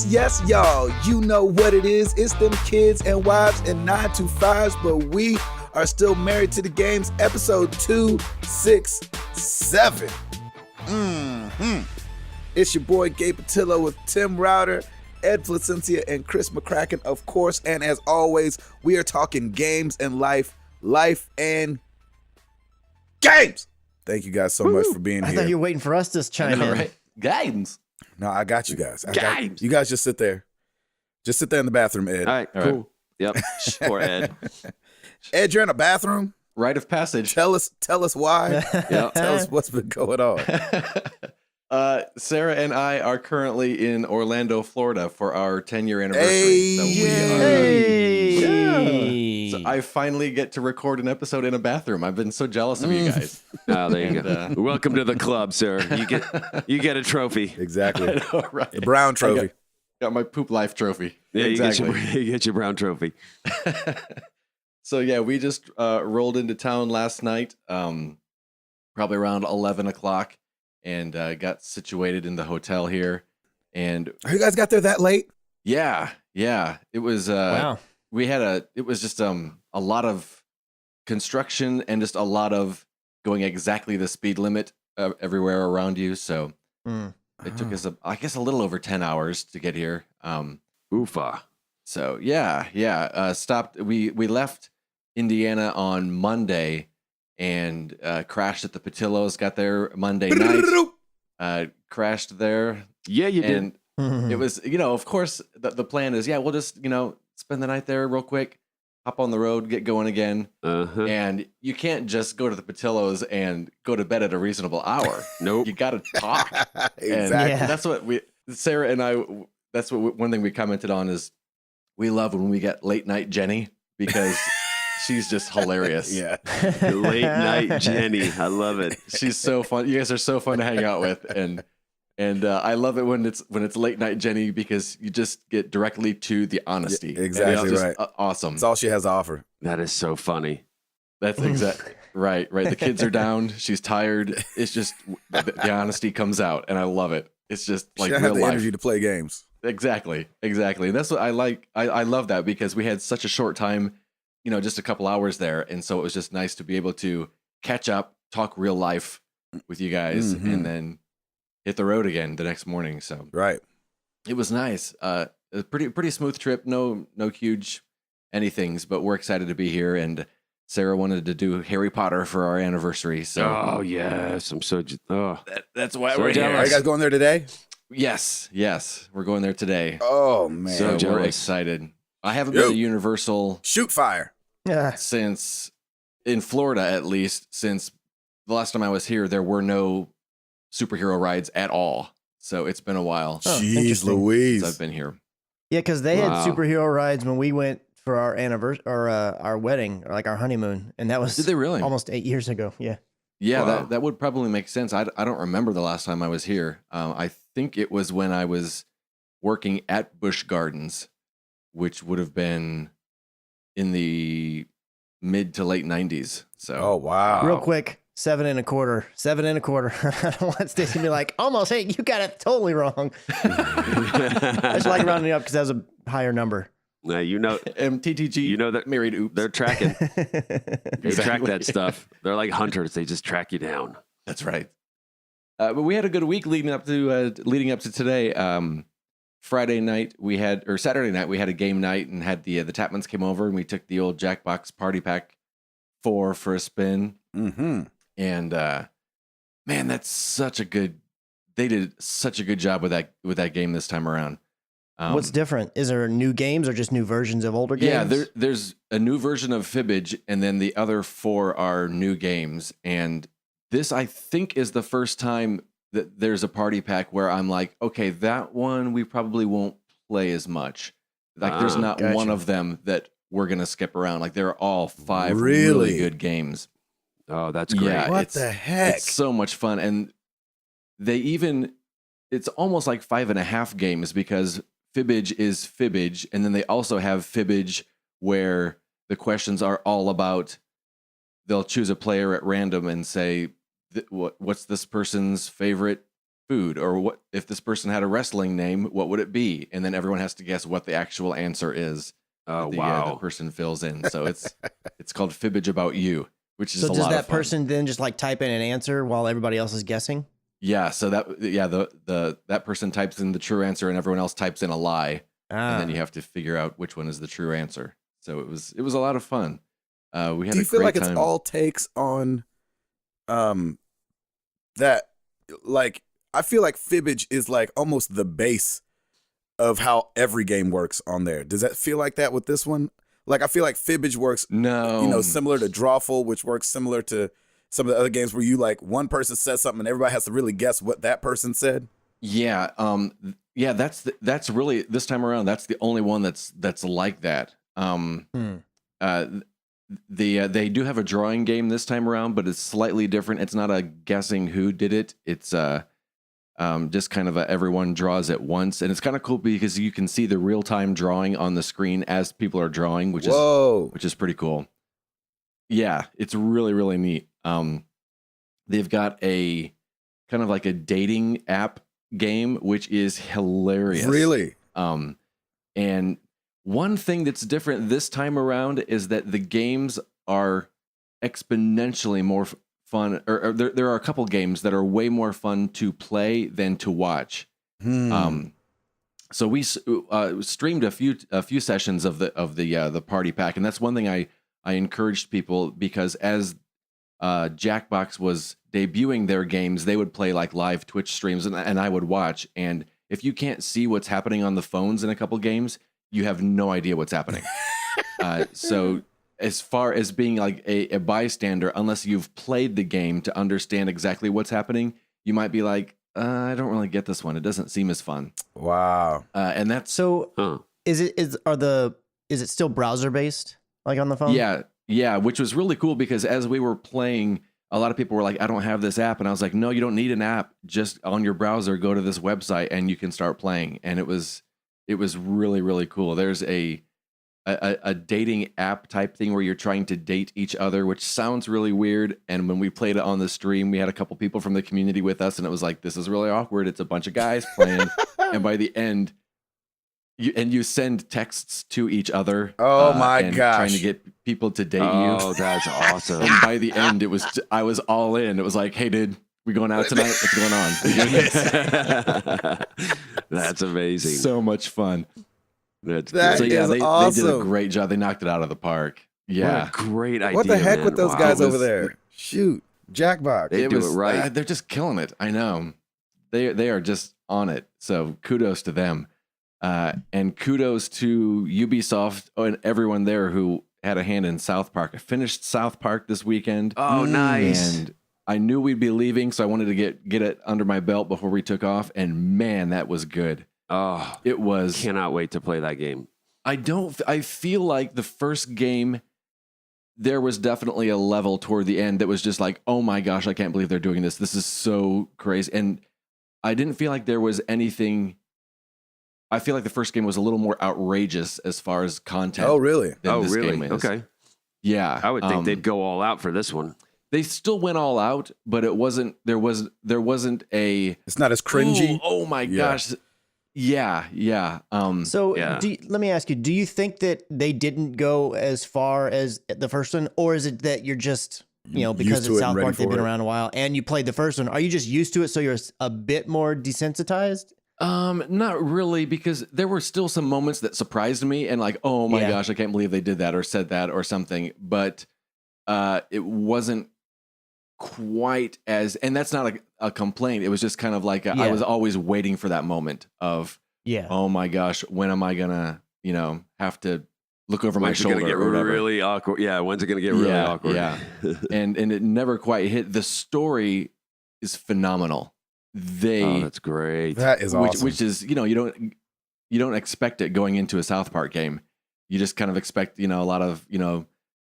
Yes, y'all. You know what it is. It's them kids and wives and 9 to 5s, but we are still married to the games. Episode 267. It's your boy Gabe Patillo with Tim Router, Ed Placencia, and Chris McCracken, of course. And as always, we are talking games and life and games. Thank you guys so much for being I here. thought you were waiting for us to chime in. Right? Games. No, I got you guys. Games. You guys just sit there. Just sit there in the bathroom, Ed. All right, All cool. right. Yep, sure, Ed. Ed, you're in a bathroom? Rite of passage. Tell us why. Yep. Tell us what's been going on. Sarah and I are currently in Orlando, Florida for our 10-year anniversary. Hey, so we Hey. So I finally get to record an episode in a bathroom. I've been so jealous of you guys. Oh, there you go. Welcome to the club, sir. You get a trophy. Exactly. I know, right? The Brown trophy. Got my poop life trophy. Yeah, exactly. you get your brown trophy. So yeah, we just rolled into town last night, probably around 11 o'clock, and got situated in the hotel here. And You guys got there that late? yeah, it was. Wow. It was just a lot of construction and just a lot of going exactly the speed limit everywhere around you. So it took us, I guess, a little over 10 hours to get here. Oofa. So yeah. Stopped. We left Indiana on Monday and crashed at the Patillos. Got there Monday night. Crashed there. Yeah, you did. And it was, of course, the plan is, we'll just, spend the night there real quick, hop on the road, get going again. Uh-huh. And you can't just go to the Patillos and go to bed at a reasonable hour. Nope. You got to talk. Exactly. And Yeah. that's what Sarah and I, that's what one thing we commented on is we love when we get late night Jenny because she's just hilarious. Yeah. Late night Jenny. I love it. She's so fun. You guys are so fun to hang out with. And I love it when it's late night Jenny because you just get directly to the honesty. Yeah, exactly And it's just, right. Awesome. That's all she has to offer. That is so funny. That's exactly right. The kids are down. She's tired. It's just the honesty comes out, and I love it. It's just like she don't real have the life. energy to play games. Exactly. And that's what I like. I love that because we had such a short time, just a couple hours there, and so it was just nice to be able to catch up, talk real life with you guys, and then hit the road again the next morning. So Right. it was nice. A pretty smooth trip. No huge anythings, but we're excited to be here. And Sarah wanted to do Harry Potter for our anniversary. So Oh yes, I'm so. that's why So we're jealous. Are here. you guys going there today? Yes, we're going there today. Oh, man. So So we're jealous. excited. I haven't been to Universal Shoot fire. Yeah. since, in Florida at least, since the last time I was here, there were no superhero rides at all. So it's been a while Oh, Jeez interesting. Louise. since I've been here. Yeah, because they had Wow. superhero rides when we went for our anniversary or our wedding or like our honeymoon, and that was Did they really? almost 8 years ago. Yeah. Yeah, Wow. that would probably make sense. I don't remember the last time I was here. I think it was when I was working at Busch Gardens, which would have been in the mid to late 90s. So Oh, wow. Real quick, 7 1/4. 7 1/4. I don't want Stacey to be like, almost 8. You got it totally wrong. I just like rounding it up because that was a higher number. Now MTTG, You know that married oops. they're tracking. They track Exactly. that stuff. They're like hunters. They just track you down. That's right. But we had a good week leading up to today. Saturday night we had a game night and had the Tapmans came over and we took the old Jackbox Party Pack 4 for a spin. Mm-hmm. And man, they did such a good job with that game this time around. What's different? Is there new games or just new versions of older games? Yeah, there's a new version of Fibbage, and then the other 4 are new games. And this, I think, is the first time that there's a party pack where I'm like, okay, that one we probably won't play as much. Like, there's not Gotcha. one of them that we're gonna skip around. Like, they're all 5 Really? really good games. Oh, that's great. Yeah, What the heck? It's so much fun, and it's almost like 5.5 games because Fibbage is Fibbage, and then they also have Fibbage where the questions are all about. They'll choose a player at random and say, what's this person's favorite food? Or what if this person had a wrestling name, what would it be? And then everyone has to guess what the actual answer is. Oh, the wow. person fills in. So it's called Fibbage About You, which is So a does lot that of fun. person then just like type in an answer while everybody else is guessing? Yeah, so that person types in the true answer and everyone else types in a lie, and then you have to figure out which one is the true answer. So it was a lot of fun. We had Do you a feel great like time. it's all takes on that, like, I feel like Fibbage is like almost the base of how every game works on there. Does that feel like that with this one? Like, I feel like Fibbage works, No, similar to Drawful, which works similar to some of the other games where you like one person says something and everybody has to really guess what that person said. Yeah, that's really this time around. That's the only one that's like that. They do have a drawing game this time around, but it's slightly different. It's not a guessing who did it. It's just kind of everyone draws at once, and it's kind of cool because you can see the real time drawing on the screen as people are drawing, which is pretty cool. Yeah, it's really really neat. They've got a kind of like a dating app game, which is hilarious. Really? And one thing that's different this time around is that the games are exponentially more fun. Or there are a couple games that are way more fun to play than to watch. So we streamed a few sessions of the party pack, and that's one thing I encouraged people, because as Jackbox was debuting their games, they would play like live Twitch streams, and I would watch. And if you can't see what's happening on the phones in a couple games, you have no idea what's happening. So as far as being like a bystander, unless you've played the game to understand exactly what's happening, you might be like, I don't really get this one. It doesn't seem as fun. Wow. And that's so. Is it still browser based, like on the phone? Yeah, which was really cool, because as we were playing, a lot of people were like, I don't have this app. And I was like, no, you don't need an app. Just on your browser, go to this website and you can start playing. And it was really, really cool. There's a dating app type thing where you're trying to date each other, which sounds really weird. And when we played it on the stream, we had a couple people from the community with us, and it was like, this is really awkward. It's a bunch of guys playing. And by the end, you send texts to each other. Oh my and gosh. trying to get people to date you. Oh, that's awesome. And by the end, I was all in. It was like, hey, dude, we going out tonight? What's going on? That's amazing. So much fun. That's That great. So yeah, is they did a awesome. great job. They knocked it out of the park. What Yeah. a great idea. What the heck man. with those Wow. guys It over was- there? Shoot. Jackbox. They do it right. They're just killing it. I know. They are just on it. So kudos to them. And kudos to Ubisoft and everyone there who had a hand in South Park. I finished South Park this weekend. Oh, nice. And I knew we'd be leaving, so I wanted to get it under my belt before we took off. And man, that was good. Oh, It was. cannot wait to play that game. I feel like the first game, there was definitely a level toward the end that was just like, oh my gosh, I can't believe they're doing this. This is so crazy. And I didn't feel like there was anything. I feel like the first game was a little more outrageous as far as content. Oh, really? than Oh, this really? game is. Okay. Yeah. I would think they'd go all out for this one. They still went all out, but it wasn't. There wasn't a. It's not as cringy. "Ooh, oh my Yeah. gosh. Yeah. So Yeah. let me ask you: do you think that they didn't go as far as the first one, or is it that you're just because Used to it's it and South ready Park, they've for been it. around a while, and you played the first one? Are you just used to it, so you're a bit more desensitized? Not really, because there were still some moments that surprised me and like, oh my Yeah. gosh, I can't believe they did that or said that or something. But it wasn't quite as, and that's not a complaint. It was just kind of like I Yeah. was always waiting for that moment of, Yeah. oh my gosh, when am I gonna, have to look over my When's it shoulder going to get or whatever. really awkward? Yeah, when's it going to get really awkward? Yeah. and it never quite hit. The story is phenomenal. Oh, that's great. That is awesome. which is, you don't expect it going into a South Park game. You just kind of expect, a lot of,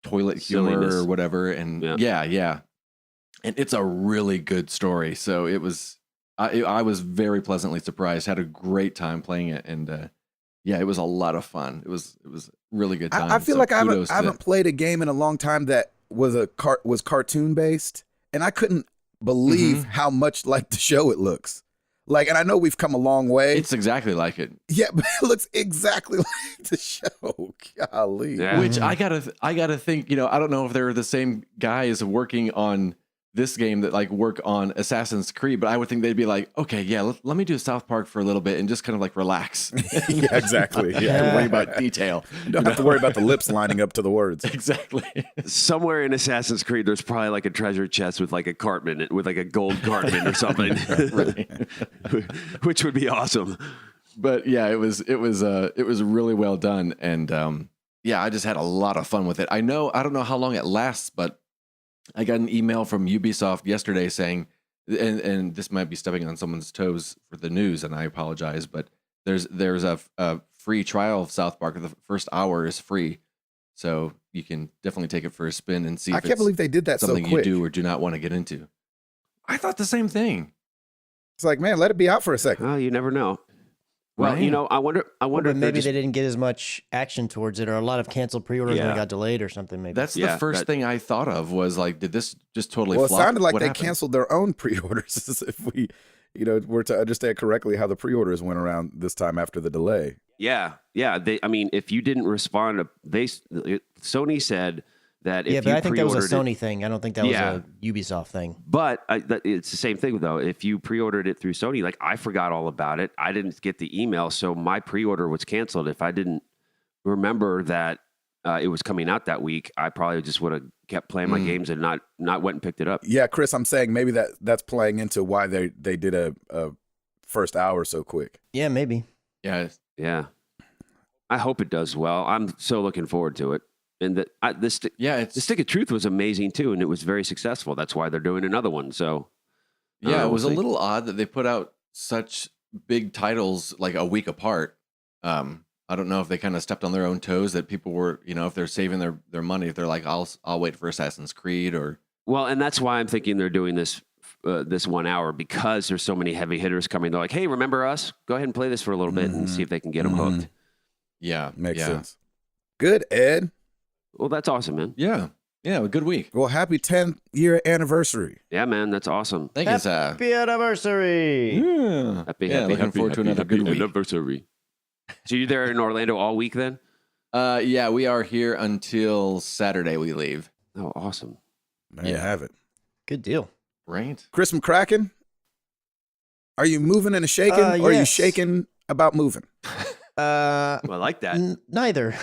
toilet humor Silliness. or whatever. And yeah. And it's a really good story. So it was, I was very pleasantly surprised, had a great time playing it. And it was a lot of fun. It was really good time. I feel So like I kudos haven't to- played a game in a long time that was was cartoon based, and I couldn't believe how much like the show it looks. Like, and I know we've come a long way. It's exactly like it. Yeah, but it looks exactly like the show. Golly. Yeah. Which I gotta think, I don't know if they're the same guys working on this game that like work on Assassin's Creed, but I would think they'd be like, okay, yeah, let me do South Park for a little bit and just kind of like relax. Yeah, exactly. Don't Yeah. worry about detail. You don't have to worry about the lips lining up to the words. Exactly. Somewhere in Assassin's Creed, there's probably like a treasure chest with like a Cartman, with like a gold Cartman or something, Right. which would be awesome. But yeah, it was really well done, and yeah, I just had a lot of fun with it. I don't know how long it lasts, but I got an email from Ubisoft yesterday saying, and this might be stepping on someone's toes for the news, and I apologize, but there's a free trial of South Park. The first hour is free, so you can definitely take it for a spin and see. I If can't it's believe they did that so something quick. you do or do not want to get into. I thought the same thing. It's like, man, let it be out for a second. Oh, you never know. Well, Right. I wonder But if maybe they didn't get as much action towards it, or a lot of canceled pre-orders when Yeah. it got delayed or something. Maybe That's Yeah, the first that- thing I thought of was like, did this just totally Well, it flop? sounded like What they happened? canceled their own pre-orders. If we, were to understand correctly how the pre-orders went around this time after the delay. Yeah. If you didn't respond, Sony said that if yeah, but you I think that was a pre-ordered Sony thing. I don't think that Yeah. was a Ubisoft thing. But it's the same thing, though. If you pre-ordered it through Sony, like I forgot all about it. I didn't get the email, so my pre-order was canceled. If I didn't remember that it was coming out that week, I probably just would have kept playing my games and not went and picked it up. Yeah, Chris, I'm saying maybe that's playing into why they did a first hour so quick. Yeah, maybe. Yeah, Yeah. I hope it does well. I'm so looking forward to it. And the Stick of Truth was amazing, too, and it was very successful. That's why they're doing another one. So, Yeah, it was we'll a see. little odd that they put out such big titles like a week apart. I don't know if they kind of stepped on their own toes, that people were, if they're saving their money, if they're like, I'll wait for Assassin's Creed or. Well, and that's why I'm thinking they're doing this 1 hour, because there's so many heavy hitters coming. They're like, hey, remember us? Go ahead and play this for a little bit and see if they can get them hooked. Yeah, Makes yeah. sense. Good, Ed. Well, that's awesome, man. Yeah, a good week. Well, happy 10th year anniversary. Yeah, man, that's awesome. Thank you, Sir. Happy anniversary! Yeah, looking forward to another good week. anniversary. So you're there in Orlando all week then? Yeah, we are here until Saturday. We leave. Oh, awesome. There you have it. Good deal. Right. Chris McCracken, are you moving and shaking, or are you yes. shaking about moving? Well, I like that. Neither.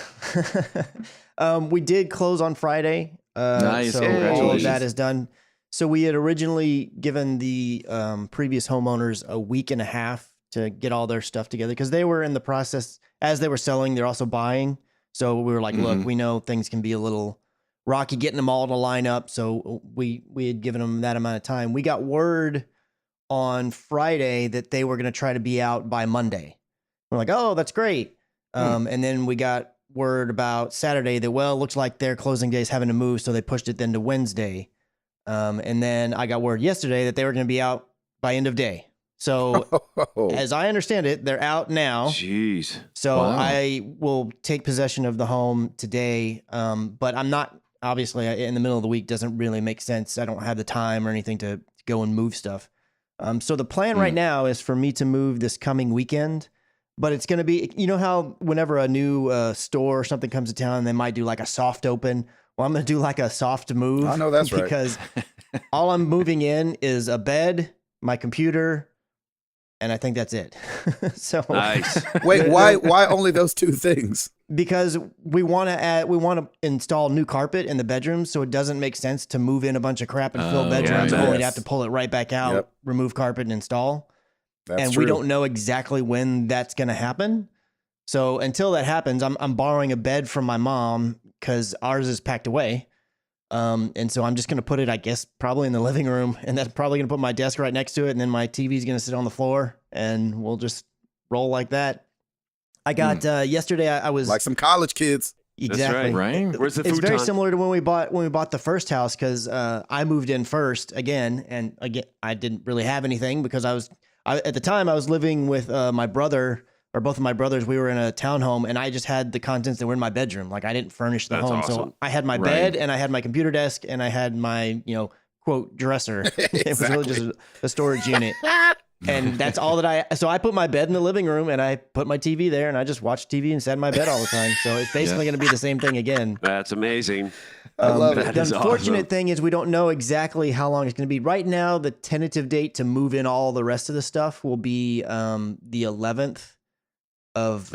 We did close on Friday. Nice. So Congratulations. all of that is done. So we had originally given the previous homeowners a week and a half to get all their stuff together, because they were in the process, as they were selling, they're also buying. So we were like, look, we know things can be a little rocky getting them all to line up. So we had given them that amount of time. We got word on Friday that they were going to try to be out by Monday. We're like, oh, that's great. And then we got word about Saturday that, well, it looks like their closing day is having to move. So they pushed it then to Wednesday. And then I got word yesterday that they were going to be out by end of day. So as I understand it, they're out now. Jeez. So Wow. I will take possession of the home today. But I'm not, obviously, in the middle of the week doesn't really make sense. I don't have the time or anything to go and move stuff. So the plan right now is for me to move this coming weekend. But it's going to be, you know how whenever a new store or something comes to town, they might do like a soft open. Well, I'm going to do like a soft move. I know that's right. Because all I'm moving in is a bed, my computer, and I think that's it. So Nice. Wait, why only those two things? because we want to install new carpet in the bedrooms, so it doesn't make sense to move in a bunch of crap and fill bedrooms yeah, only to yes. have to pull it right back out, Yep. remove carpet and install. That's And true. we don't know exactly when that's going to happen. So until that happens, I'm borrowing a bed from my mom because ours is packed away. And so I'm just going to put it, I guess, probably in the living room, and that's probably going to put my desk right next to it. And then my TV is going to sit on the floor, and we'll just roll like that. I got, yesterday I was like some college kids. exactly Right. Where's the it's futon? very similar to when we bought the first house, because I moved in first again, and again I didn't really have anything because at the time I was living with my brother, or both of my brothers. We were in a townhome, and I just had the contents that were in my bedroom. Like I didn't furnish the That's home, awesome. so I had my Right. bed, and I had my computer desk, and I had my quote dresser. It was really just a storage unit. And that's all that so I put my bed in the living room and I put my TV there and I just watch TV and sat in my bed all the time. So it's basically going to be the same thing again. That's amazing. I love it. That The is unfortunate awesome. thing is we don't know exactly how long it's going to be. Right now, the tentative date to move in all the rest of the stuff will be the 11th of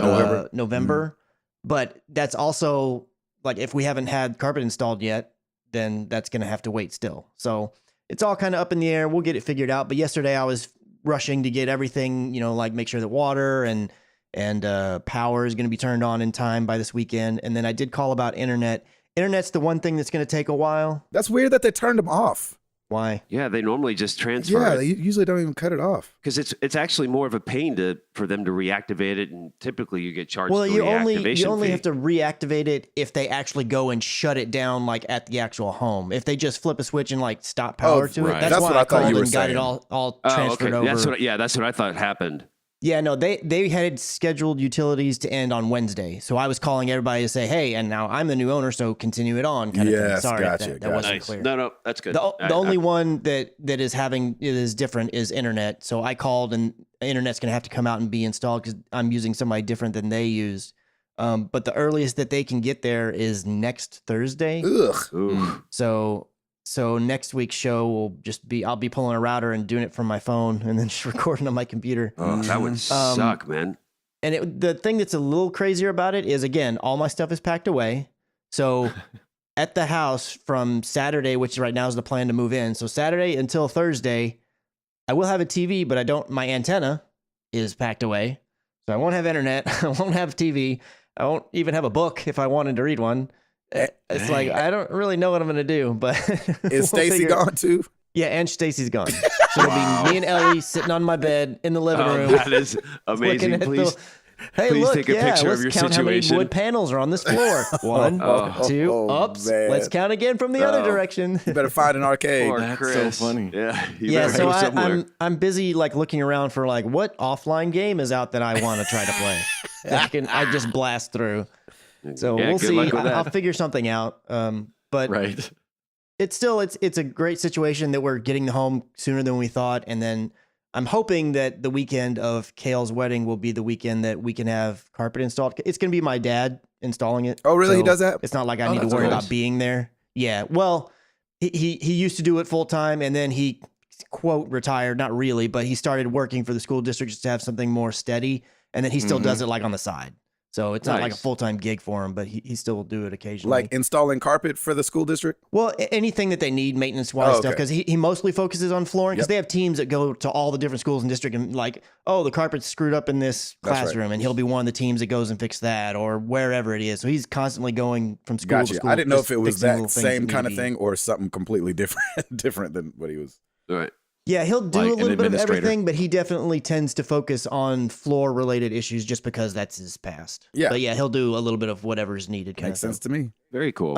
November. But that's also like if we haven't had carpet installed yet, then that's going to have to wait still. So it's all kind of up in the air. We'll get it figured out. But yesterday I was rushing to get everything, like make sure that water and power is going to be turned on in time by this weekend. And then I did call about internet. Internet's the one thing that's going to take a while. That's weird that they turned them off. Why? Yeah, they normally just transfer Yeah, it they usually don't even cut it off. because it's actually more of a pain for them to reactivate it, and typically you get charged. Well, the you reactivation only fee. have to reactivate it if they actually go and shut it down, like at the actual home. If they just flip a switch and like stop power to it, right. that's That's why what I I thought called you were and got it saying. all Oh, transferred okay. over. That's what I thought happened. Yeah, no, they had scheduled utilities to end on Wednesday, so I was calling everybody to say, hey, and now I'm the new owner, so continue it on. Kind of thing. Yes, Sorry, gotcha, that wasn't Nice. clear. No, that's good. The only one that is different is internet. So I called, and internet's going to have to come out and be installed because I'm using somebody different than they used. But the earliest that they can get there is next Thursday. Ugh. Ooh. So next week's show will just be I'll be pulling a router and doing it from my phone and then just recording on my computer. Oh, that would suck, man. And the thing that's a little crazier about it is, again, all my stuff is packed away. So at the house from Saturday, which right now is the plan to move in. So Saturday until Thursday, I will have a TV, but my antenna is packed away. So I won't have internet. I won't have TV. I won't even have a book if I wanted to read one. It's like, I don't really know what I'm going to do, but Is we'll Stacy figure- gone too? Yeah, and Stacy's gone. So it'll be me and Ellie sitting on my bed in the living room. That is looking amazing. at Please, hey, please look, take a yeah, picture let's of your count situation. how many wood panels are on this floor. One, two, Oh, ups. man. Let's count again from the other direction. You better find an arcade. Poor That's Chris. so funny. Yeah, you Yeah, better so go somewhere. I'm busy like looking around for like what offline game is out that I want to try to play. I just blast through. So Yeah, we'll good see. luck with I'll that. figure something out. But Right. it's still it's a great situation that we're getting the home sooner than we thought, and then I'm hoping that the weekend of Kale's wedding will be the weekend that we can have carpet installed. It's going to be my dad installing it. Oh, really? He so does that? It's not like I Oh, need to that's worry nice. about being there. Yeah. Well, he used to do it full time, and then he quote retired. Not really, but he started working for the school district just to have something more steady, and then he still does it like on the side. So it's not like a Nice. full-time gig for him, but he still will do it occasionally. Like installing carpet for the school district? Well, anything that they need maintenance-wise Oh, stuff, okay. because he mostly focuses on flooring, because Yep. they have teams that go to all the different schools and district and like, oh, the carpet's screwed up in this That's right. classroom, and he'll be one of the teams that goes and fix that, or wherever it is. So he's constantly going from school to Gotcha. school. I didn't know just if it was fixing little that things same that kind need of to be- thing or something completely different than what he was. All right. Yeah, he'll do Like a an little bit of administrator. everything, but he definitely tends to focus on floor-related issues just because that's his past. Yeah. But yeah, he'll do a little bit of whatever's needed. Kind Makes of sense to me. Very cool.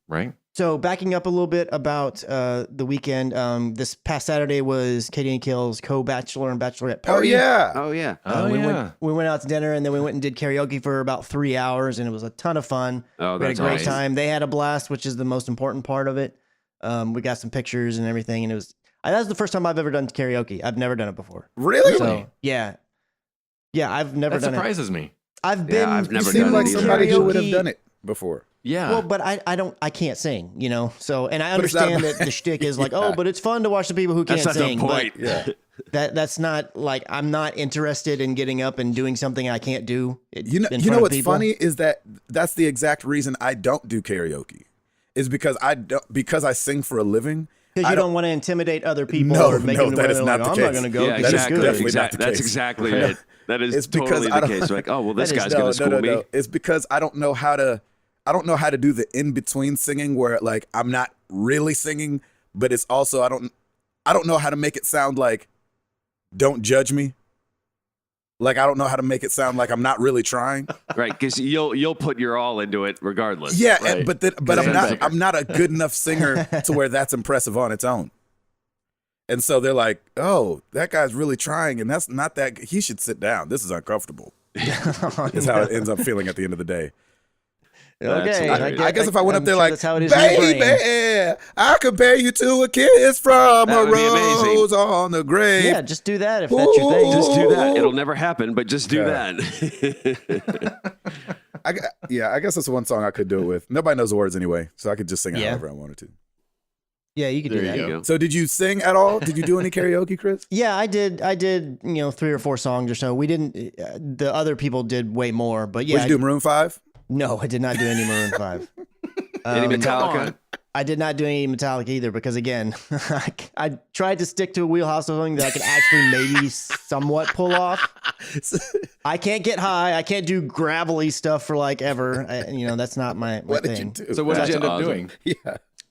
Right. So backing up a little bit about the weekend, this past Saturday was Katie and Kale's co-bachelor and bachelorette Oh, party. yeah. oh yeah. Oh, we yeah. went out to dinner and then we went and did karaoke for about 3 hours, and it was a ton of fun. Oh, We had a that's great awesome. time. They had a blast, which is the most important part of it. We got some pictures and everything, and that was the first time I've ever done karaoke. I've never done it before. Really? So yeah, I've never That done it. surprises me. I've been. I've You never seem done like it either. somebody who would have karaoke- done it before. Yeah. Well, but I can't sing, So, and I But it's not understand about- that the shtick is like, Yeah. oh, but it's fun to watch the people who can't That's not sing. the point. Yeah. But that's not like, I'm not interested in getting up and doing something I can't do. You know in front of what's people. funny is that's the exact reason I don't do karaoke. Is because I sing for a living. Because I you don't want to intimidate other people No, or make no, them that where is they're not like, the I'm not case. going to go. Yeah, because it's exactly. good. definitely not the That's case. exactly it. That is It's because totally I the don't- case. Like, oh well, this That is- guy's gonna school me. It's because I don't know how to do the in between singing where like I'm not really singing, but it's also I don't know how to make it sound like don't judge me. Like I don't know how to make it sound like I'm not really trying. Right, because you'll put your all into it regardless. Yeah, Right. but I'm not a good enough singer to where that's impressive on its own. And so they're like, "Oh, that guy's really trying, and that's not that. He should sit down. This is uncomfortable." Is how it ends up feeling at the end of the day. Okay, I guess if I went up there like, that's how it is in your brain. baby, I compare you to a kiss from That a would be amazing. rose on the grave. Yeah, just do that if that's your thing. Just do that. It'll never happen, but just do Okay. that. I guess that's one song I could do it with. Nobody knows the words anyway, so I could just sing it Yeah. however I wanted to. Yeah, you could do There that. you There you go. go. So did you sing at all? Did you do any karaoke, Chris? Yeah, I did. 3 or 4 songs or so. We didn't. The other people did way more, but yeah. What'd you do, Maroon 5? No, I did not do any Maroon 5. Any Um, Metallica? I did not do any Metallica either because, again, I tried to stick to a wheelhouse of something that I could actually maybe somewhat pull off. I can't get high. I can't do gravelly stuff for like ever. That's not my What did you thing. do? So what did you That's end up awesome. doing?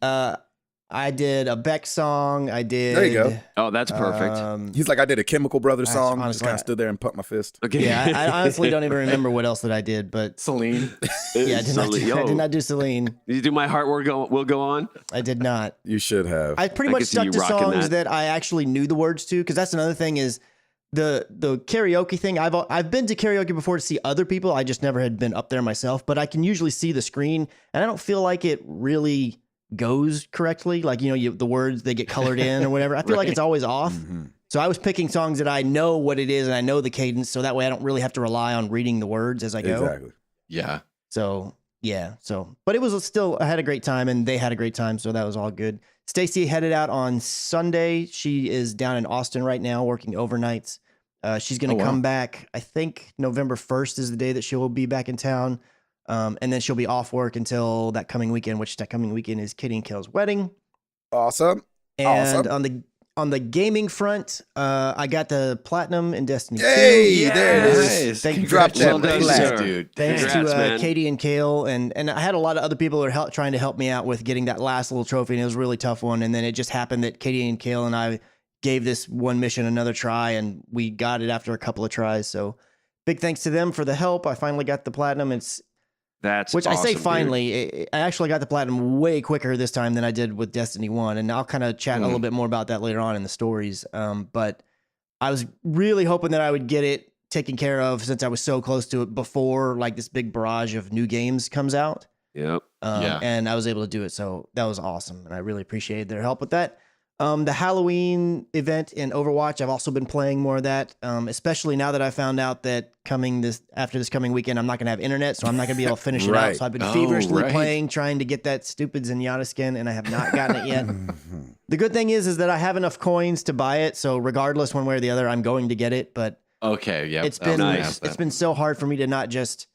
Yeah. I did a Beck song. I did. There you go. Oh, that's perfect. He's like, I did a Chemical Brothers I- song. Just honestly, kind of stood there and pumped my fist. Okay. Yeah, I honestly don't even remember what else that I did, but Celine. yeah, I did not do Celine. Did you do My Heart Will Go On? I did not. You should have. I pretty I much could see stuck you to rocking songs that. that I actually knew the words to, because that's another thing is the karaoke thing. I've been to karaoke before to see other people. I just never had been up there myself, but I can usually see the screen, and I don't feel like it really goes correctly. Like the words, they get colored in or whatever. I feel like it's always off. Mhm. So I was picking songs that I know what it is and I know the cadence, so that way I don't really have to rely on reading the words as I go. Exactly. Yeah. So yeah, but it was still, I had a great time and they had a great time, so that was all good. Stacy headed out on Sunday. She is down in Austin right now working overnights. She's going to Oh, wow. come back. I think November 1st is the day that she will be back in town. And then she'll be off work until that coming weekend, which that coming weekend is Katie and Kale's wedding. Awesome. And Awesome. on the gaming front, I got the platinum in Destiny 2. Hey, there it is. Nice. Thank you. Drop that Congratulations, flag. dude. Thanks Congrats, to man. Katie and Kale, and I had a lot of other people that are trying to help me out with getting that last little trophy, and it was a really tough one. And then it just happened that Katie and Kale and I gave this one mission another try, and we got it after a couple of tries. So big thanks to them for the help. I finally got the platinum. That's Which I say awesome, dude. finally, I actually got the platinum way quicker this time than I did with Destiny 1. And I'll kind of chat a little bit more about that later on in the stories. But I was really hoping that I would get it taken care of since I was so close to it before like this big barrage of new games comes out. Yep. Yeah. And I was able to do it. So that was awesome. And I really appreciated their help with that. The Halloween event in Overwatch, I've also been playing more of that, especially now that I found out that after this coming weekend, I'm not going to have internet, so I'm not going to be able to finish it out. Right. So I've been Oh, feverishly right. playing, trying to get that stupid Zenyatta skin, and I have not gotten it yet. The good thing is that I have enough coins to buy it, so regardless one way or the other, I'm going to get it. But Okay. Yeah. it's been nice. it's been so hard for me to not just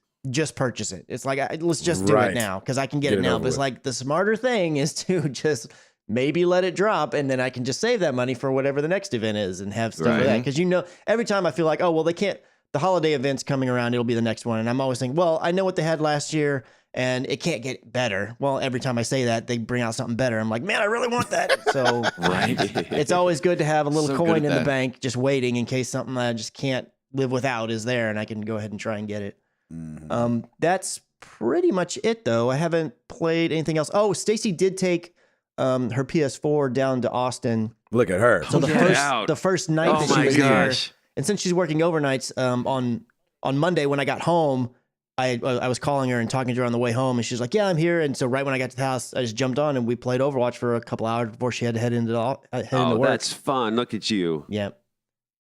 purchase it. It's like let's just do Right. it now because I can get Get it it now. over But it's with. like the smarter thing is to just maybe let it drop, and then I can just save that money for whatever the next event is and have stuff for that. Right. Because every time I feel like, oh well, they can't. The holiday event's coming around, it'll be the next one, and I'm always thinking, well, I know what they had last year, and it can't get better. Well, every time I say that, they bring out something better. I'm like, man, I really want that. So Right. it's always good to have a little So good coin at in the that. bank, just waiting in case something I just can't live without is there, and I can go ahead and try and get it. That's pretty much it, though. I haven't played anything else. Oh, Stacy did take her PS4 down to Austin. Look at her. So Get out. the first night Oh that she my was gosh. there, and since she's working overnights, on Monday when I got home, I was calling her and talking to her on the way home, and she's like, "Yeah, I'm here." And so right when I got to the house, I just jumped on and we played Overwatch for a couple hours before she had to head into Oh, work. that's fun. Look at you. Yeah.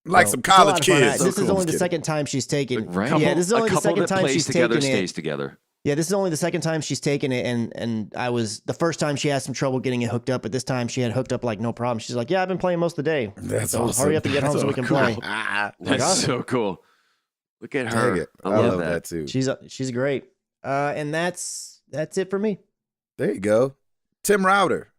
Like So, some it's a lot college of fun. kids. This So is cool. only the Just second time she's taken. Right. Yeah, this is only a the couple second that time plays she's together taken stays it. together. Yeah, this is only the second time she's taken it, and I was the first time she had some trouble getting it hooked up, but this time she had hooked up like no problem. She's like, "Yeah, I've been playing most of the day. That's so awesome. hurry up and get home That's so we can cool. play." That's awesome. so cool. Look at Dang her. it. I I love love that. that too. She's great. And that's it for me. There you go. Tim Router,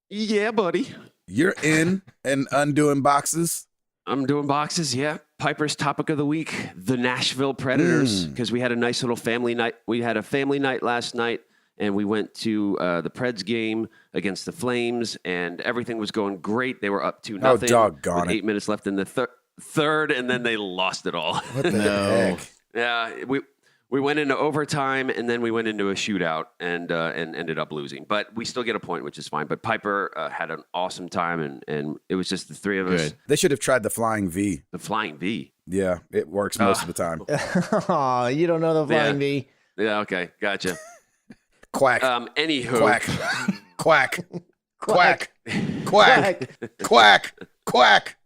Yeah, buddy. you're in and undoing boxes. I'm doing boxes. Yeah. Piper's topic of the week, the Nashville Predators, because we had a nice little family night. We had a family night last night, and we went to the Preds game against the Flames, and everything was going great. They were up 2-0. doggone with it. 8 minutes left in the third, and then they lost it all. What the heck? Yeah, we went into overtime, and then we went into a shootout and ended up losing. But we still get a point, which is fine. But Piper had an awesome time, and it was just the three of us. Good. They should have tried the flying V. The Flying V. Yeah, it works most of the time. Aw, you don't know the flying V. Yeah, okay, gotcha. Quack. Anywho, Quack. Quack. Quack. Quack. Quack. Quack.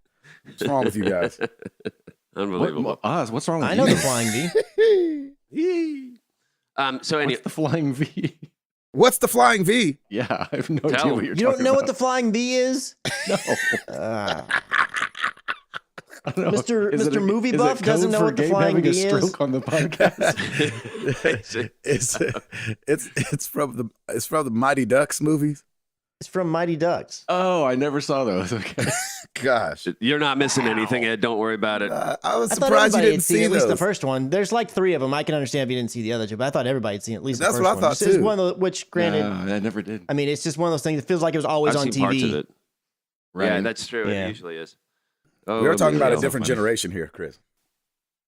What's wrong with you guys? Unbelievable. Oz, what's wrong with I you? know the flying V. So anyway, What's the flying V? What's the flying V? Yeah, I have no Tell idea him. what you're You don't talking know about. what the flying V is? No. I don't know. Mr. Is it Mr. a- Movie is it Buff code doesn't know for what the Gabe flying having V a is. stroke on the podcast? It's from the Mighty Ducks movies. It's from Mighty Ducks. Oh, I never saw those. Okay. Gosh, you're not missing anything, Ed. Don't worry about it. I was I thought surprised you everybody didn't had seen see at least the those. first one. There's like 3 of them. I can understand if you didn't see the other 2, but I thought everybody had seen at least That's the first what I one. thought, It's too. one of the, which, granted, No, I never did. I mean, it's just one of those things that feels like it was always I've on seen parts of TV. it. Right. Yeah, that's true. Yeah. It usually is. Oh, We were talking about a yeah. different funny. generation here, Chris.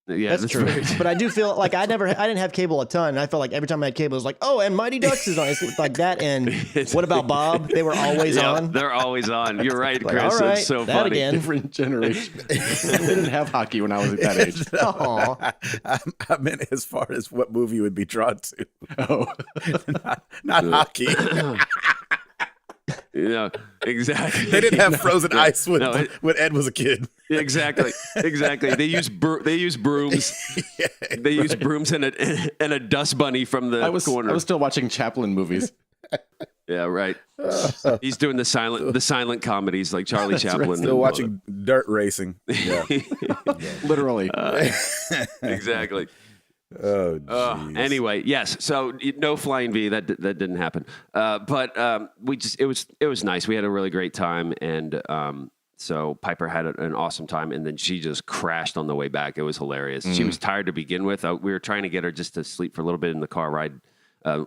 Yeah, That's true. But I do feel like I didn't have cable a ton. And I felt like every time I had cable, it was like, oh, and Mighty Ducks is on. It's like that. And what about Bob? They were always Yeah, on. they're always on. You're right, Like, Chris. all right, That's so that funny. again. Different generation. They didn't have hockey when I was at that age. Aw. I meant as far as what movie you would be drawn to, Oh. not hockey. Yeah, exactly. They didn't have frozen ice when, No, when Ed was a kid. exactly. They use brooms. Yeah. They use brooms and a dust bunny from the I was corner. still watching Chaplin movies. Yeah, right. He's doing the silent comedies like Charlie That's right. Chaplin. Still watching dirt racing. Yeah. Literally. Exactly. Oh, jeez. Anyway, yes. So no flying V. That didn't happen. But it was nice. We had a really great time, and so Piper had an awesome time, and then she just crashed on the way back. It was hilarious. She was tired to begin with. We were trying to get her just to sleep for a little bit in the car ride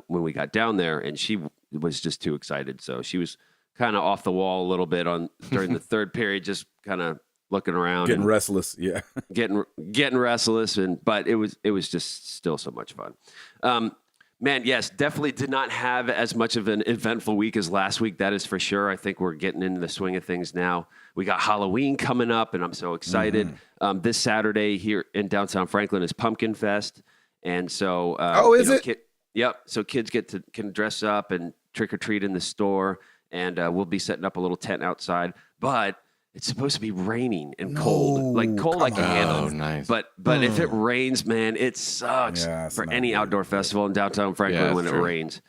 when we got down there, and she was just too excited. So she was kind of off the wall a little bit during the third period, just kind of looking around, Getting and restless. Yeah. getting restless, but it was just still so much fun. Man, yes, definitely did not have as much of an eventful week as last week. That is for sure. I think we're getting into the swing of things now. We got Halloween coming up, and I'm so excited. This Saturday here in downtown Franklin is Pumpkin Fest, and so Is it? Yep. So kids can dress up and trick or treat in the store, and we'll be setting up a little tent outside, but it's supposed to be raining and cold, like cold I can handle. Oh, nice. But if it rains, man, it sucks Yeah, it's for not any good. outdoor festival in downtown Franklin Yeah, when it true. rains.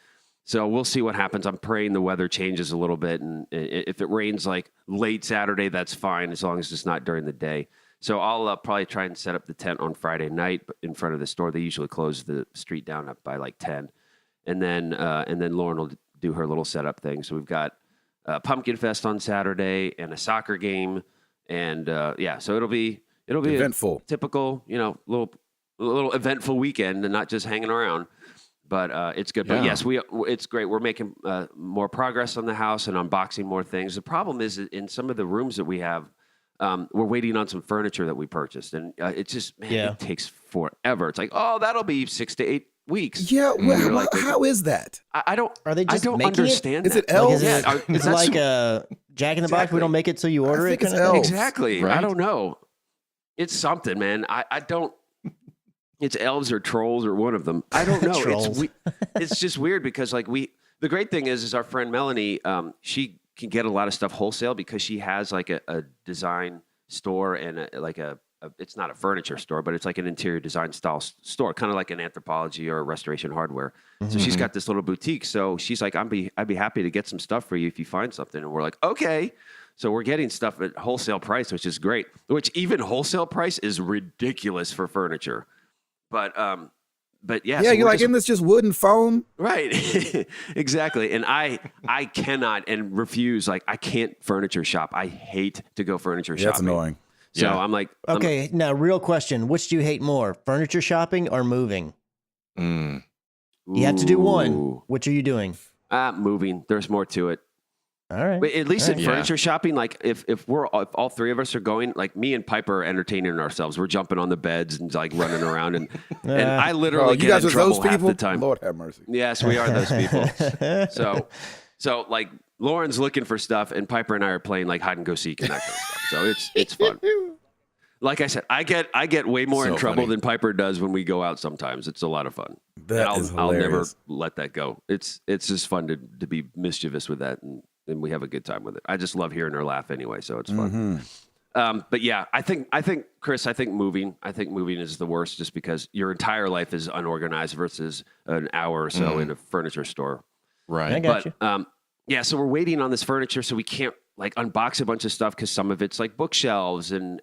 So we'll see what happens. I'm praying the weather changes a little bit, and if it rains like late Saturday, that's fine as long as it's not during the day. So I'll probably try and set up the tent on Friday night in front of the store. They usually close the street down up by like 10, and then Lauren will do her little setup thing. So we've got Pumpkin Fest on Saturday and a soccer game. And so it'll be Eventful. a typical, little eventful weekend and not just hanging around. But it's good. But Yeah. yes, it's great. We're making more progress on the house and unboxing more things. The problem is that in some of the rooms that we have, we're waiting on some furniture that we purchased, and it's just it takes forever. It's like, oh, that'll be 6 to 8 weeks. Yeah. You're like, How is that? I don't. Are they just I don't making it? understand. Is that. it elves? Like, is it, Yeah, it's that's- like a Jack in the Box. We don't make it till you order I it. think it's kinda thing? elves. Exactly. I Right? don't know. It's something, man. I don't. It's elves or trolls or one of them. I don't know. Trolls. It's just weird because like the great thing is our friend Melanie, she can get a lot of stuff wholesale because she has like a design store and it's not a furniture store, but it's like an interior design style store, kind of like an Anthropology or a Restoration Hardware. So she's got this little boutique. So she's like, I'd be happy to get some stuff for you if you find something. And we're like, okay. So we're getting stuff at wholesale price, which is great. Which even wholesale price is ridiculous for furniture. But yeah. Yeah, so you're we're like, just- isn't this just wood and foam? Right. Exactly. And I cannot and refuse, like I can't furniture shop. I hate to go furniture shopping. That's annoying. So Yeah. I'm like, Okay, now real question: which do you hate more, furniture shopping or moving? Mm. You have to do one. Ooh. Which are you doing? Moving. There's more to it. All right. But at least All in right. Yeah. furniture shopping, like if all three of us are going, like me and Piper are entertaining ourselves. We're jumping on the beds and like running around, and I literally Oh, you get guys in are trouble those half people? the time. Lord have mercy. Yes, we are those people. So like Lauren's looking for stuff, and Piper and I are playing like hide and go seek and that kind of stuff. So it's fun. Like I said, I get way more So in trouble funny. than Piper does when we go out. Sometimes it's a lot of fun. That And is I'll never hilarious. let that go. It's just fun to be mischievous with that, and we have a good time with it. I just love hearing her laugh anyway, so it's fun. But yeah, I think Chris, I think moving is the worst, just because your entire life is unorganized versus an hour or so in a furniture store. Right. I got you. Yeah, so we're waiting on this furniture, so we can't like unbox a bunch of stuff because some of it's like bookshelves and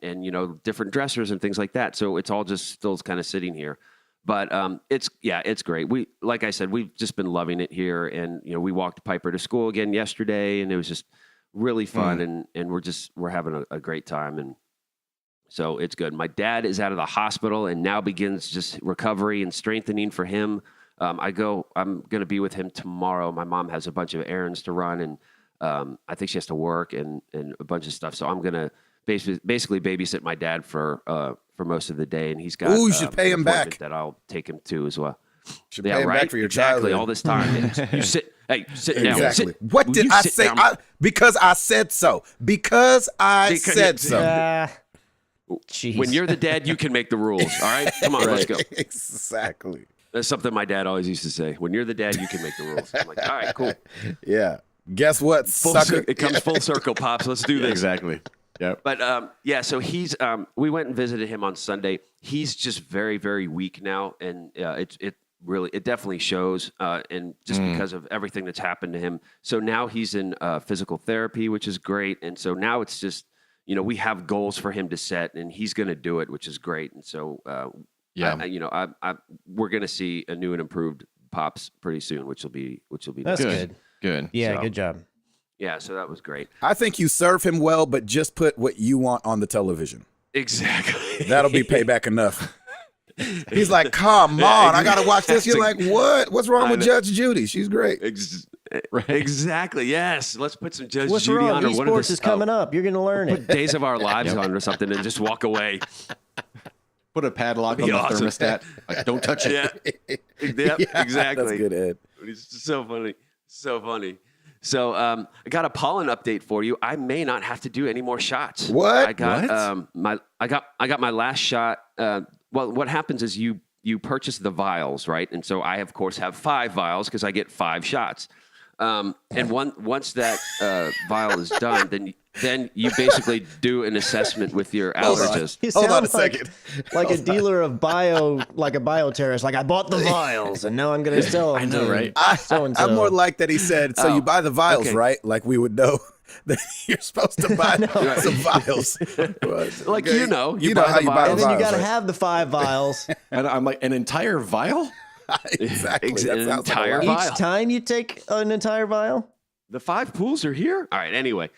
different dressers and things like that. So it's all just still kind of sitting here. But it's great. We, like I said, we've just been loving it here, and we walked Piper to school again yesterday, and it was just really fun, and we're having a great time, and so it's good. My dad is out of the hospital and now begins just recovery and strengthening for him. I'm going to be with him tomorrow. My mom has a bunch of errands to run, and I think she has to work and a bunch of stuff. So I'm going to basically babysit my dad for most of the day. And he's got Ooh, you should pay an him back. appointment that I'll take him to as well. Should pay him back for your exactly. childhood. All this time. You sit down. Exactly. Sit. What Will did you I sit say? down? Because I said so. Because I said so. Jeez. When you're the dad, you can make the rules. All right? Come on, let's go. Exactly. That's something my dad always used to say. When you're the dad, you can make the rules. I'm like, all right, cool. Yeah. Guess what, sucker? It comes full circle, Pops. Let's do this. Exactly. Yep. But so he's. We went and visited him on Sunday. He's just very, very weak now, and it definitely shows. And just because of everything that's happened to him, so now he's in physical therapy, which is great. And so now it's just we have goals for him to set, and he's going to do it, which is great. And so we're going to see a new and improved Pops pretty soon, which will be That's nice. good. Good. Yeah, So- good job. Yeah, so that was great. I think you serve him well, but just put what you want on the television. Exactly. That'll be payback enough. He's like, come on, I got to watch this. You're like, what? What's wrong with Judge Judy? She's great. Exactly. Yes. Let's put some Judge What's Judy wrong? on, or one of Esports the is coming up. You're going to learn Put it. Days of Our Lives on or something, and just walk away. Put a padlock on Be the awesome. thermostat. Like, don't touch it. Yeah. Yep, Yeah, exactly. That's good, Ed. It's so funny. So funny. So I got a pollen update for you. I may not have to do any more shots. What? I got I got my last shot. Well, what happens is you purchase the vials, right? And so I of course have 5 vials because I get 5 shots. And once that vial is done, then you basically do an assessment with your allergist. You Hold on a sound like- second. Like a dealer of like a bioterrorist. Like, I bought the vials, and now I'm going to sell them. I know, right? So-and-so. I'm more like that he said, so you buy the vials, okay. right? Like we would know that you're supposed to buy some vials. Like, Okay. you know how the you buy vials. And then you vials, got to right? have the 5 vials. And I'm like, an entire vial? Exactly. Ex- That an sounds like a entire lot. vial. Each time you take an entire vial? The 5 pools are here. All right. Anyway,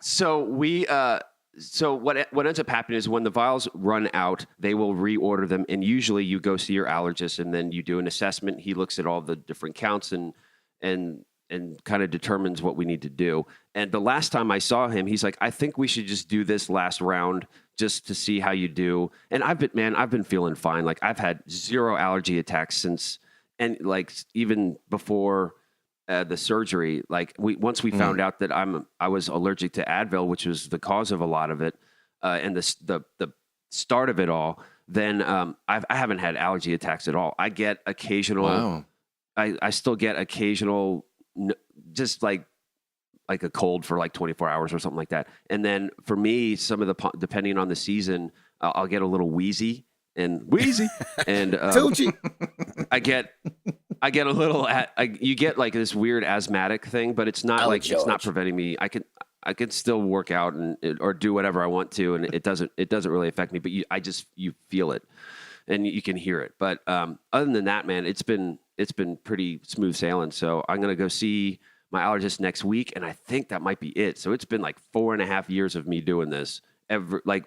so what ends up happening is when the vials run out, they will reorder them, and usually you go see your allergist, and then you do an assessment. He looks at all the different counts and kind of determines what we need to do. And the last time I saw him, he's like, I think we should just do this last round just to see how you do. And I've been feeling fine. Like, I've had 0 allergy attacks since, and like even before the surgery. Like, once we found out that I was allergic to Advil, which was the cause of a lot of it, and the start of it all, then I haven't had allergy attacks at all. I get occasional. Wow. I still get occasional, just like a cold for like 24 hours or something like that. And then for me, depending on the season, I'll get a little wheezy and Tucci. I get a little. You get like this weird asthmatic thing, but it's not it's not preventing me. I can still work out or do whatever I want to, and it doesn't really affect me. But you feel it, and you can hear it. But other than that, man, it's been pretty smooth sailing. So I'm gonna go see my allergist next week, and I think that might be it. So it's been like 4.5 years of me doing this.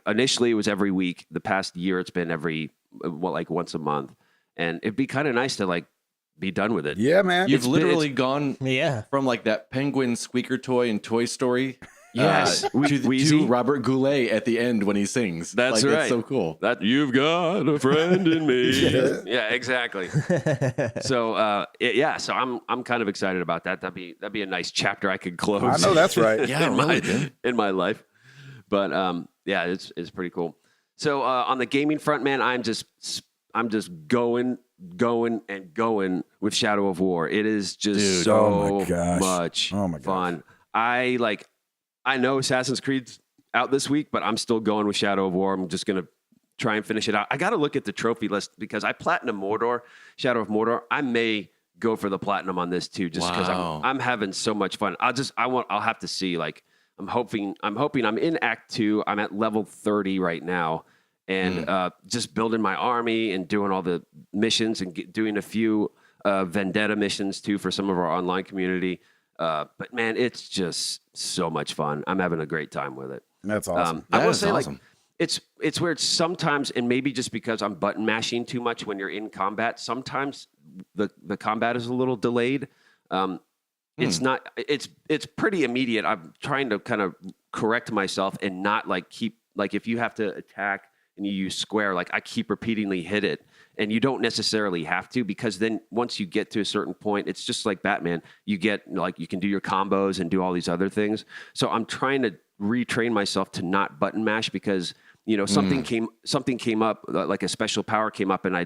Initially it was every week. The past year it's been like once a month, and it'd be kind of nice to like be done with it. Yeah, man. You've literally gone Yeah. from like that penguin squeaker toy in Toy Story Yes. to Robert Goulet at the end when he sings. That's Like, right. That's so cool. That you've got a friend in me. Yeah, exactly. So so I'm kind of excited about that. That'd be a nice chapter I could close. I know that's right. Yeah, in really, dude. my life. But Yeah, it's pretty cool. So on the gaming front, man, I'm just going with Shadow of War. It is just so much fun. I know Assassin's Creed's out this week, but I'm still going with Shadow of War. I'm just gonna try and finish it out. I got to look at the trophy list because I platinum Mordor, Shadow of Mordor. I may go for the platinum on this too, just because I'm having so much fun. I'll have to see. Like I'm hoping I'm in Act 2. I'm at level 30 right now, and just building my army and doing all the missions and doing a few Vendetta missions too for some of our online community. But man, it's just so much fun. I'm having a great time with it. That's awesome. I will say, awesome. Like, it's weird sometimes, and maybe just because I'm button mashing too much when you're in combat, sometimes the combat is a little delayed. It's not. It's pretty immediate. I'm trying to kind of correct myself and not like keep like if you have to attack and you use square, like I keep repeatedly hit it, and you don't necessarily have to because then once you get to a certain point, it's just like Batman. You get like you can do your combos and do all these other things. So I'm trying to retrain myself to not button mash because something came up like a special power came up and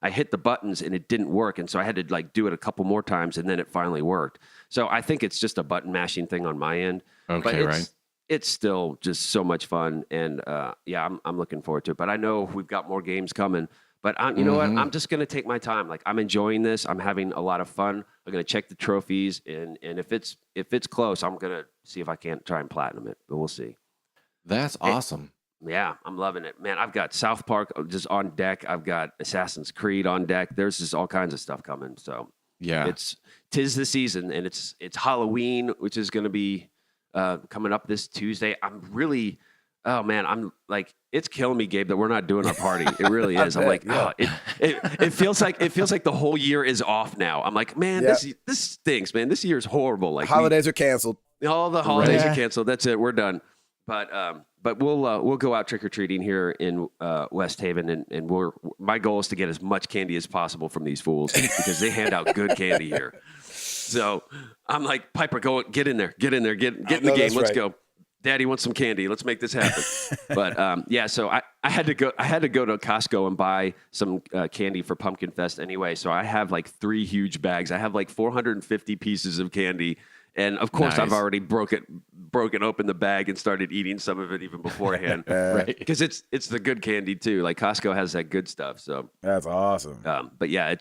I hit the buttons and it didn't work, and so I had to like do it a couple more times and then it finally worked. So I think it's just a button mashing thing on my end. Okay, but it's still just so much fun, and I'm looking forward to it. But I know we've got more games coming. But you know what? I'm just gonna take my time. Like I'm enjoying this. I'm having a lot of fun. I'm gonna check the trophies, and if it's close, I'm gonna see if I can't try and platinum it. But we'll see. That's awesome. Yeah, I'm loving it, man. I've got South Park just on deck. I've got Assassin's Creed on deck. There's just all kinds of stuff coming. So yeah, tis the season, and it's Halloween, which is gonna be coming up this Tuesday. Oh man, I'm like, it's killing me, Gabe, that we're not doing our party. It really is. I'm like, it feels like the whole year is off now. I'm like, man, this stinks, man. This year is horrible. Like holidays are canceled. All the holidays are canceled. That's it. We're done. But we'll go out trick or treating here in West Haven, and my goal is to get as much candy as possible from these fools because they hand out good candy here. So I'm like, Piper, get in there, get in the game. Let's go. Daddy wants some candy. Let's make this happen. But so I had to go to Costco and buy some candy for Pumpkin Fest anyway. So I have like 3 huge bags. I have like 450 pieces of candy, and of course I've already broken open the bag and started eating some of it even beforehand, right? Because it's the good candy too. Like Costco has that good stuff. So that's awesome. But yeah,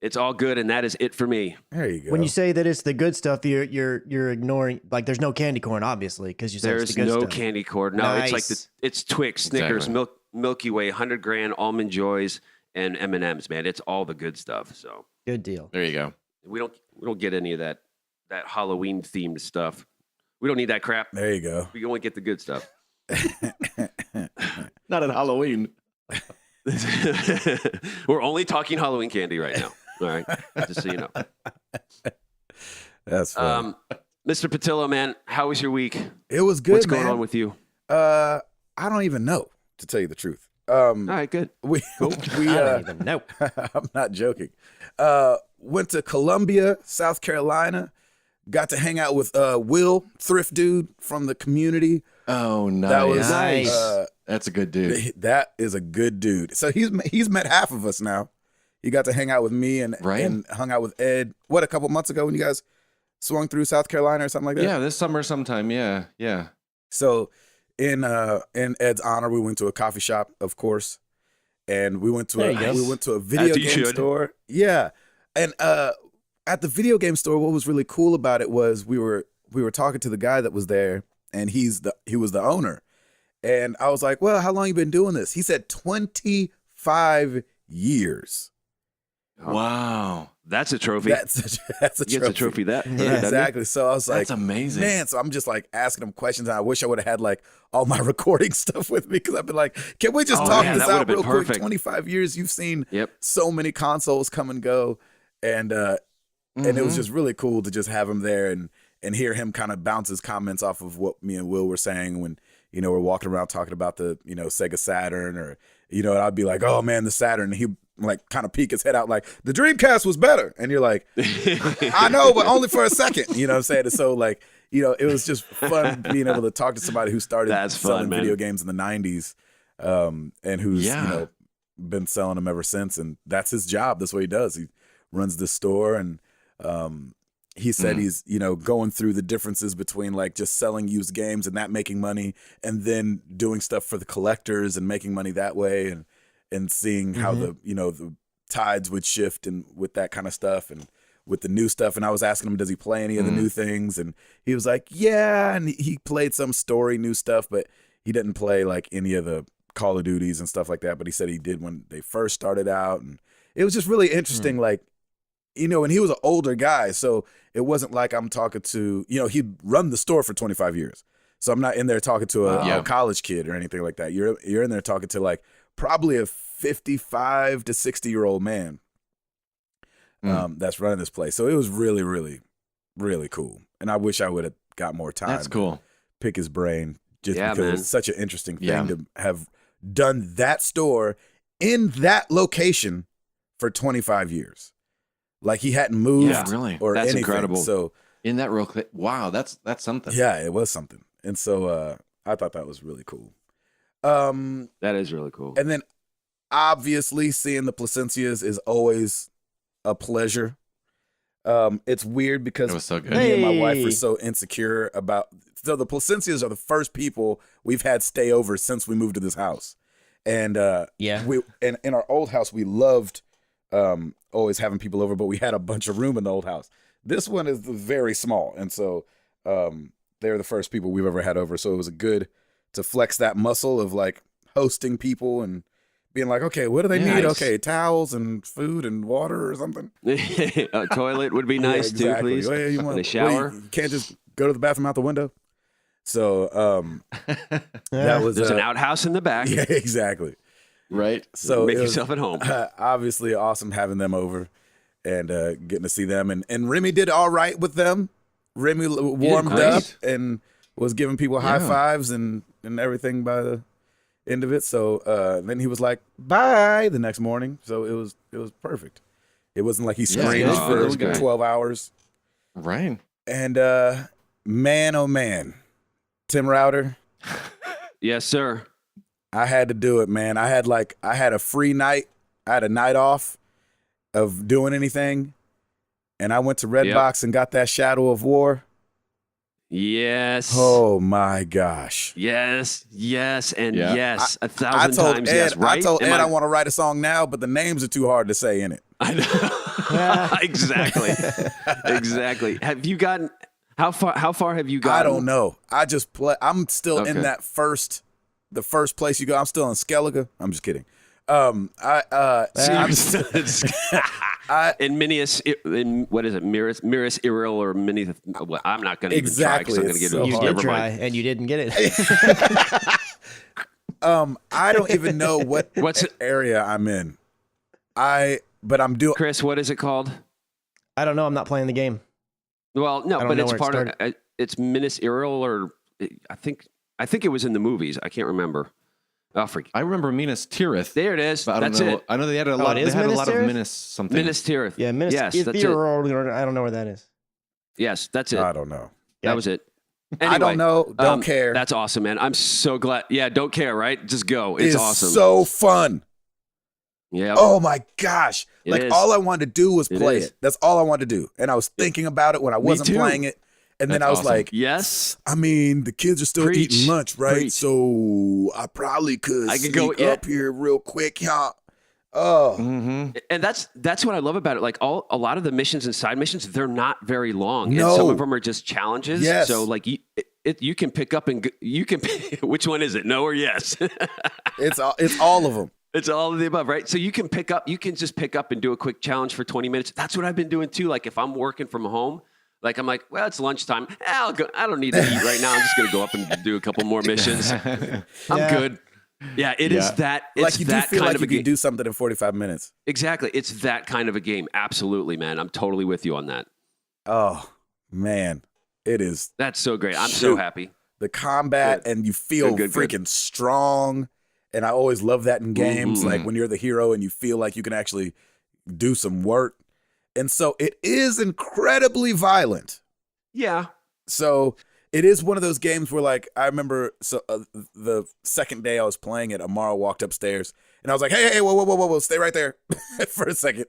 it's all good, and that is it for me. There you go. When you say that it's the good stuff, you're ignoring, like, there's no candy corn, obviously, because you said there's it's the good no stuff. Candy corn. No, Nice. it's like it's Twix, Snickers, Exactly. Milky Way, 100 Grand, Almond Joys, and M&Ms. Man, it's all the good stuff. So Good deal. There you go. we don't get any of that Halloween themed stuff. We don't need that crap. There you go. We only get the good stuff. Not at Halloween. We're only talking Halloween candy right now. All right, just so you know. That's fun. Mr. Patillo, man, how was your week? It was good. What's man. going on with you? I don't even know, to tell you the truth. All right, good. We I don't even know. I'm not joking. Went to Columbia, South Carolina. Got to hang out with Will, thrift dude from the community. Oh, nice. That was Nice. That's a good dude. That is a good dude. So he's met half of us now. He got to hang out with me and hung out with Ed. What, a couple months ago when you guys swung through South Carolina or something like that? Yeah, this summer sometime. Yeah. So in Ed's honor, we went to a coffee shop, of course, and we went to a video game store. Yeah, and at the video game store, what was really cool about it was we were talking to the guy that was there, and he was the owner, and I was like, well, how long you been doing this? He said 25 years. Wow. That's a trophy. That's a He trophy. gets a trophy that. Yeah, Exactly. So I was like, That's amazing. man. So I'm just like asking him questions. And I wish I would have had like all my recording stuff with me because I've been like, can we just talk this that out would've been real quick? perfect. 25 years, you've seen Yep. so many consoles come and go, and it was just really cool to just have him there and hear him kind of bounce his comments off of what me and Will were saying when we're walking around talking about the Sega Saturn, or and I'd be like, oh man, the Saturn, and he like kind of peek his head out like, the Dreamcast was better, and you're like, I know, but only for a second. You know what I'm saying? And so like it was just fun being able to talk to somebody who started That's selling fun, video man. games in the 90s, and who's been selling them ever since. And that's his job. That's what he does. He runs the store, and he said he's going through the differences between like just selling used games and that making money, and then doing stuff for the collectors and making money that way, and seeing how the tides would shift and with that kind of stuff and with the new stuff. And I was asking him, does he play any of the new things? And he was like, yeah. And he played some new stuff, but he didn't play like any of the Call of Duties and stuff like that. But he said he did when they first started out. And it was just really interesting. Like, and he was an older guy. So it wasn't like I'm talking to, he'd run the store for 25 years. So I'm not in there talking to a college kid or anything like that. You're in there talking to like probably a 55 to 60-year-old man that's running this place. So it was really, really, really cool. And I wish I would have got more time. That's cool. Pick his brain because man. it's such an interesting thing to have done that store in that location for 25 years. Like he hadn't moved or that's anything. incredible. So in that real quick, wow, that's something. yeah, it was something. And so I thought that was really cool. That is really cool. And then obviously seeing the Placencias is always a pleasure. It's weird because It was so good. me and my wife are so insecure about. So the Placencias are the first people we've had stay over since we moved to this house, and we in our old house we loved always having people over, but we had a bunch of room in the old house. This one is very small, and so they're the first people we've ever had over. So it was good to flex that muscle of like hosting people and being like, okay, what do they need? Okay, towels and food and water or something. A toilet would be nice too, please. Well, you want a shower. you can't just go to the bathroom out the window. So that was There's an outhouse in the back. yeah, exactly. Right. So Make it was, yourself at home. obviously awesome having them over and getting to see them. And Remy did all right with them. Remy warmed great. up and was giving people high fives and everything by the end of it. So then he was like, bye the next morning. So it was perfect. It wasn't like he screamed good. for That was good. 12 hours. Right. And man, oh man, Tim Router, Yes, sir. I had to do it, man. I had a free night. I had a night off of doing anything. And I went to Redbox and got that Shadow of War. Yes. Oh my gosh. Yes. Yes. And Yeah. yes. I 1,000 told times Ed, yes. Right? I told Am Ed I want to write a song now, but the names are too hard to say in it. I know. Exactly. Exactly. Have you gotten how far have you gotten? I don't know. I just play. I'm still in that the first place you go. I'm still in Skellige. I'm just kidding. I'm still, in Minius, in what is it? Miris Iril or Mini? Well, I'm not going to even try because I'm going to get so it. You hard. did Never try, mind. and you didn't get it. I don't even know what What's it? area I'm in. But I'm doing. Chris, what is it called? I don't know. I'm not playing the game. Well, no, I don't but know it's where it part of it's Minas Iril, or I think it was in the movies. I can't remember. Oh, freak. I remember Minas Tirith. There it is. But I don't That's know. it. I know they had a lot. it They is had a Minas lot of Tirith? Minas something. Minas Tirith. Yeah, Yes, that's it. I don't know where that is. Yes, that's it. I don't know. That was it. I don't Anyway, know. Don't care. That's awesome, man. I'm so glad. Yeah, don't care, right? Just go. It's awesome. So fun. Yeah. Oh my gosh. It Like is. all I wanted to do was It play is. it. That's all I wanted to do. And I was thinking about it when I wasn't too. playing it. And then That's I was awesome. like, Yes. I mean, the kids are still Preach. eating lunch, right? Preach. So I probably could I could sneak go- yeah. up here real quick, y'all. Oh, Mm-hmm. And that's what I love about it. Like a lot of the missions and side missions, they're not very long, No. and some of them are just challenges. Yes. So like you can pick up and you can which one is it? No or yes? it's all of them. It's all of the above, right? So you can just pick up and do a quick challenge for 20 minutes. That's what I've been doing too. Like if I'm working from home, like I'm like, well, it's lunchtime. I'll go. I don't need to eat right now. I'm just gonna go up and do a couple more missions. I'm good. Yeah, it is that. It's Like you do that feel kind like of you a game. can do something in 45 minutes. Exactly. It's that kind of a game. Absolutely, man. I'm totally with you on that. Oh, man. It is That's so great. I'm so Shoot. happy. the combat Good. and you feel Good. freaking strong. And I always love that in games, Mm-hmm. like when you're the hero and you feel like you can actually do some work. And so it is incredibly violent. Yeah. So it is one of those games where, like, I remember the second day I was playing it, Amara walked upstairs, and I was like, hey, whoa, stay right there for a second.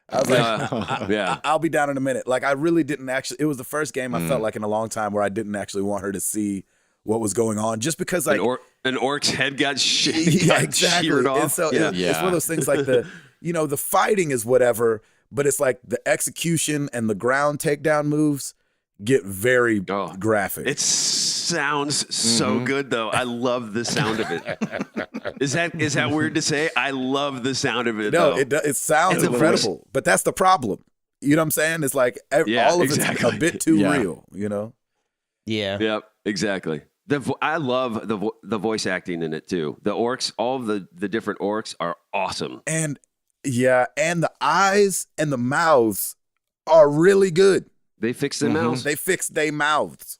I was like, I'll be down in a minute. Like, I really didn't actually. It was the first game I felt like in a long time where I didn't actually want her to see what was going on, just because, like, an orc's head got exactly. sheared off. And so it's one of those things, like, the fighting is whatever, but it's like the execution and the ground takedown moves get very graphic. It sounds so good, though. I love the sound of it. Is that weird to say? I love the sound of it. No, though. it sounds incredible, but that's the problem. You know what I'm saying? It's like all of it's a bit too real. You know? Yeah. Yep. Exactly. I love the voice acting in it too. The orcs, all of the different orcs are awesome. And the eyes and the mouths are really good. They fix their mouths. They fix their mouths.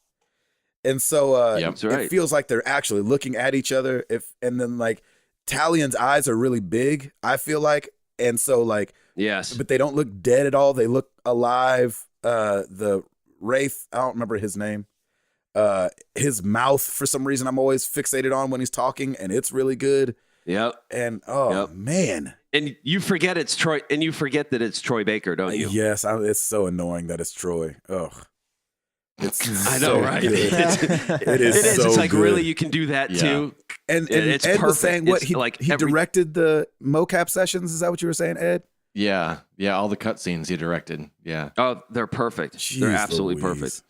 And so that's right. It feels like they're actually looking at each other. And then, like, Talion's eyes are really big, I feel like. And so, like, yes, but they don't look dead at all. They look alive. The Wraith, I don't remember his name. His mouth, for some reason, I'm always fixated on when he's talking, and it's really good. Yep. And man. And you forget it's Troy, and you forget that it's Troy Baker, don't you? Yes, it's so annoying that it's Troy. Ugh. I know, right? It is. So it's like, good. really, you can do that too. And it's Ed perfect. was saying what he every directed the mocap sessions. Is that what you were saying, Ed? Yeah, all the cutscenes he directed. Yeah. Oh, they're perfect. Jeez they're absolutely Louise. Perfect.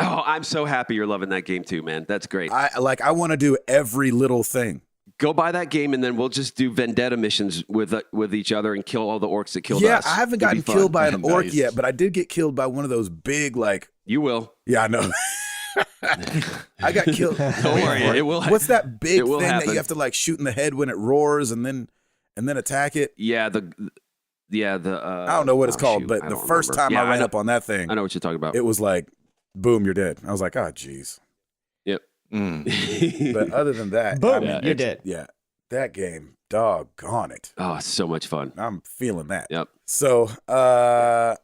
Oh, I'm so happy you're loving that game too, man. That's great. I want to do every little thing. Go buy that game, and then we'll just do vendetta missions with each other and kill all the orcs that killed us. Yeah, I haven't gotten killed by an orc Nice. yet, but I did get killed by one of those big, like. You will. Yeah, I know. I got killed. Don't worry, it will. What's that big thing happen. that you have to, like, shoot in the head when it roars and then attack it? Yeah, the. I don't know what it's called, but the first time I ran up on that thing, I know what you're talking about. it was like, boom, you're dead. I was like, oh, jeez. Yep. But other than that, Boom, I mean, you're dead. Yeah, that game, doggone it. Oh, it's so much fun. I'm feeling that. Yep. So, I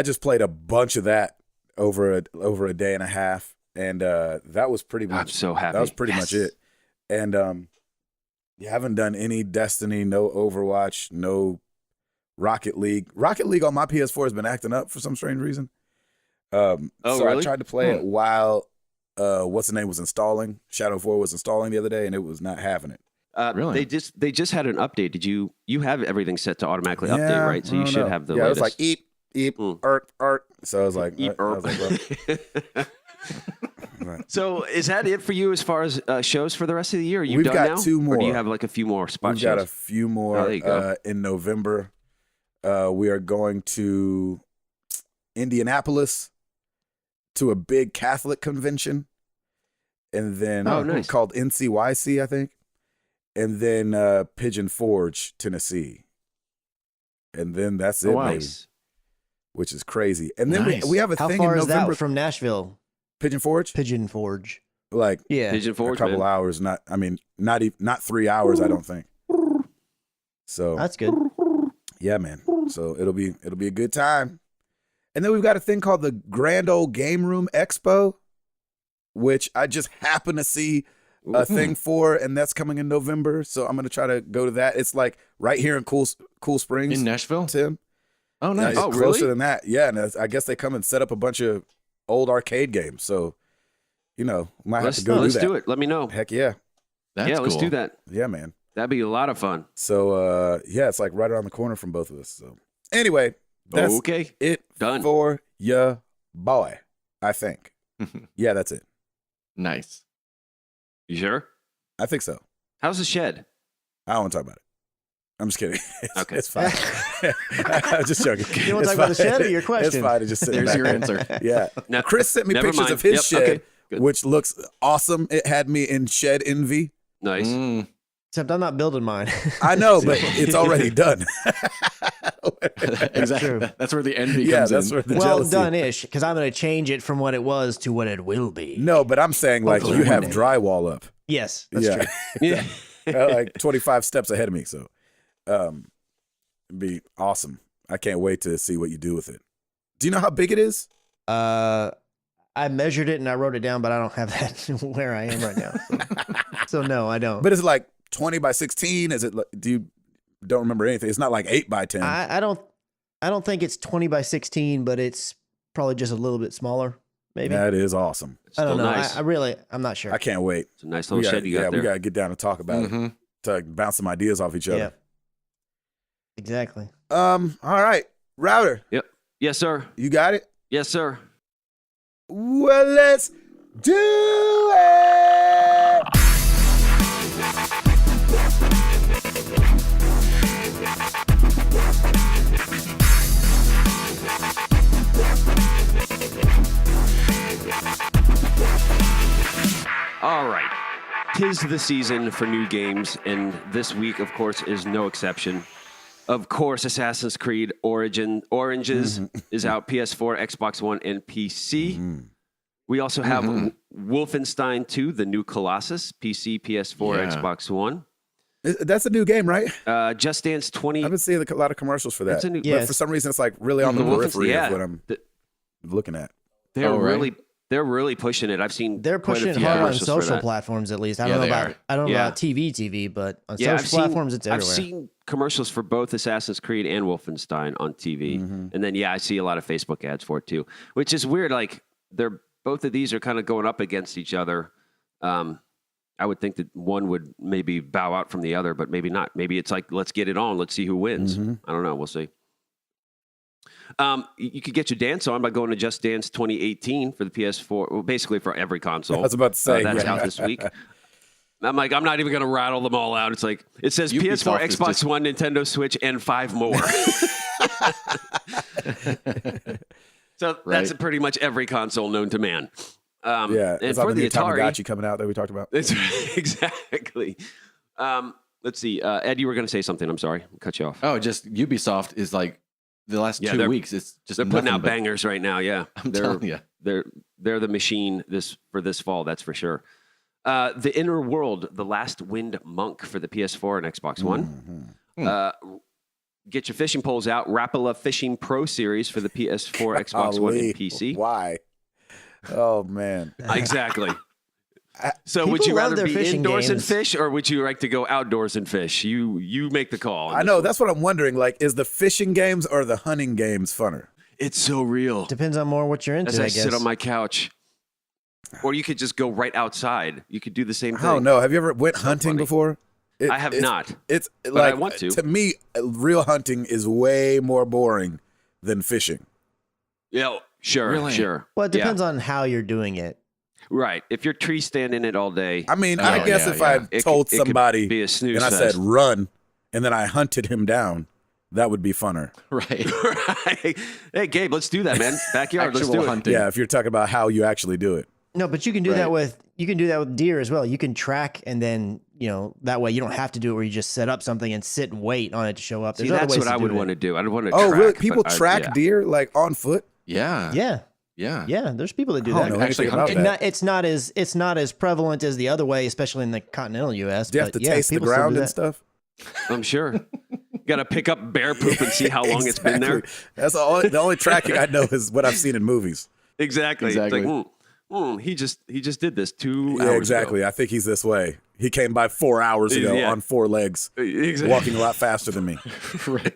just played a bunch of that over a day and a half, and that was pretty much. I'm so happy. That was pretty much it. And haven't done any Destiny, no Overwatch, no Rocket League. Rocket League on my PS4 has been acting up for some strange reason. So really? I tried to play it while what's the name was installing. Shadow 4 was installing the other day, and it was not having it. Really? They just had an update. Did you have everything set to automatically update, right? So you should have the latest. latest. It was like eep, art. So I was like, Eep, I was like, well. Right. So is that it for you as far as shows for the rest of the year? Are you We've done got now? 2 more. Or do you have like a few more spot We've shows? got a few more there you go. in November. We are going to Indianapolis to a big Catholic convention, and then nice. called NCYC, I think, and then Pigeon Forge, Tennessee, and then that's it, baby, Nice. which is crazy. And then Nice. we have a How thing far in is November. that from Nashville? Pigeon Forge, Pigeon Forge. like Yeah. Pigeon a Forge, couple man. hours. Not 3 hours, I don't think. So That's good. yeah, man. So it'll be a good time. And then we've got a thing called the Grand Old Game Room Expo, which I just happen to see a thing for, and that's coming in November. So I'm gonna try to go to that. It's like right here in Cool Springs, In Nashville? Tim. Oh, Yeah, nice. it's Oh, closer really? than that. Yeah, and I guess they come and set up a bunch of old arcade games. So, might have to go Let's do that. do it. Let me know. Heck yeah, That's yeah, let's cool. do that. yeah, man. That'd be a lot of fun. So it's like right around the corner from both of us. So anyway, that's Okay. it Done. for ya boy, I think. Yeah, that's it. Nice. You sure? I think so. How's the shed? I don't want to talk about it. I'm just kidding. Okay. It's fine. I'm just joking. You want to talk about the shed or your question? It's fine to just sit There's back. your answer. Yeah. No, Chris sent me never pictures mind. of his Yep, shed, okay, good. which looks awesome. It had me in shed envy. Nice. Mm. Except I'm not building mine. I know, but it's already done. Exactly. true. That's where the envy Yeah, comes that's in. where the Well jealousy. done-ish, because I'm going to change it from what it was to what it will be. No, but I'm saying like Hopefully you have one day. drywall up. Yes, that's true. Yeah. Like 25 steps ahead of me. So, it'd be awesome. I can't wait to see what you do with it. Do you know how big it is? I I measured it and I wrote it down, but I don't have that where I am right now. So no, I don't. But it's like 20 by 16. Is it? Don't remember anything? It's not like 8 by 10. I don't think it's 20 by 16, but it's probably just a little bit smaller. Maybe. That is awesome. It's I don't still know. nice. I'm not sure. I can't wait. It's a nice little shed you got there. We got to get down and talk about it to bounce some ideas off each other. Yeah. Exactly. All right, Router. Yep. Yes, sir. You got it. Yes, sir. Well, let's do it. All right. 'Tis the season for new games, and this week, of course, is no exception. Of course, Assassin's Creed Origins is out PS4, Xbox One, and PC. We also have Wolfenstein 2, the new Colossus, PC, PS4, Xbox One. That's a new game, right? Just Dance 20. I've been seeing a lot of commercials for that. That's a new- But Yes. for some reason, it's like really on the periphery of what I'm The- looking at. They're really pushing it. I've seen They're quite a pushing it few hard on commercials for social that. platforms, at least. I Yeah, don't know they about are. I don't know Yeah. about TV, but on Yeah, social platforms, it's everywhere. I've seen commercials for both Assassin's Creed and Wolfenstein on TV, and then I see a lot of Facebook ads for it too, which is weird. Like both of these are kind of going up against each other. I would think that one would maybe bow out from the other, but maybe not. Maybe it's like, let's get it on. Let's see who wins. I don't know. We'll see. You could get your dance on by going to Just Dance 2018 for the PS4, well, basically for every console. I was about to say, that's yeah. out this week. I'm like, I'm not even going to rattle them all out. It's like, it says Ubisoft PS4, is Xbox just- One, Nintendo Switch, and 5 more. So that's pretty much every console known to man. Yeah, and it's for on the the new Atari, Tamagotchi coming out that we talked about. it's exactly. Let's see, Ed, you were going to say something. I'm sorry, cut you off. Oh, just Ubisoft is like the last Yeah, 2 weeks. It's just They're putting nothing out but- bangers right now. Yeah, I'm telling you. they're the machine for this fall. That's for sure. The Inner World, The Last Wind Monk for the PS4 and Xbox One. Get your fishing poles out. Rapala Fishing Pro Series for the PS4, Xbox One, and PC. Why? Oh man. Exactly. So would People you love rather their be fishing indoors and games. fish, or would you like to go outdoors and fish? You make the call. I know. That's what I'm wondering. Like, is the fishing games or the hunting games funner? It's so real. Depends on more what you're into, As I I guess. sit on my couch. Or you could just go right outside. You could do the same I thing. don't know. Have you ever went hunting funny. before? I have not. It's But like I want to. To me, real hunting is way more boring than fishing. Yeah, sure, Really? sure. Well, it depends on how you're doing it. Right. If you're tree standing it all day, I mean, Oh, I guess yeah, if yeah. I It told could- it could somebody be a snooze and I fest. said run, and then I hunted him down, that would be funner. Right. right. Hey, Gabe, let's do that, man. Backyard, let's Actual do it. hunting. Yeah, if you're talking about how you actually do it. No, but you can do Right. that with deer as well. You can track and then, that way you don't have to do it where you just set up something and sit and wait on it to show up. See, There's other that's ways what to I do would it. want to do. I'd want to Oh, track. really? People but track yeah. deer like on foot? Yeah. Yeah. Yeah. Yeah, there's people that do I that. don't know Actually anything about hunting. that. It's not as prevalent as the other way, especially in the continental U.S. Do you have to but yeah, taste the people still do ground and that. stuff? I'm sure. Got to pick up bear poop and see how long it's been there. Exactly. That's the only tracking I know is what I've seen in movies. Exactly. Exactly. It's like, he just did this 2 Yeah, hours exactly. ago. I think he's this way. He came by 4 hours ago Yeah. on 4 legs, Exactly. walking a lot faster than me. Right.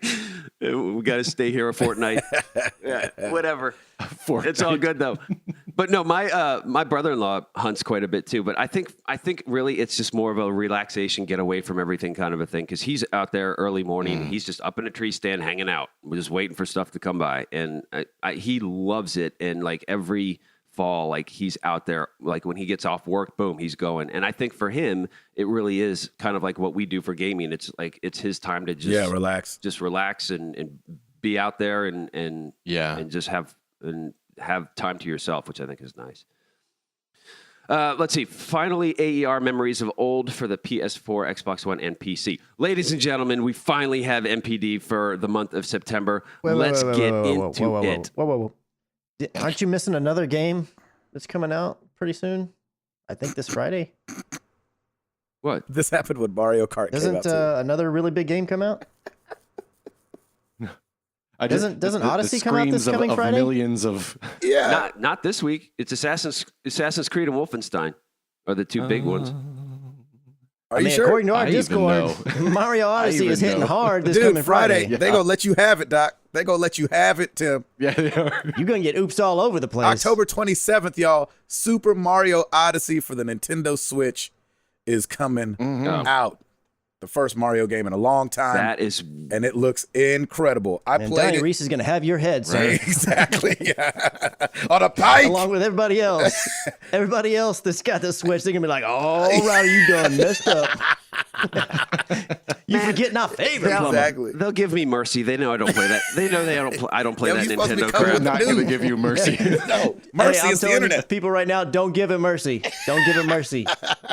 We got to stay here a fortnight. Yeah, whatever. It's all good though. But no, my brother-in-law hunts quite a bit too. But I think really it's just more of a relaxation, get away from everything kind of a thing. Because he's out there early morning. He's just up in a tree stand, hanging out. We're just waiting for stuff to come by, and he loves it. And like every fall, like he's out there, like when he gets off work, boom, he's going. And I think for him, it really is kind of like what we do for gaming. It's like it's his time to just Relax. just relax and be out there and just have time to yourself, which I think is nice. Let's see. Finally, AER Memories of Old for the PS4, Xbox One, and PC. Ladies and gentlemen, we finally have MPD for the month of September. Let's get into it. Whoa. Aren't you missing another game that's coming out pretty soon? I think this Friday. What? This happened when Mario Kart came out Doesn't too. another really big game come out? Doesn't the Odyssey come out this screams coming of Friday? millions of. Yeah. Not this week. It's Assassin's Creed and Wolfenstein are the two big ones. Are you sure? According to our I even Discord, know. Mario Odyssey even is hitting know. hard this Dude, coming Friday. They gonna let you have it, Doc. They gonna let you have it, Tim. Yeah, they are. You're gonna get oops all over the place. October 27th, y'all. Super Mario Odyssey for the Nintendo Switch is coming out. The first Mario game in a long time. That is And it looks incredible. I And played Donnie it. Reese is gonna have your head, sir. Exactly. On a pike. Along with everybody else. Everybody else that's got the Switch, they're gonna be like, "Oh, Rowdy, you done messed up. You forgetting our favorite plumber." Exactly. they'll give me mercy. They know I don't play that. They know I don't play Yo, that you supposed to be Nintendo coming crap. with Not going to Dude. give you mercy. No, mercy Hey, I'm is the telling you, internet. people right now, don't give him mercy. Don't give him mercy.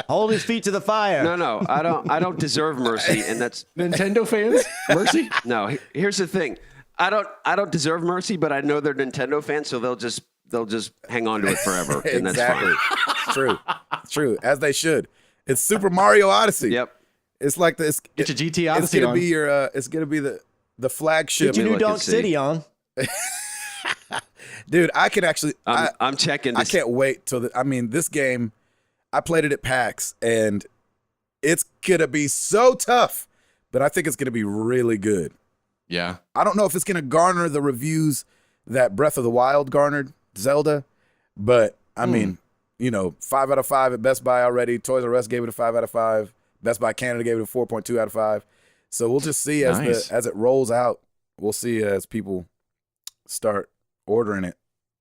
Hold his feet to the fire. No, I don't deserve mercy, and that's Nintendo fans, mercy. no. Here's the thing. I don't deserve mercy, but I know they're Nintendo fans, so they'll just hang on to it forever, and that's Exactly. fine. True. As they should. It's Super Mario Odyssey. Yep. It's like this. Get your GT It's Odyssey gonna on. be your. It's gonna be the flagship. Get your new look and Donk see. City on. Dude, I could actually. I'm checking. I This. can't wait till. This game. I played it at PAX, and it's gonna be so tough, but I think it's gonna be really good. Yeah. I don't know if it's gonna garner the reviews that Breath of the Wild garnered, Zelda, but I mean, 5 out of 5 at Best Buy already. Toys R Us gave it a 5 out of 5. Best Buy Canada gave it a 4.2 out of 5. So we'll just see Nice. as it rolls out. We'll see as people start ordering it.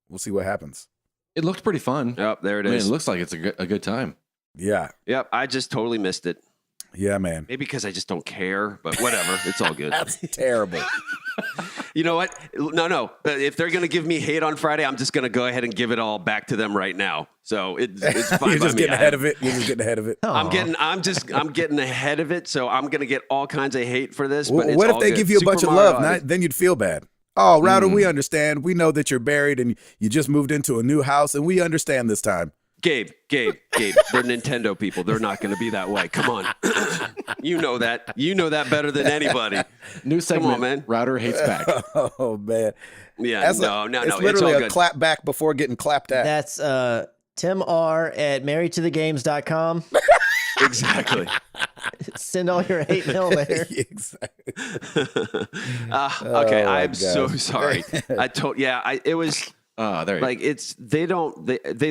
We'll see what happens. It looked pretty fun. Yep, there it I mean, it is. looks like it's a good time. Yeah, Yep, I just totally missed it. yeah, man. Maybe because I just don't care, but whatever. It's all good. That's terrible. You know what? No. But if they're going to give me hate on Friday, I'm just going to go ahead and give it all back to them right now. So it's fine. You're by just me. getting ahead of it. You're just getting ahead of it. I'm getting ahead of it. So I'm going to get all kinds of hate for this. But it's What if all they good. give you a Super bunch of Mario love? Odyssey. Then you'd feel bad. Oh, Router, we understand. We know that you're buried and you just moved into a new house, and we understand this time. Gabe. They're Nintendo people. They're not going to be that way. Come on. You know that. You know that better than anybody. New segment. on, man. Router hates back. Oh man, Yeah. no. No. It's It's literally all a good. clap back before getting clapped at. That's Tim R at marriedtothegames.com. Exactly. Send all your hate mail there. Exactly. Okay. I'm so sorry. It was. Oh, there you Like they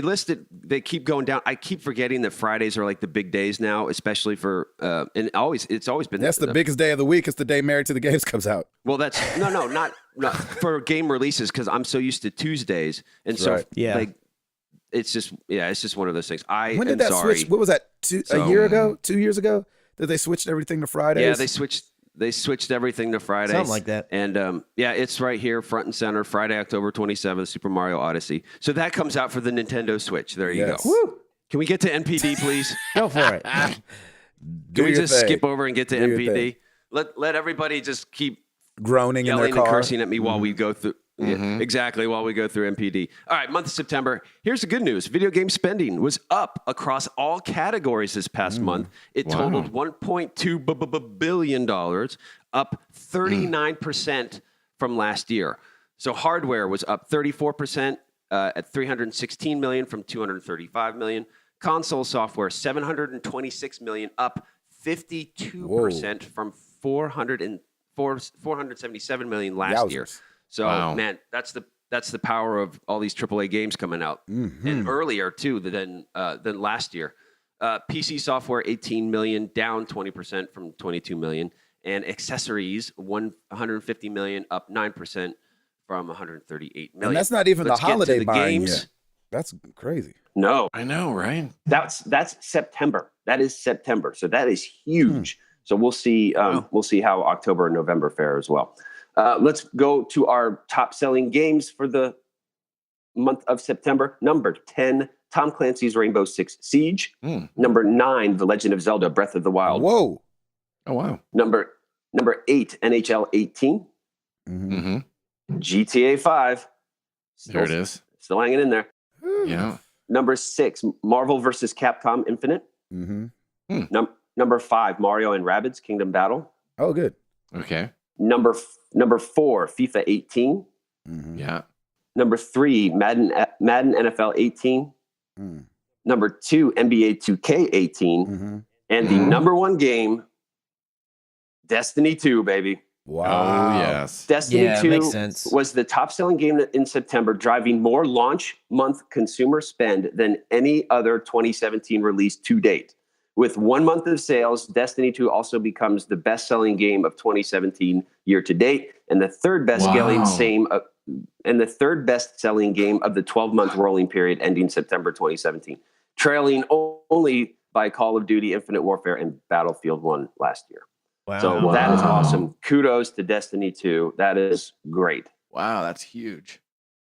listed, they keep going down. I keep forgetting that Fridays are like the big days now, especially for and it's always been. That's the biggest day of the week. It's the day Married to the Games comes out. Well, that's not for game releases because I'm so used to Tuesdays, and so Right. Yeah. like it's just one of those things. When did that sorry. switch? What was that? A year ago? 2 years ago? That they switched everything to Fridays? Yeah, they switched everything to Fridays. Something like that. And it's right here, front and center, Friday, October 27th, Super Mario Odyssey. So that comes out for the Nintendo Switch. There you Yes. go. Woo! Can we get to NPD, please? Go for it. Do Can we your just thing. skip over and get to Do your NPD? Let everybody just keep Groaning in yelling their and car. cursing at me while we go through. Yeah, exactly, while we go through NPD. All right, month of September. Here's the good news. Video game spending was up across all categories this past month. It totaled $1.2 billion, up 39% from last year. So hardware was up 34% at $316 million from $235 million. Console software, $726 million, up 52% from $477 million last year. Yowzers. So Wow. man, that's the power of all these AAA games coming out, and earlier too than last year. PC software 18 million, down 20% from 22 million, and accessories 150 million, up 9% from 138 million. And that's not even Let's the get to holiday the buying games. yet. That's crazy. No, I know, right? that's September. That is September. So that is huge. So we'll see. We'll see how October and November fare as well. Let's go to our top selling games for the month of September. Number 10, Tom Clancy's Rainbow Six Siege. Number 9, The Legend of Zelda: Breath of the Wild. Whoa. Oh, wow. Number 8, NHL 18. Mm-hmm. GTA 5. There it is. Still hanging in there. Yeah. Number 6, Marvel vs. Capcom Infinite. Mm-hmm. Number 5, Mario and Rabbids Kingdom Battle. Oh, good. Okay. Number 4, FIFA 18. Mhm. Yeah. Number 3, Madden NFL 18. Mm. Number 2, NBA 2K 18. Mhm. And the number 1 game, Destiny 2, baby. Wow. Oh, yes. Destiny Yeah, 2 makes sense. was the top selling game in September, driving more launch month consumer spend than any other 2017 release to date. With 1 month of sales, Destiny 2 also becomes the best selling game of 2017 year to date, and the third best selling game of the 12-month rolling period ending September 2017, trailing only by Call of Duty Infinite Warfare and Battlefield 1 last year. Wow. So that is awesome. Kudos to Destiny 2. That is great. Wow, that's huge.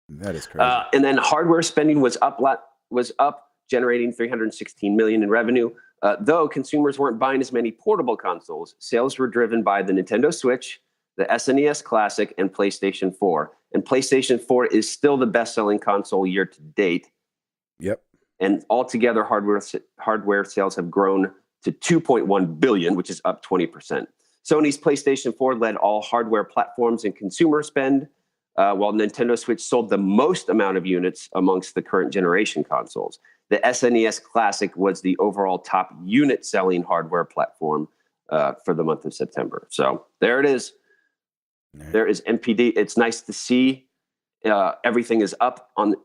That is crazy. And then hardware spending was up, generating $316 million in revenue. Though consumers weren't buying as many portable consoles, sales were driven by the Nintendo Switch, the SNES Classic, and PlayStation 4. And PlayStation 4 is still the best-selling console year to date. Yep. And altogether, hardware sales have grown to 2.1 billion, which is up 20%. Sony's PlayStation 4 led all hardware platforms in consumer spend, while Nintendo Switch sold the most amount of units amongst the current generation consoles. The SNES Classic was the overall top unit-selling hardware platform for the month of September. So there it is. There is NPD. It's nice to see everything is on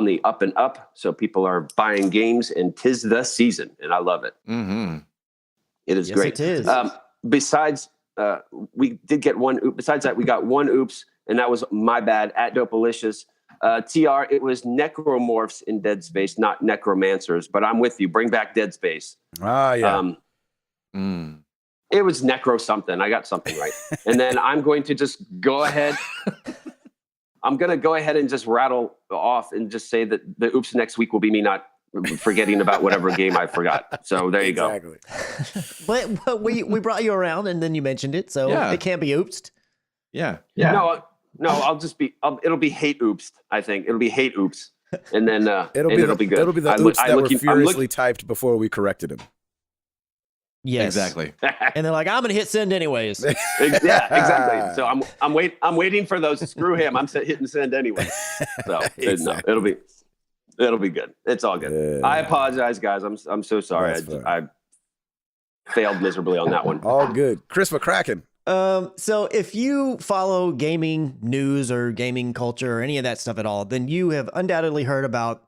the up and up. So people are buying games, and 'tis the season, and I love it. Mm-hmm. It is Yes, great. it is. Besides, we did get one. Besides that, we got one oops, and that was my bad at Dopalicious. TR, it was necromorphs in Dead Space, not necromancers. But I'm with you. Bring back Dead Space. Ah, yeah. It was necro something. I got something right. And then I'm going to just go ahead. I'm going to go ahead and just rattle off and just say that the oops next week will be me not forgetting about whatever game I forgot. So there you go. But we brought you around, and then you mentioned it, so Yeah. it can't be oopsed. Yeah. No, I'll just be. It'll be hate oops. I think it'll be hate oops, and then it'll be good. It'll be the oops that were furiously typed before we corrected him. Yes, Exactly. And they're like, "I'm gonna hit send anyways." Yeah, exactly. So I'm waiting for those. Screw him. I'm hitting send anyway. So Exactly. no, it'll be good. It's all good. I apologize, guys. I'm so sorry. I failed miserably on that one. All good. Chris McCracken. So if you follow gaming news or gaming culture or any of that stuff at all, then you have undoubtedly heard about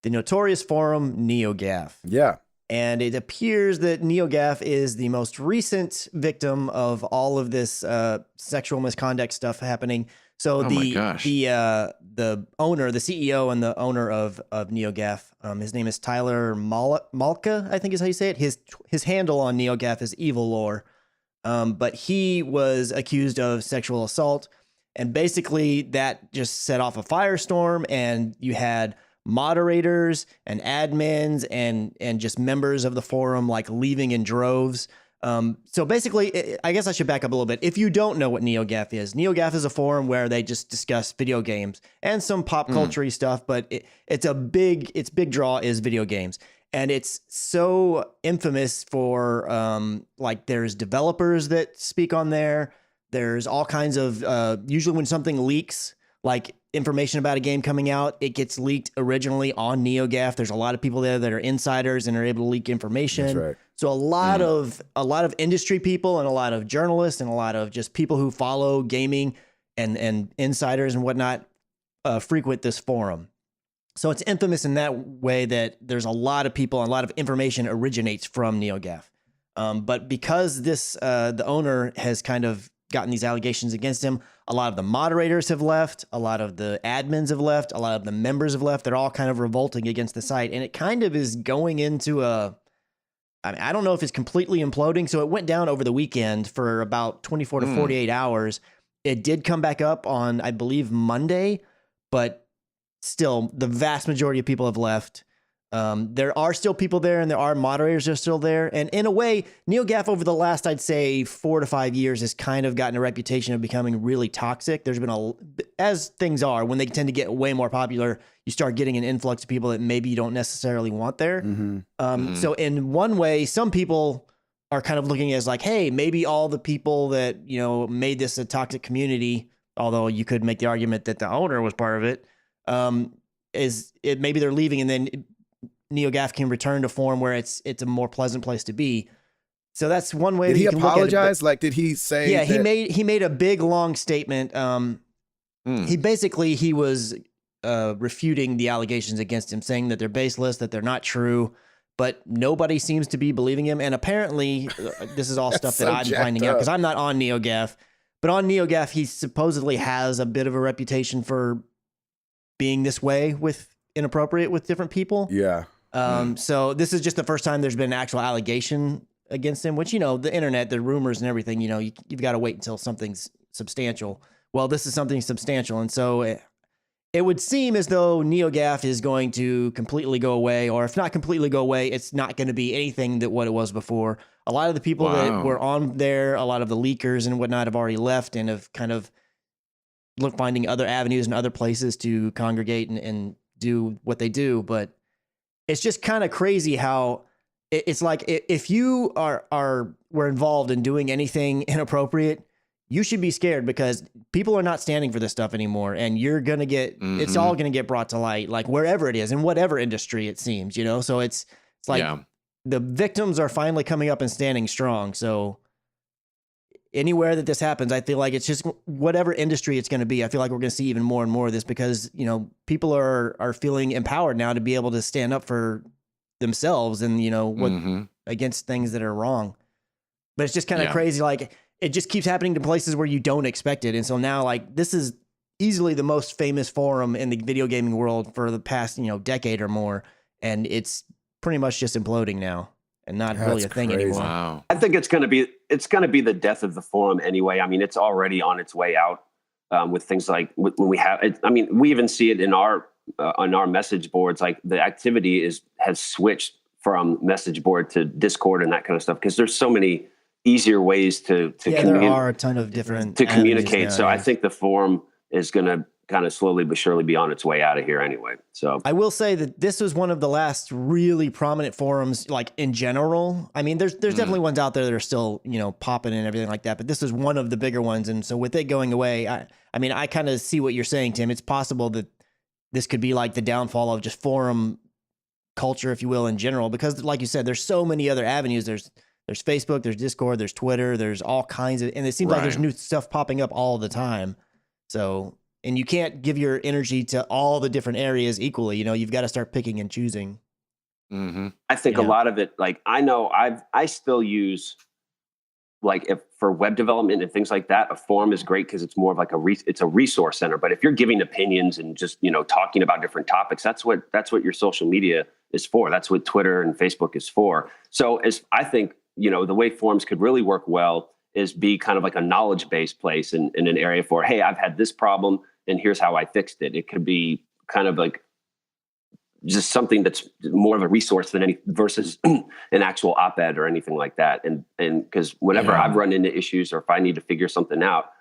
the notorious forum NeoGAF. Yeah. And it appears that NeoGAF is the most recent victim of all of this sexual misconduct stuff happening. So the owner, the CEO and the owner of NeoGAF, his name is Tyler Malka, I think is how you say it. His handle on NeoGAF is Evil Lore. But he was accused of sexual assault, and basically that just set off a firestorm, and you had moderators and admins and just members of the forum like leaving in droves. So basically, I guess I should back up a little bit. If you don't know what NeoGAF is a forum where they just discuss video games and some pop culture stuff, but its big draw is video games. And it's so infamous for like there's developers that speak on there. There's all kinds of usually when something leaks, like information about a game coming out, it gets leaked originally on NeoGAF. There's a lot of people there that are insiders and are able to leak information. That's right. So a lot of industry people and a lot of journalists and a lot of just people who follow gaming and insiders and whatnot frequent this forum. So it's infamous in that way that there's a lot of people and a lot of information originates from NeoGAF. But because the owner has kind of gotten these allegations against him, a lot of the moderators have left, a lot of the admins have left, a lot of the members have left. They're all kind of revolting against the site. And it kind of is going into I don't know if it's completely imploding. So it went down over the weekend for about 24 to 48 hours. It did come back up on, I believe, Monday, but still, the vast majority of people have left. There are still people there, and there are moderators that are still there. And in a way, NeoGAF over the last, I'd say, 4 to 5 years has kind of gotten a reputation of becoming really toxic. There's been as things are, when they tend to get way more popular, you start getting an influx of people that maybe you don't necessarily want there. So in one way, some people are kind of looking as like, hey, maybe all the people that, you know, made this a toxic community, although you could make the argument that the owner was part of it, maybe they're leaving, and then NeoGAF can return to form where it's a more pleasant place to be. So that's one way. Did that he you can look at it, apologize? Like, did he say? Yeah, that- he made a big long statement. He was refuting the allegations against him, saying that they're baseless, that they're not true, but nobody seems to be believing him. And apparently, this is all stuff that so I'm jacked finding out up. because I'm not on NeoGAF. But on NeoGAF, he supposedly has a bit of a reputation for being this way with inappropriate with different people. Yeah. So this is just the first time there's been an actual allegation against him, which, you know, the internet, the rumors and everything, you know, you've got to wait until something's substantial. Well, this is something substantial. And so it would seem as though NeoGAF is going to completely go away, or if not completely go away, it's not going to be anything that what it was before. A lot of the people that were on there, a lot of the leakers and whatnot have already left and have kind of finding other avenues and other places to congregate and do what they do. But it's just kind of crazy how it's like if you were involved in doing anything inappropriate, you should be scared because people are not standing for this stuff anymore. And you're going to get, it's all going to get brought to light, like wherever it is, in whatever industry it seems, you know? So it's like the victims are finally coming up and standing strong. So anywhere that this happens, I feel like it's just whatever industry it's going to be. I feel like we're going to see even more and more of this because, you know, people are feeling empowered now to be able to stand up for themselves and, you know, what against things that are wrong. But it's just kind of crazy. Like it just keeps happening to places where you don't expect it. And so now, like, this is easily the most famous forum in the video gaming world for the past, you know, decade or more. And it's pretty much just imploding now and not really a thing anymore. Wow. I think it's going to be the death of the forum anyway. I mean, it's already on its way out with things like when we have. I mean, we even see it in our on our message boards. Like the activity has switched from message board to Discord and that kind of stuff because there's so many easier ways to there are a ton of different to communicate. now, so I think the forum is going to kind of slowly but surely be on its way out of here anyway. So I will say that this was one of the last really prominent forums, like in general. I mean, there's definitely ones out there that are still, you know, popping and everything like that, but this is one of the bigger ones. And so with it going away, I mean, I kind of see what you're saying, Tim. It's possible that this could be like the downfall of just forum culture, if you will, in general, because like you said, there's so many other avenues. There's Facebook, there's Discord, there's Twitter, there's all kinds of, and it seems like there's new stuff popping up all the time. So, and you can't give your energy to all the different areas equally. You know, you've got to start picking and choosing. I think a lot of it, like I know I still use like if for web development and things like that, a forum is great because it's more of like it's a resource center. But if you're giving opinions and just, you know, talking about different topics, that's what your social media is for. That's what Twitter and Facebook is for. So I think, you know, the way forums could really work well is be kind of like a knowledge-based place in an area for, hey, I've had this problem and here's how I fixed it. It could be kind of like just something that's more of a resource than any versus an actual op-ed or anything like that. And because whenever I've run into issues or if I need to figure something out,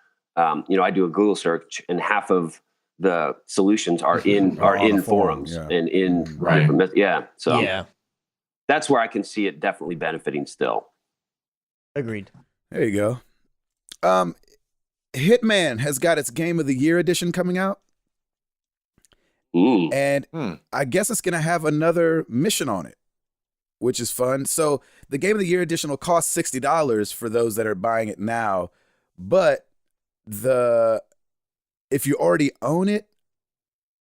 you know, I do a Google search and half of the solutions are in forums and in So that's where I can see it definitely benefiting still. Agreed. There you go. Hitman has got its Game of the Year edition coming out. And I guess it's going to have another mission on it, which is fun. So the Game of the Year edition will cost $60 for those that are buying it now. But if you already own it,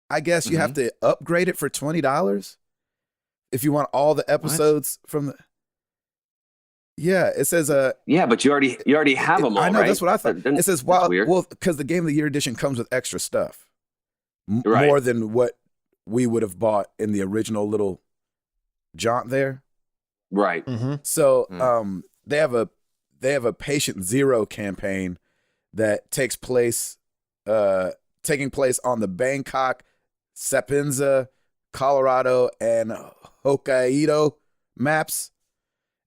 I guess you have to upgrade it for $20 if you want all the episodes from the... Yeah, it says yeah, but you already have them all, I know, right? that's what I thought. It says well, because the Game of the Year edition comes with extra stuff. More than what we would have bought in the original little jaunt there. Right. So they have a Patient Zero campaign that taking place on the Bangkok, Sapienza, Colorado, and Hokkaido maps.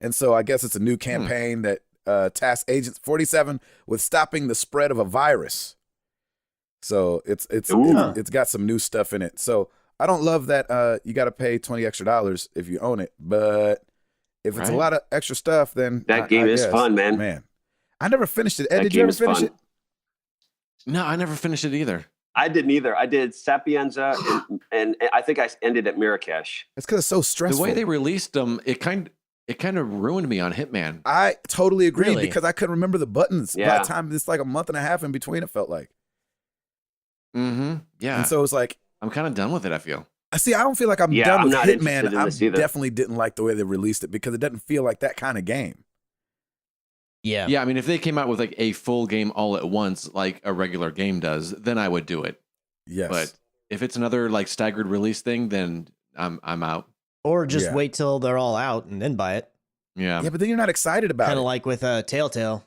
And so I guess it's a new campaign that tasks Agent 47 with stopping the spread of a virus. So it's got some new stuff in it. So I don't love that you got to pay $20 extra if you own it, but If it's a Right. lot of extra stuff, then That game is guess. fun, man. Man, I never finished it. Ed, That did you game ever is finish fun. it? No, I never finished it either. I didn't either. I did Sapienza, and I think I ended at Marrakesh. It's because it's so stressful. The way they released them, it kind of ruined me on Hitman. I totally agree Really? because I couldn't remember the buttons by Yeah. the time it's like a month and a half in between. It felt like, Mm-hmm. Yeah. and so it's like, I'm kind of done with it, I feel. see, I don't feel like I'm Yeah, done I'm with not interested Hitman. in I this either. definitely didn't like the way they released it because it doesn't feel like that kind of game. Yeah. Yeah, I mean, if they came out with like a full game all at once, like a regular game does, then I would do it. Yes, But if it's another like staggered release thing, then I'm out. Or just Yeah. wait till they're all out and then buy it. Yeah. yeah, but then you're not excited about Kind it. of like with Telltale.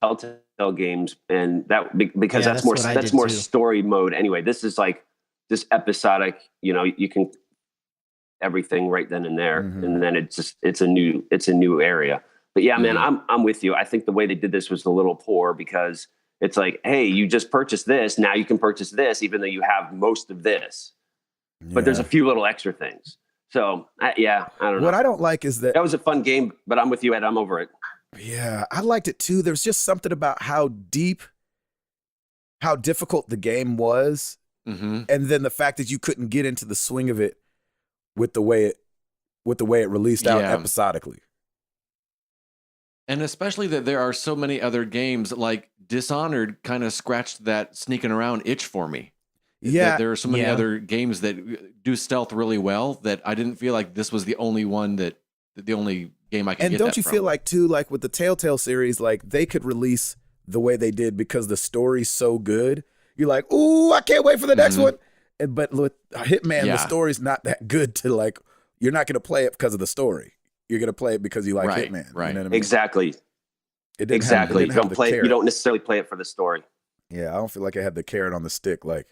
Telltale games, and that because Yeah, that's that's more what I that's did more too. story mode anyway. This is like this episodic. You know, you can everything right then and there, Mhm. and then it's a new area. But yeah, man, I'm with you. I think the way they did this was a little poor because it's like, hey, you just purchased this, now you can purchase this, even though you have most of this. But there's a few little extra things. So I don't know. What I don't like is that That was a fun game, but I'm with you, Ed. I'm over it. yeah, I liked it too. There's just something about how difficult the game was, Mm-hmm. and then the fact that you couldn't get into the swing of it with the way it released out Yeah. episodically. And especially that there are so many other games like Dishonored kind of scratched that sneaking around itch for me. Yeah, That there are so many Yeah. other games that do stealth really well that I didn't feel like this was the only one the only game I could and get don't that you from. feel like too, like with the Telltale series, like they could release the way they did because the story's so good. You're like, ooh, I can't wait for the next Mhm. one. And but with Hitman, the Yeah. story's not that good to like. You're not going to play it because of the story. You're going to play it because you like Right, Hitman. right. You know what I mean? Exactly. It didn't have- Exactly. it You didn't have don't the play. carrot. You don't necessarily play it for the story. Yeah, I don't feel like it had the carrot on the stick like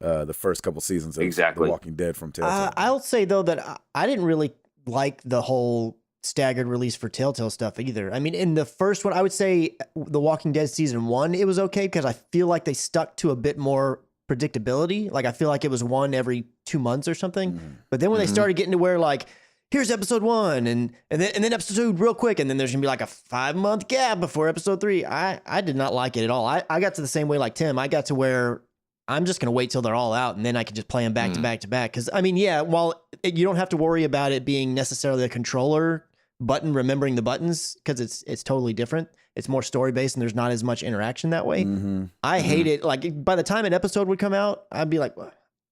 the first couple seasons of Exactly. The Walking Dead from Telltale. I'll say though that I didn't really like the whole staggered release for Telltale stuff either. I mean, in the first one, I would say The Walking Dead season 1, it was okay because I feel like they stuck to a bit more predictability. Like I feel like it was one every 2 months or something. Mhm. But then when they Mhm. started getting to where like, here's episode 1 and then episode 2 real quick, and then there's gonna be like a 5-month gap before episode 3. I did not like it at all. I got to the same way like Tim. I got to where I'm just gonna wait till they're all out, and then I can just play them back to back to back. Because I mean, yeah, while you don't have to worry about it being necessarily a controller button remembering the buttons because it's totally different. It's more story based, and there's not as much interaction that way. Mhm. I hate it. Like by the time an episode would come out, I'd be like,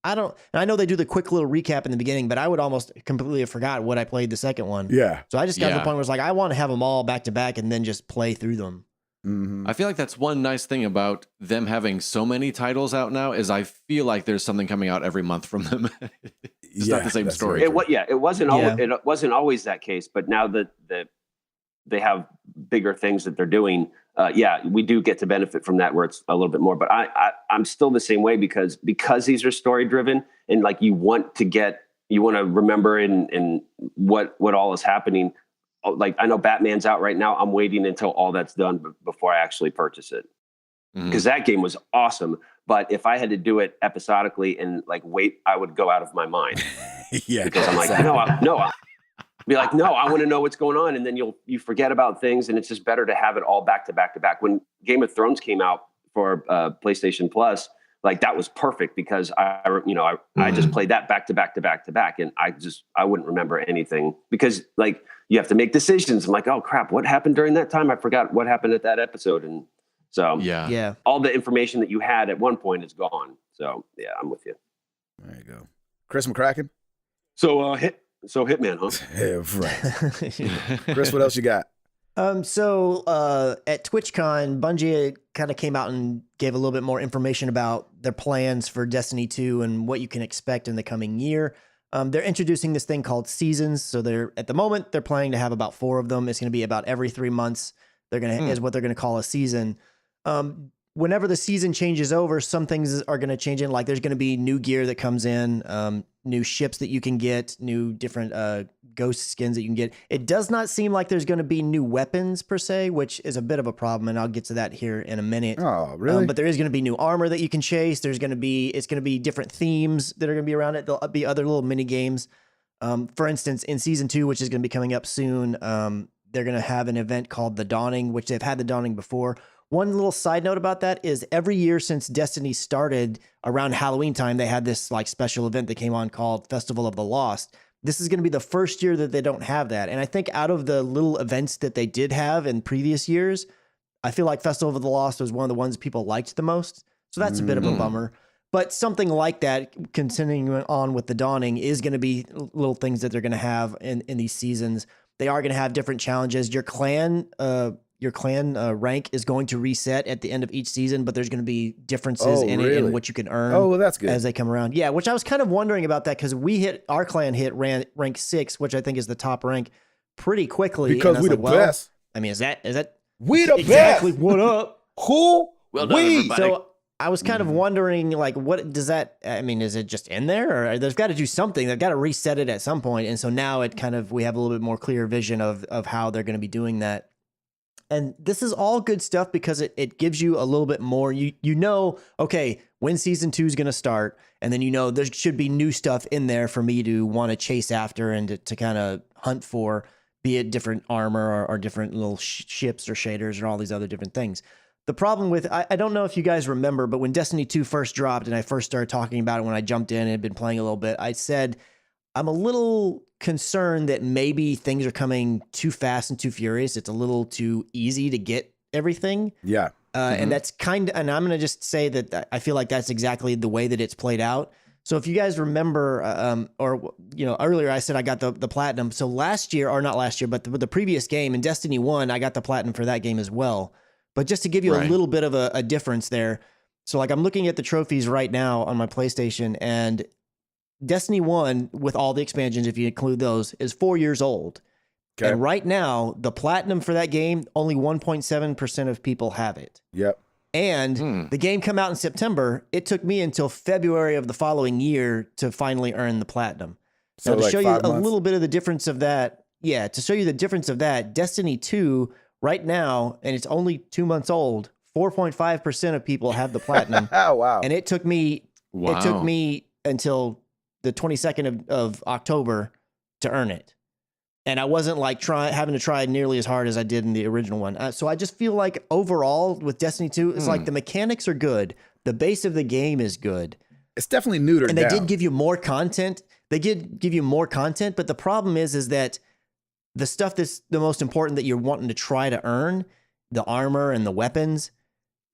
I don't. And I know they do the quick little recap in the beginning, but I would almost completely have forgot what I played the second one. Yeah. So I just got to the Yeah. point where it's like I want to have them all back to back and then just play through them. Mhm. I feel like that's one nice thing about them having so many titles out now is I feel like there's something coming out every month from them. It's not the same that's story. very true. It wasn't always it wasn't always that case, but now that they have bigger things that they're doing, we do get to benefit from that where it's a little bit more. But I'm still the same way because these are story driven and like you want to remember in what all is happening. Like I know Batman's out right now. I'm waiting until all that's done before I actually purchase it because that game was awesome. But if I had to do it episodically and like wait, I would go out of my mind Yeah. because I'm like, be like, no, I want to know what's going on. And then you forget about things. And it's just better to have it all back to back to back. When Game of Thrones came out for PlayStation Plus, like that was perfect because I just played that back to back to back to back. And I wouldn't remember anything because like you have to make decisions. I'm like, oh crap, what happened during that time? I forgot what happened at that episode. And so Yeah. all the information that you had at one point is gone. So yeah, I'm with you. There you go. Chris McCracken? So Hitman, huh? Yeah, right. Chris, what else you got? So at TwitchCon, Bungie kind of came out and gave a little bit more information about their plans for Destiny 2 and what you can expect in the coming year. They're introducing this thing called seasons. So at the moment they're planning to have about 4 of them. It's going to be about every 3 months. Is what they're going to call a season. Whenever the season changes over, some things are going to change in. Like there's going to be new gear that comes in, new ships that you can get, new different ghost skins that you can get. It does not seem like there's going to be new weapons per se, which is a bit of a problem, and I'll get to that here in a minute. Oh, really? But there is going to be new armor that you can chase. It's going to be different themes that are going to be around it. There'll be other little mini games. For instance, in season 2, which is going to be coming up soon, they're going to have an event called the Dawning, which they've had the Dawning before. One little side note about that is every year since Destiny started around Halloween time, they had this like special event that came on called Festival of the Lost. This is going to be the first year that they don't have that. And I think out of the little events that they did have in previous years, I feel like Festival of the Lost was one of the ones people liked the most. So that's a bit of a bummer. But something like that, continuing on with the Dawning, is going to be little things that they're going to have in these seasons. They are going to have different challenges. Your clan rank is going to reset at the end of each season, but there's going to be differences in it and what you can earn. Oh, well, that's good. As they come around. Yeah, which I was kind of wondering about that because our clan hit rank 6, which I think is the top rank, pretty quickly. Because we the best. I mean, is that we the exactly best? What up? Who? Well done, we. everybody. So I was kind of wondering, like, what does that? I mean, is it just in there, or they've got to do something? They've got to reset it at some point, and so now we have a little bit more clear vision of how they're going to be doing that. And this is all good stuff because it gives you a little bit more. You know, okay, when season 2 is going to start, and then there should be new stuff in there for me to want to chase after and to kind of hunt for, be it different armor or different little ships or shaders or all these other different things. The problem with, I don't know if you guys remember, but when Destiny 2 first dropped and I first started talking about it when I jumped in and had been playing a little bit, I said, I'm a little concerned that maybe things are coming too fast and too furious. It's a little too easy to get everything. Yeah. And that's and I'm going to just say that I feel like that's exactly the way that it's played out. So if you guys remember, earlier I said I got the platinum. So last year, or not last year, but the previous game in Destiny 1, I got the platinum for that game as well. But just to give you a little bit of a difference there. So like I'm looking at the trophies right now on my PlayStation, and Destiny 1, with all the expansions, if you include those, is 4 years old. Okay. And right now, the platinum for that game, only 1.7% of people have it. Yep. And the game come out in September. It took me until February of the following year to finally earn the platinum. So now, to show you a little bit of the difference of that, to show you the difference of that, Destiny 2 right now, and it's only 2 months old, 4.5% of people have the platinum. Oh, wow. And it took me until the 22nd of October to earn it. And I wasn't like having to try nearly as hard as I did in the original one. So I just feel like overall with Destiny 2, it's like the mechanics are good. The base of the game is good. It's definitely neutered and down. They did give you more content. They did give you more content, but the problem is that the stuff that's the most important that you're wanting to try to earn, the armor and the weapons,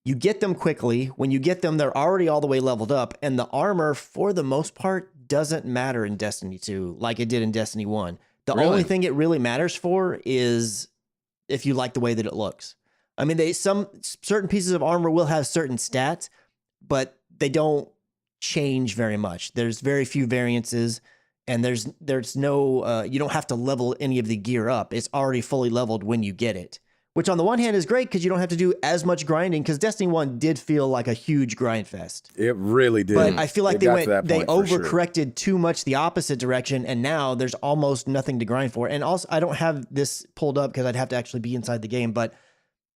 you get them quickly. When you get them, they're already all the way leveled up. And the armor, for the most part, doesn't matter in Destiny 2 like it did in Destiny 1. The only thing it really matters for is if you like the way that it looks. I mean, some certain pieces of armor will have certain stats, but they don't change very much. There's very few variances, and there's no you don't have to level any of the gear up. It's already fully leveled when you get it. Which on the one hand is great because you don't have to do as much grinding, because Destiny 1 did feel like a huge grind fest. It really did. But I feel like they overcorrected sure. too much the opposite direction, and now there's almost nothing to grind for. And also, I don't have this pulled up because I'd have to actually be inside the game. But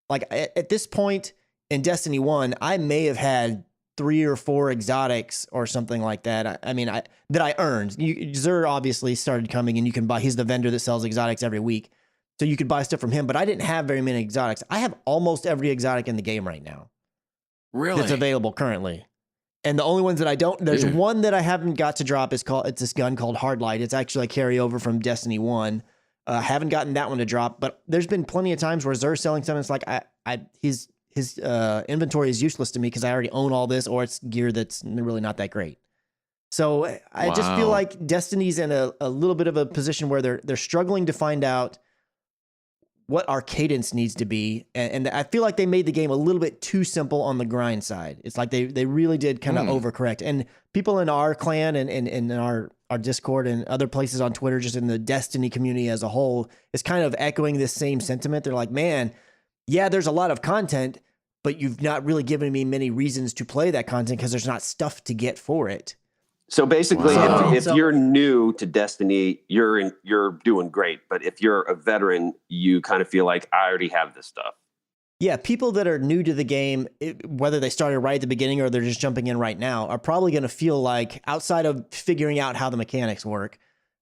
like at this point in Destiny 1, I may have had 3 or 4 exotics or something like that. That I earned. Xur obviously started coming, and you can buy. He's the vendor that sells exotics every week. So you could buy stuff from him, but I didn't have very many exotics. I have almost every exotic in the game right now. Really? That's available currently. And the only ones that I don't, there's one that I haven't got to drop. It's this gun called Hardlight. It's actually a carryover from Destiny 1. Haven't gotten that one to drop, but there's been plenty of times where Xur's selling something. It's like his inventory is useless to me because I already own all this, or it's gear that's really not that great. So I just feel like Destiny's in a little bit of a position where they're struggling to find out what our cadence needs to be. And I feel like they made the game a little bit too simple on the grind side. It's like they really did kind of overcorrect. And people in our clan and in our Discord and other places on Twitter, just in the Destiny community as a whole, is kind of echoing this same sentiment. They're like, man, yeah, there's a lot of content, but you've not really given me many reasons to play that content because there's not stuff to get for it. So basically, if you're new to Destiny, you're doing great. But if you're a veteran, you kind of feel like, I already have this stuff. Yeah, people that are new to the game, whether they started right at the beginning or they're just jumping in right now, are probably going to feel like, outside of figuring out how the mechanics work,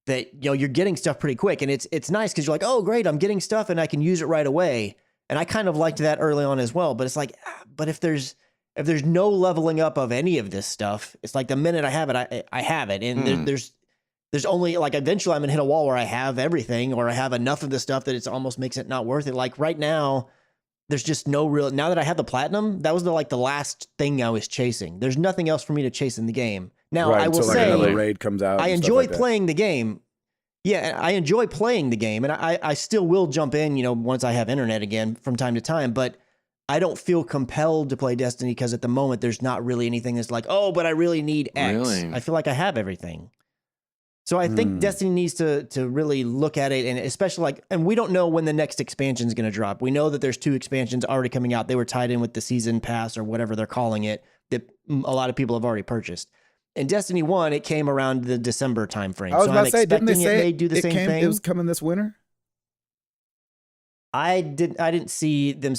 that, you're getting stuff pretty quick. And it's nice because you're like, oh, great, I'm getting stuff and I can use it right away. And I kind of liked that early on as well. But it's like, but if there's no leveling up of any of this stuff, it's like the minute I have it, I have it. And there's only like eventually I'm gonna hit a wall where I have everything or I have enough of the stuff that it almost makes it not worth it. Like right now, there's just no real, now that I have the platinum, that was the last thing I was chasing. There's nothing else for me to chase in the game. Now I will say another raid comes out. I enjoy playing the game. Yeah, I enjoy playing the game, and I still will jump in, once I have internet again from time to time, but I don't feel compelled to play Destiny because at the moment there's not really anything that's like, oh, but I really need X. Really? I feel like I have everything. So I think Destiny needs to really look at it, and especially and we don't know when the next expansion is going to drop. We know that there's 2 expansions already coming out. They were tied in with the season pass or whatever they're calling it that a lot of people have already purchased. In Destiny 1, it came around the December timeframe. I was about to say, didn't they say do the same thing? It was coming this winter? I didn't see them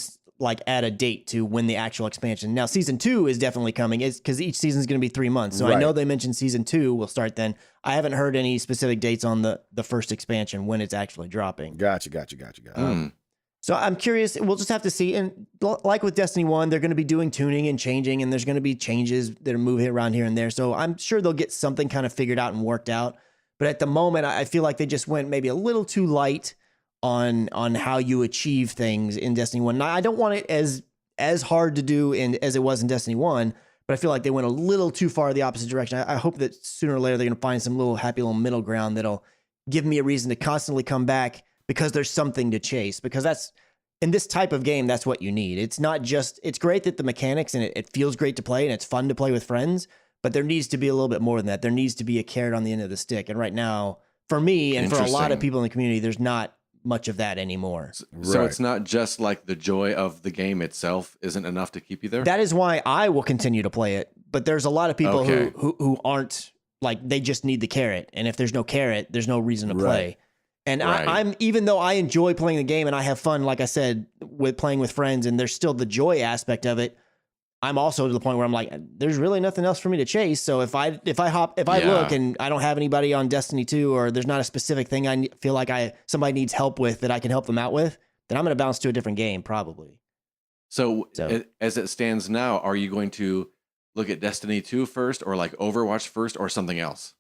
add a date to when the actual expansion. Now, season 2 is definitely coming. It's because each season is going to be 3 months. So I know they mentioned season 2 will start then. I haven't heard any specific dates on the first expansion when it's actually dropping. Gotcha. So I'm curious. We'll just have to see. And like with Destiny 1, they're going to be doing tuning and changing, and there's going to be changes that are moving around here and there. So I'm sure they'll get something kind of figured out and worked out. But at the moment, I feel like they just went maybe a little too light on how you achieve things in Destiny 1. Now, I don't want it as hard to do as it was in Destiny 1, but I feel like they went a little too far the opposite direction. I hope that sooner or later they're going to find some little happy little middle ground that'll give me a reason to constantly come back because there's something to chase. Because that's, in this type of game, that's what you need. It's not just, it's great that the mechanics and it feels great to play and it's fun to play with friends, but there needs to be a little bit more than that. There needs to be a carrot on the end of the stick. And right now, for me and for a lot of people in the community, there's not much of that anymore. So it's not just like the joy of the game itself isn't enough to keep you there? That is why I will continue to play it. But there's a lot of people who aren't, they just need the carrot. And if there's no carrot, there's no reason to play. And I'm even though I enjoy playing the game and I have fun, like I said, with playing with friends, and there's still the joy aspect of it, I'm also to the point where I'm like, there's really nothing else for me to chase. So if I look and I don't have anybody on Destiny 2, or there's not a specific thing I feel like somebody needs help with that I can help them out with, then I'm going to bounce to a different game probably. So as it stands now, are you going to look at Destiny 2 first, or like Overwatch first, or something else?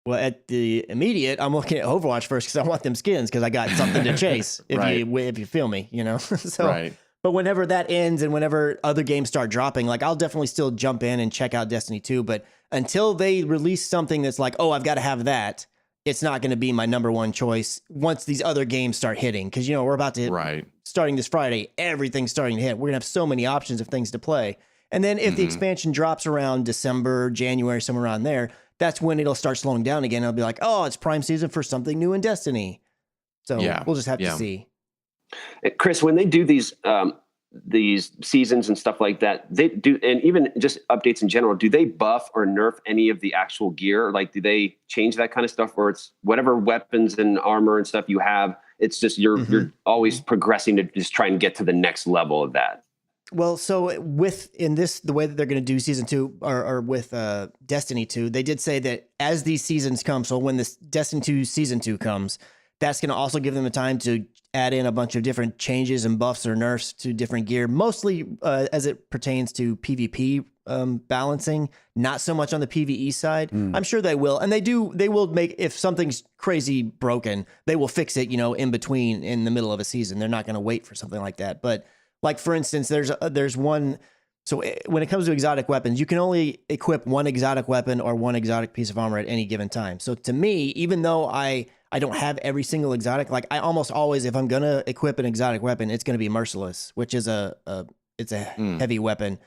Well, at the immediate, I'm looking at Overwatch first because I want them skins because I got something to chase. If you feel me, So, but whenever that ends and whenever other games start dropping, I'll definitely still jump in and check out Destiny 2. But until they release something that's like, oh, I've got to have that, it's not going to be my number one choice once these other games start hitting. Because we're about to starting this Friday, everything's starting to hit. We're gonna have so many options of things to play. And then if the expansion drops around December, January, somewhere around there, that's when it'll start slowing down again. I'll be like, oh, it's prime season for something new in Destiny. So we'll just have to see. Chris, when they do these seasons and stuff like that, they do, and even just updates in general, do they buff or nerf any of the actual gear? Do they change that kind of stuff, or it's whatever weapons and armor and stuff you have, it's just you're always progressing to just try and get to the next level of that? Well, so the way that they're going to do season 2 or with Destiny 2, they did say that as these seasons come, so when this Destiny 2 season 2 comes, that's going to also give them the time to add in a bunch of different changes and buffs or nerfs to different gear, mostly as it pertains to PvP balancing, not so much on the PvE side. I'm sure they will. And they will make, if something's crazy broken, they will fix it, in between, in the middle of a season. They're not going to wait for something like that. But for instance, there's one. So when it comes to exotic weapons, you can only equip one exotic weapon or one exotic piece of armor at any given time. So to me, even though I don't have every single exotic, I almost always, if I'm going to equip an exotic weapon, it's going to be Merciless, which is it's a heavy weapon.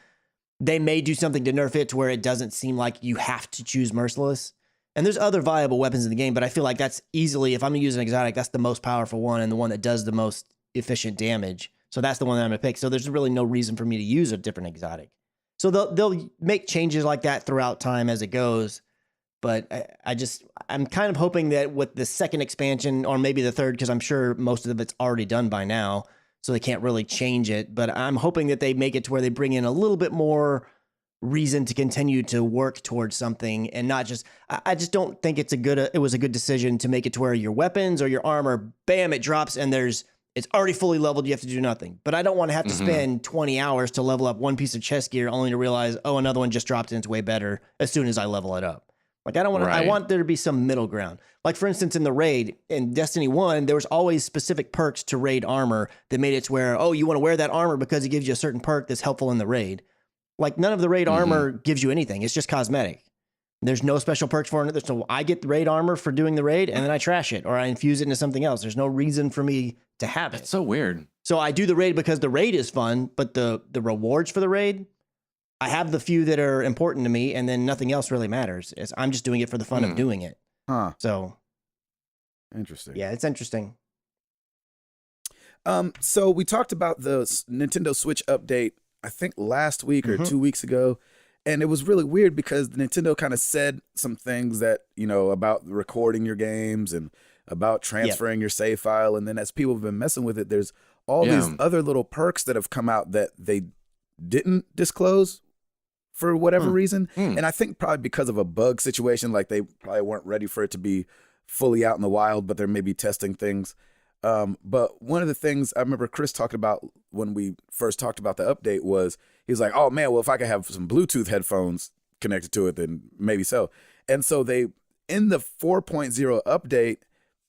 They may do something to nerf it to where it doesn't seem like you have to choose Merciless. And there's other viable weapons in the game, but I feel like that's easily, if I'm going to use an exotic, that's the most powerful one and the one that does the most efficient damage. So that's the one that I'm going to pick. So there's really no reason for me to use a different exotic. So they'll make changes like that throughout time as it goes. But I'm kind of hoping that with the second expansion, or maybe the third, because I'm sure most of it's already done by now, so they can't really change it. But I'm hoping that they make it to where they bring in a little bit more reason to continue to work towards something and not just. I just don't think it was a good decision to make it to where your weapons or your armor, bam, it drops and it's already fully leveled. You have to do nothing. But I don't want to have to spend 20 hours to level up one piece of chest gear only to realize, oh, another one just dropped and it's way better as soon as I level it up. Like I don't want to, I Right. want there to be some middle ground. Like for instance, in the raid in Destiny 1, there was always specific perks to raid armor that made it to where, oh, you want to wear that armor because it gives you a certain perk that's helpful in the raid. Like none of the raid armor gives you anything. It's just cosmetic. There's no special perks for it. So I get the raid armor for doing the raid and then I trash it or I infuse it into something else. There's no reason for me to have it. It's so weird. So I do the raid because the raid is fun, but the rewards for the raid, I have the few that are important to me, and then nothing else really matters. I'm just doing it for the fun of doing it. Huh. So, Interesting. yeah, it's interesting. So we talked about the Nintendo Switch update, I think last week or 2 weeks ago. And it was really weird because Nintendo kind of said some things that, about recording your games and about transferring your save file. And then as people have been messing with it, there's all these other little perks that have come out that they didn't disclose for whatever reason. And I think probably because of a bug situation, like they probably weren't ready for it to be fully out in the wild, but they're maybe testing things. But one of the things I remember Chris talking about when we first talked about the update was he was like, oh man, well, if I could have some Bluetooth headphones connected to it, then maybe so. And so they, in the 4.0 update,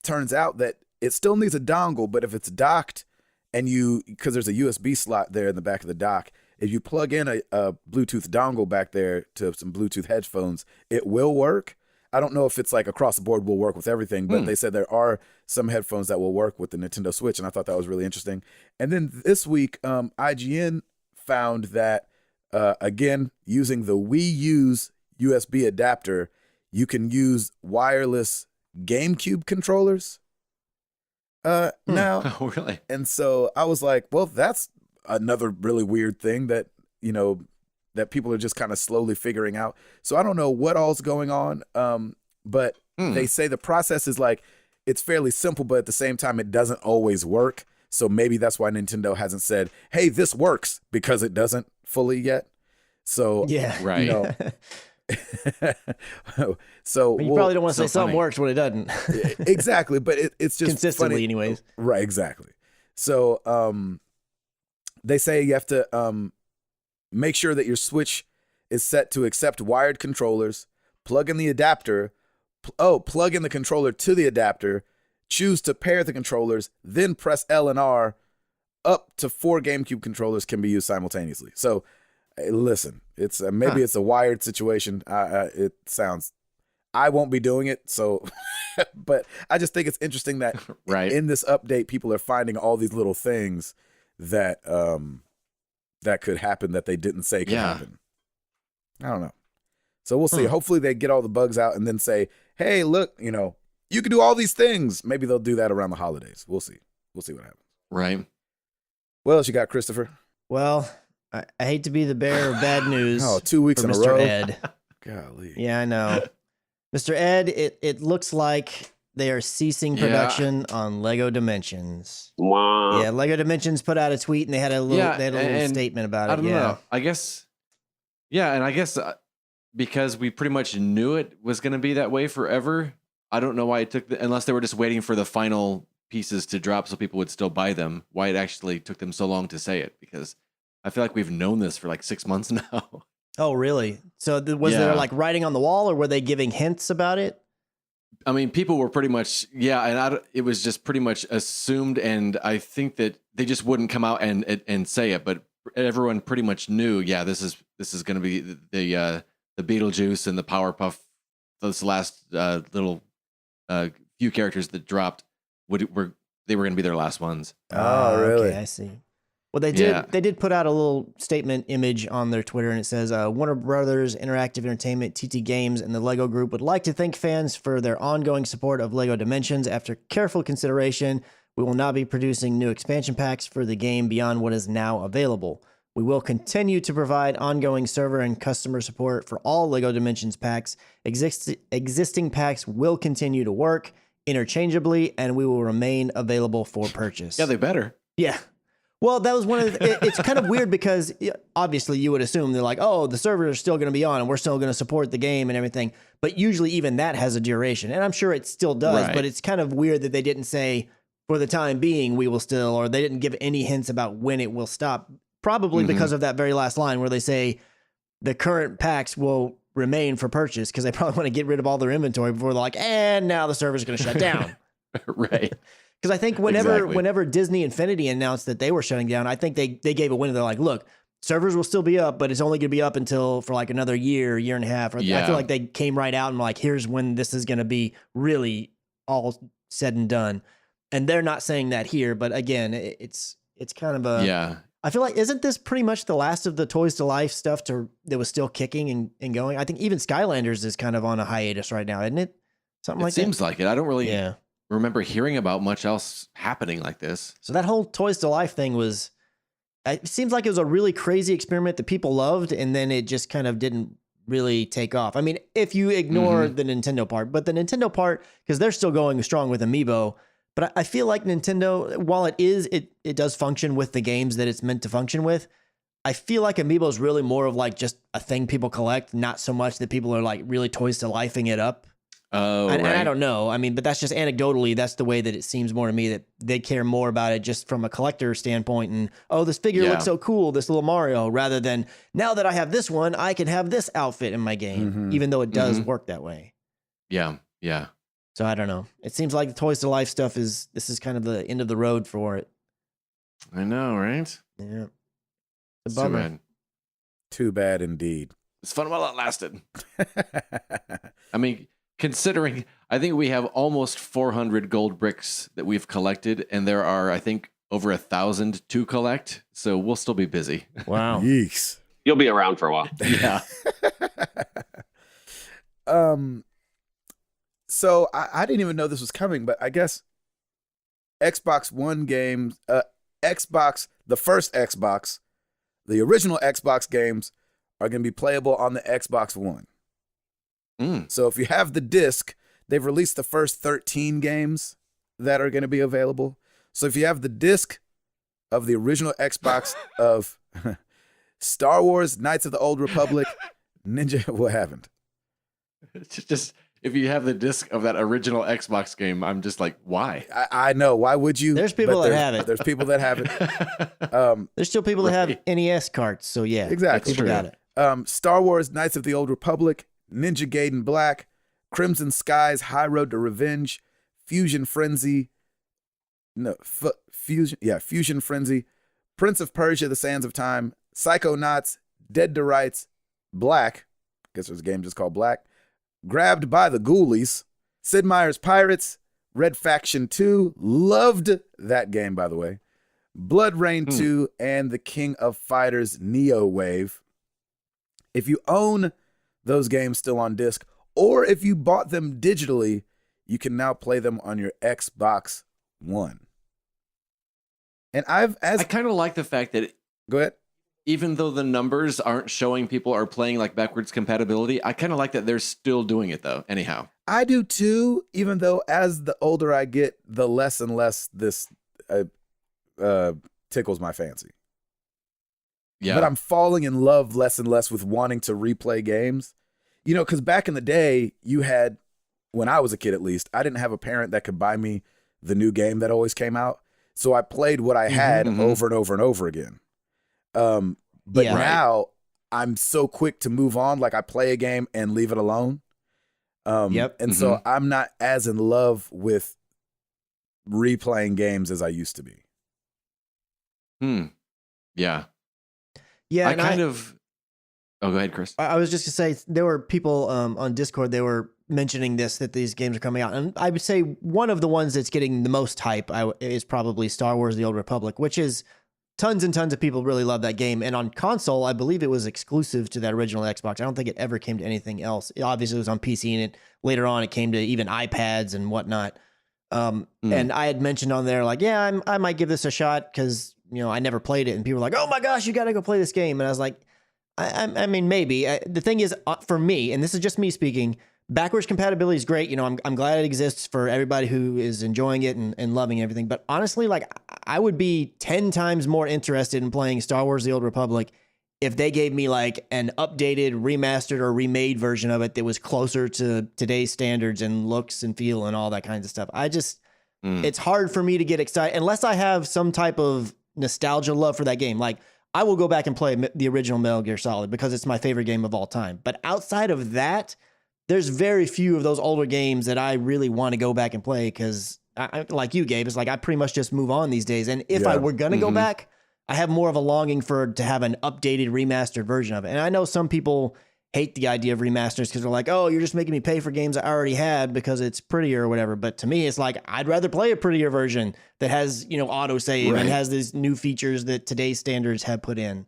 turns out that it still needs a dongle, but if it's docked and because there's a USB slot there in the back of the dock, if you plug in a Bluetooth dongle back there to some Bluetooth headphones, it will work. I don't know if it's like across the board will work with everything, but they said there are some headphones that will work with the Nintendo Switch, and I thought that was really interesting. And then this week, IGN found that, again, using the Wii U's USB adapter, you can use wireless GameCube controllers now. Oh, really? And so I was like, well, that's another really weird thing that, that people are just kind of slowly figuring out. So I don't know what all's going on, but they say the process is like, it's fairly simple, but at the same time, it doesn't always work. So maybe that's why Nintendo hasn't said, hey, this works, because it doesn't fully yet. So, Yeah. Right. So You probably don't want to say so something funny. works when it doesn't. exactly, but it's just Consistently funny. anyways. Right, exactly. So they say you have to make sure that your Switch is set to accept wired controllers, plug in the adapter, plug in the controller to the adapter, choose to pair the controllers, then press L and R. Up to 4 GameCube controllers can be used simultaneously. So listen, it's maybe it's a wired situation. It sounds, I won't be doing it. So, but I just think it's interesting that Right. in this update, people are finding all these little things that that could happen that they didn't say could happen. I don't know. So we'll see. Hopefully they get all the bugs out and then say, hey, look, you can do all these things. Maybe they'll do that around the holidays. We'll see. We'll see what happens. Right. What else you got, Christopher? Well, I hate to be the bearer of bad news. Oh, 2 weeks for in a Mr. row. Ed. Golly. Yeah, I know. Mr. Ed, it looks like they are ceasing Yeah. production on Lego Dimensions. Wow. Yeah, Lego Dimensions put out a tweet and they had a little, and statement about it. I don't yeah. know. I guess, and I guess because we pretty much knew it was going to be that way forever. I don't know why it took, unless they were just waiting for the final pieces to drop so people would still buy them, why it actually took them so long to say it, because I feel like we've known this for like 6 months now. Oh, really? So was there like writing on the wall, or were they giving hints about it? I mean, people were pretty much, and it was just pretty much assumed, and I think that they just wouldn't come out and say it, but everyone pretty much knew, this is going to be the Beetlejuice and the Powerpuff, those last little few characters that dropped they were going to be their last ones. Oh, really? Okay, I see. Well, they did. Yeah. They did put out a little statement image on their Twitter, and it says, "Warner Brothers Interactive Entertainment, TT Games, and the Lego Group would like to thank fans for their ongoing support of Lego Dimensions. After careful consideration, we will not be producing new expansion packs for the game beyond what is now available. We will continue to provide ongoing server and customer support for all Lego Dimensions packs. Existing packs will continue to work interchangeably, and we will remain available for purchase." Yeah, they better. Yeah. Well, that was one of it's kind of weird because obviously you would assume they're like, oh, the servers are still going to be on and we're still going to support the game and everything. But usually even that has a duration. And I'm sure it still does, Right. but it's kind of weird that they didn't say for the time being we will still, or they didn't give any hints about when it will stop. Probably because of that very last line where they say the current packs will remain for purchase because they probably want to get rid of all their inventory before they're like, and now the server's going to shut down. Right. Because I think whenever Disney Infinity announced that they were shutting down, I think they gave a window. They're like, look, servers will still be up, but it's only going to be up until for like another year and a half. Or I feel like they came right out and like, here's when this is going to be really all said and done. And they're not saying that here, but again, it's kind of a I feel like isn't this pretty much the last of the Toys to Life stuff that was still kicking and going? I think even Skylanders is kind of on a hiatus right now, isn't it? Something like that. It seems like it. I don't really remember hearing about much else happening like this. So that whole Toys to Life thing was, it seems like it was a really crazy experiment that people loved, and then it just kind of didn't really take off. I mean, if you ignore the Nintendo part, but the Nintendo part, because they're still going strong with Amiibo, but I feel like Nintendo, while it does function with the games that it's meant to function with, I feel like Amiibo is really more of like just a thing people collect, not so much that people are like really Toys to Lifing it up. Oh, and I don't know. I mean, but that's just anecdotally, that's the way that it seems more to me, that they care more about it just from a collector standpoint. And, oh, this figure looks so cool, this little Mario, rather than now that I have this one, I can have this outfit in my game, even though it does work that way. Yeah. Yeah. So I don't know. It seems like the Toys to Life stuff this is kind of the end of the road for it. I know, right? Yeah. It's A bummer. too bad. Too bad indeed. It's fun while it lasted. I mean, considering I think we have almost 400 gold bricks that we've collected, and there are, I think, over 1,000 to collect. So we'll still be busy. Wow. Yeeks. You'll be around for a while. Yeah. So I didn't even know this was coming, but I guess Xbox One games, the first Xbox, the original Xbox games are going to be playable on the Xbox One. So if you have the disc, they've released the first 13 games that are going to be available. So if you have the disc of the original Xbox of Star Wars, Knights of the Old Republic, Ninja, what happened? It's just if you have the disc of that original Xbox game, I'm just like, why? I know. Why would you? There's people that have it. There's people that have it. There's still people that have NES carts. So yeah, Exactly. people got it. Star Wars, Knights of the Old Republic, Ninja Gaiden Black, Crimson Skies, High Road to Revenge, Fusion Frenzy, Fusion Frenzy, Prince of Persia, The Sands of Time, Psychonauts, Dead to Rights, Black, I guess there's a game just called Black, Grabbed by the Ghoulies, Sid Meier's Pirates, Red Faction 2, loved that game, by the way, Blood Rain 2, and the King of Fighters Neo Wave. If you own those games still on disc, or if you bought them digitally, you can now play them on your Xbox One. And I kind of like the fact that go ahead. Even though the numbers aren't showing people are playing like backwards compatibility, I kind of like that they're still doing it though. Anyhow, I do too. Even though as the older I get, the less and less this tickles my fancy. Yeah, but I'm falling in love less and less with wanting to replay games. You know, because back in the day, you had, when I was a kid at least, I didn't have a parent that could buy me the new game that always came out. So I played what I had over and over and over again. But now I'm so quick to move on. Like I play a game and leave it alone. And so I'm not as in love with replaying games as I used to be. Yeah. Yeah. Oh, go ahead, Chris. I was just going to say, there were people on Discord, they were mentioning that these games are coming out. And I would say one of the ones that's getting the most hype is probably Star Wars The Old Republic, which is tons and tons of people really love that game. And on console, I believe it was exclusive to that original Xbox. I don't think it ever came to anything else. It obviously was on PC, and later on it came to even iPads and whatnot. And I had mentioned on there, like, yeah, I might give this a shot because, you know, I never played it. And people were like, oh my gosh, you got to go play this game. And I was like, I mean, maybe. The thing is, for me, and this is just me speaking, backwards compatibility is great. You know, I'm glad it exists for everybody who is enjoying it and loving everything. But honestly, like I would be 10 times more interested in playing Star Wars: The Old Republic if they gave me like an updated, remastered, or remade version of it that was closer to today's standards and looks and feel and all that kinds of stuff. It's hard for me to get excited unless I have some type of nostalgia love for that game. Like I will go back and play the original Metal Gear Solid because it's my favorite game of all time. But outside of that, there's very few of those older games that I really want to go back and play because, like you, Gabe, it's like I pretty much just move on these days. And if I were going to go back, I have more of a longing to have an updated, remastered version of it. And I know some people hate the idea of remasters because they're like, oh, you're just making me pay for games I already had because it's prettier or whatever. But to me, it's like I'd rather play a prettier version that has, you know, autosave and has these new features that today's standards have put in.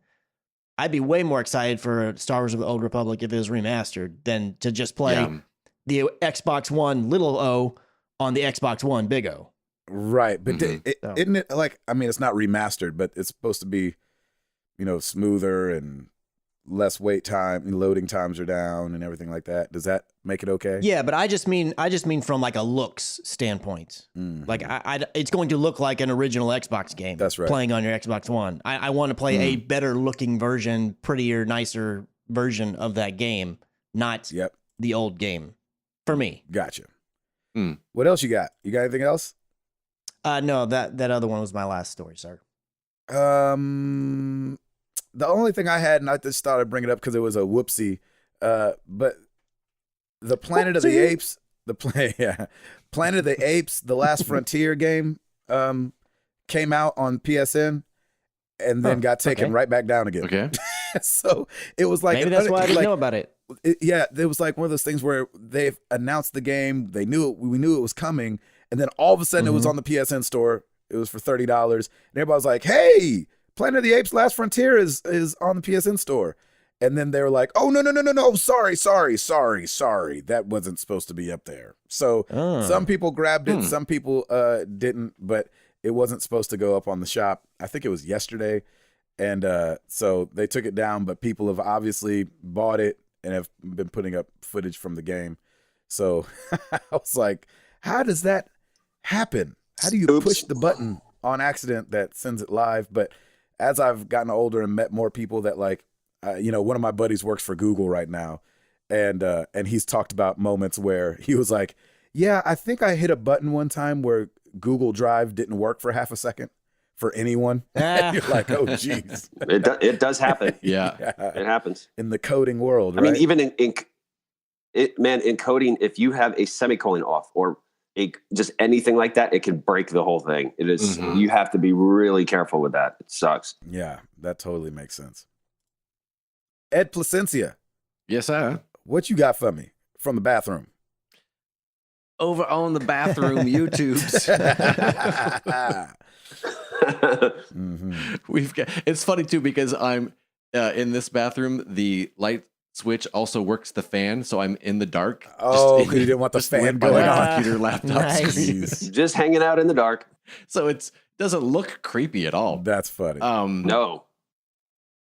I'd be way more excited for Star Wars: The Old Republic if it was remastered than to just play the Xbox One little O on the Xbox One big O. Right, but isn't it like? I mean, it's not remastered, but it's supposed to be, you know, smoother and less wait time, and loading times are down, and everything like that. Does that make it okay? Yeah, but I just mean from like a looks standpoint. Like it's going to look like an original Xbox game. That's right. Playing on your Xbox One. I want to play a better looking version, prettier, nicer version of that game, not the old game. For me. Gotcha. What else you got? You got anything else? No, that other one was my last story, sir. The only thing I had, and I just thought I'd bring it up because it was a whoopsie, but the Planet of the Apes, Planet of the Apes, The Last Frontier game, came out on PSN and then got taken right back down again. Okay. So it was like, maybe that's why I didn't know about it. It was like one of those things where they've announced the game, we knew it was coming, and then all of a sudden it was on the PSN store. It was for $30, and everybody was like, "Hey, Planet of the Apes: Last Frontier is on the PSN store." And then they were like, "Oh no, sorry, that wasn't supposed to be up there." So some people grabbed it, some people didn't, but it wasn't supposed to go up on the shop. I think it was yesterday, and so they took it down. But people have obviously bought it and have been putting up footage from the game. So I was like, "How does that happen? How do you push the button on accident that sends it live?" But as I've gotten older and met more people that like, you know, one of my buddies works for Google right now, and he's talked about moments where he was like, "Yeah, I think I hit a button one time where Google Drive didn't work for half a second for anyone." And you're like, "Oh, geez." It does happen. Yeah, it happens in the coding world. Right? I mean, even in coding, if you have a semicolon off or just anything like that, it can break the whole thing. It is you have to be really careful with that. It sucks. Yeah, that totally makes sense. Ed Placencia. Yes, sir. What you got for me from the bathroom? Over on the bathroom YouTubes. We've got. It's funny too because I'm in this bathroom. The light switch also works the fan, so I'm in the dark. Oh, because you didn't want the fan going on. Computer laptop screen. Just hanging out in the dark. So it doesn't look creepy at all. That's funny. No.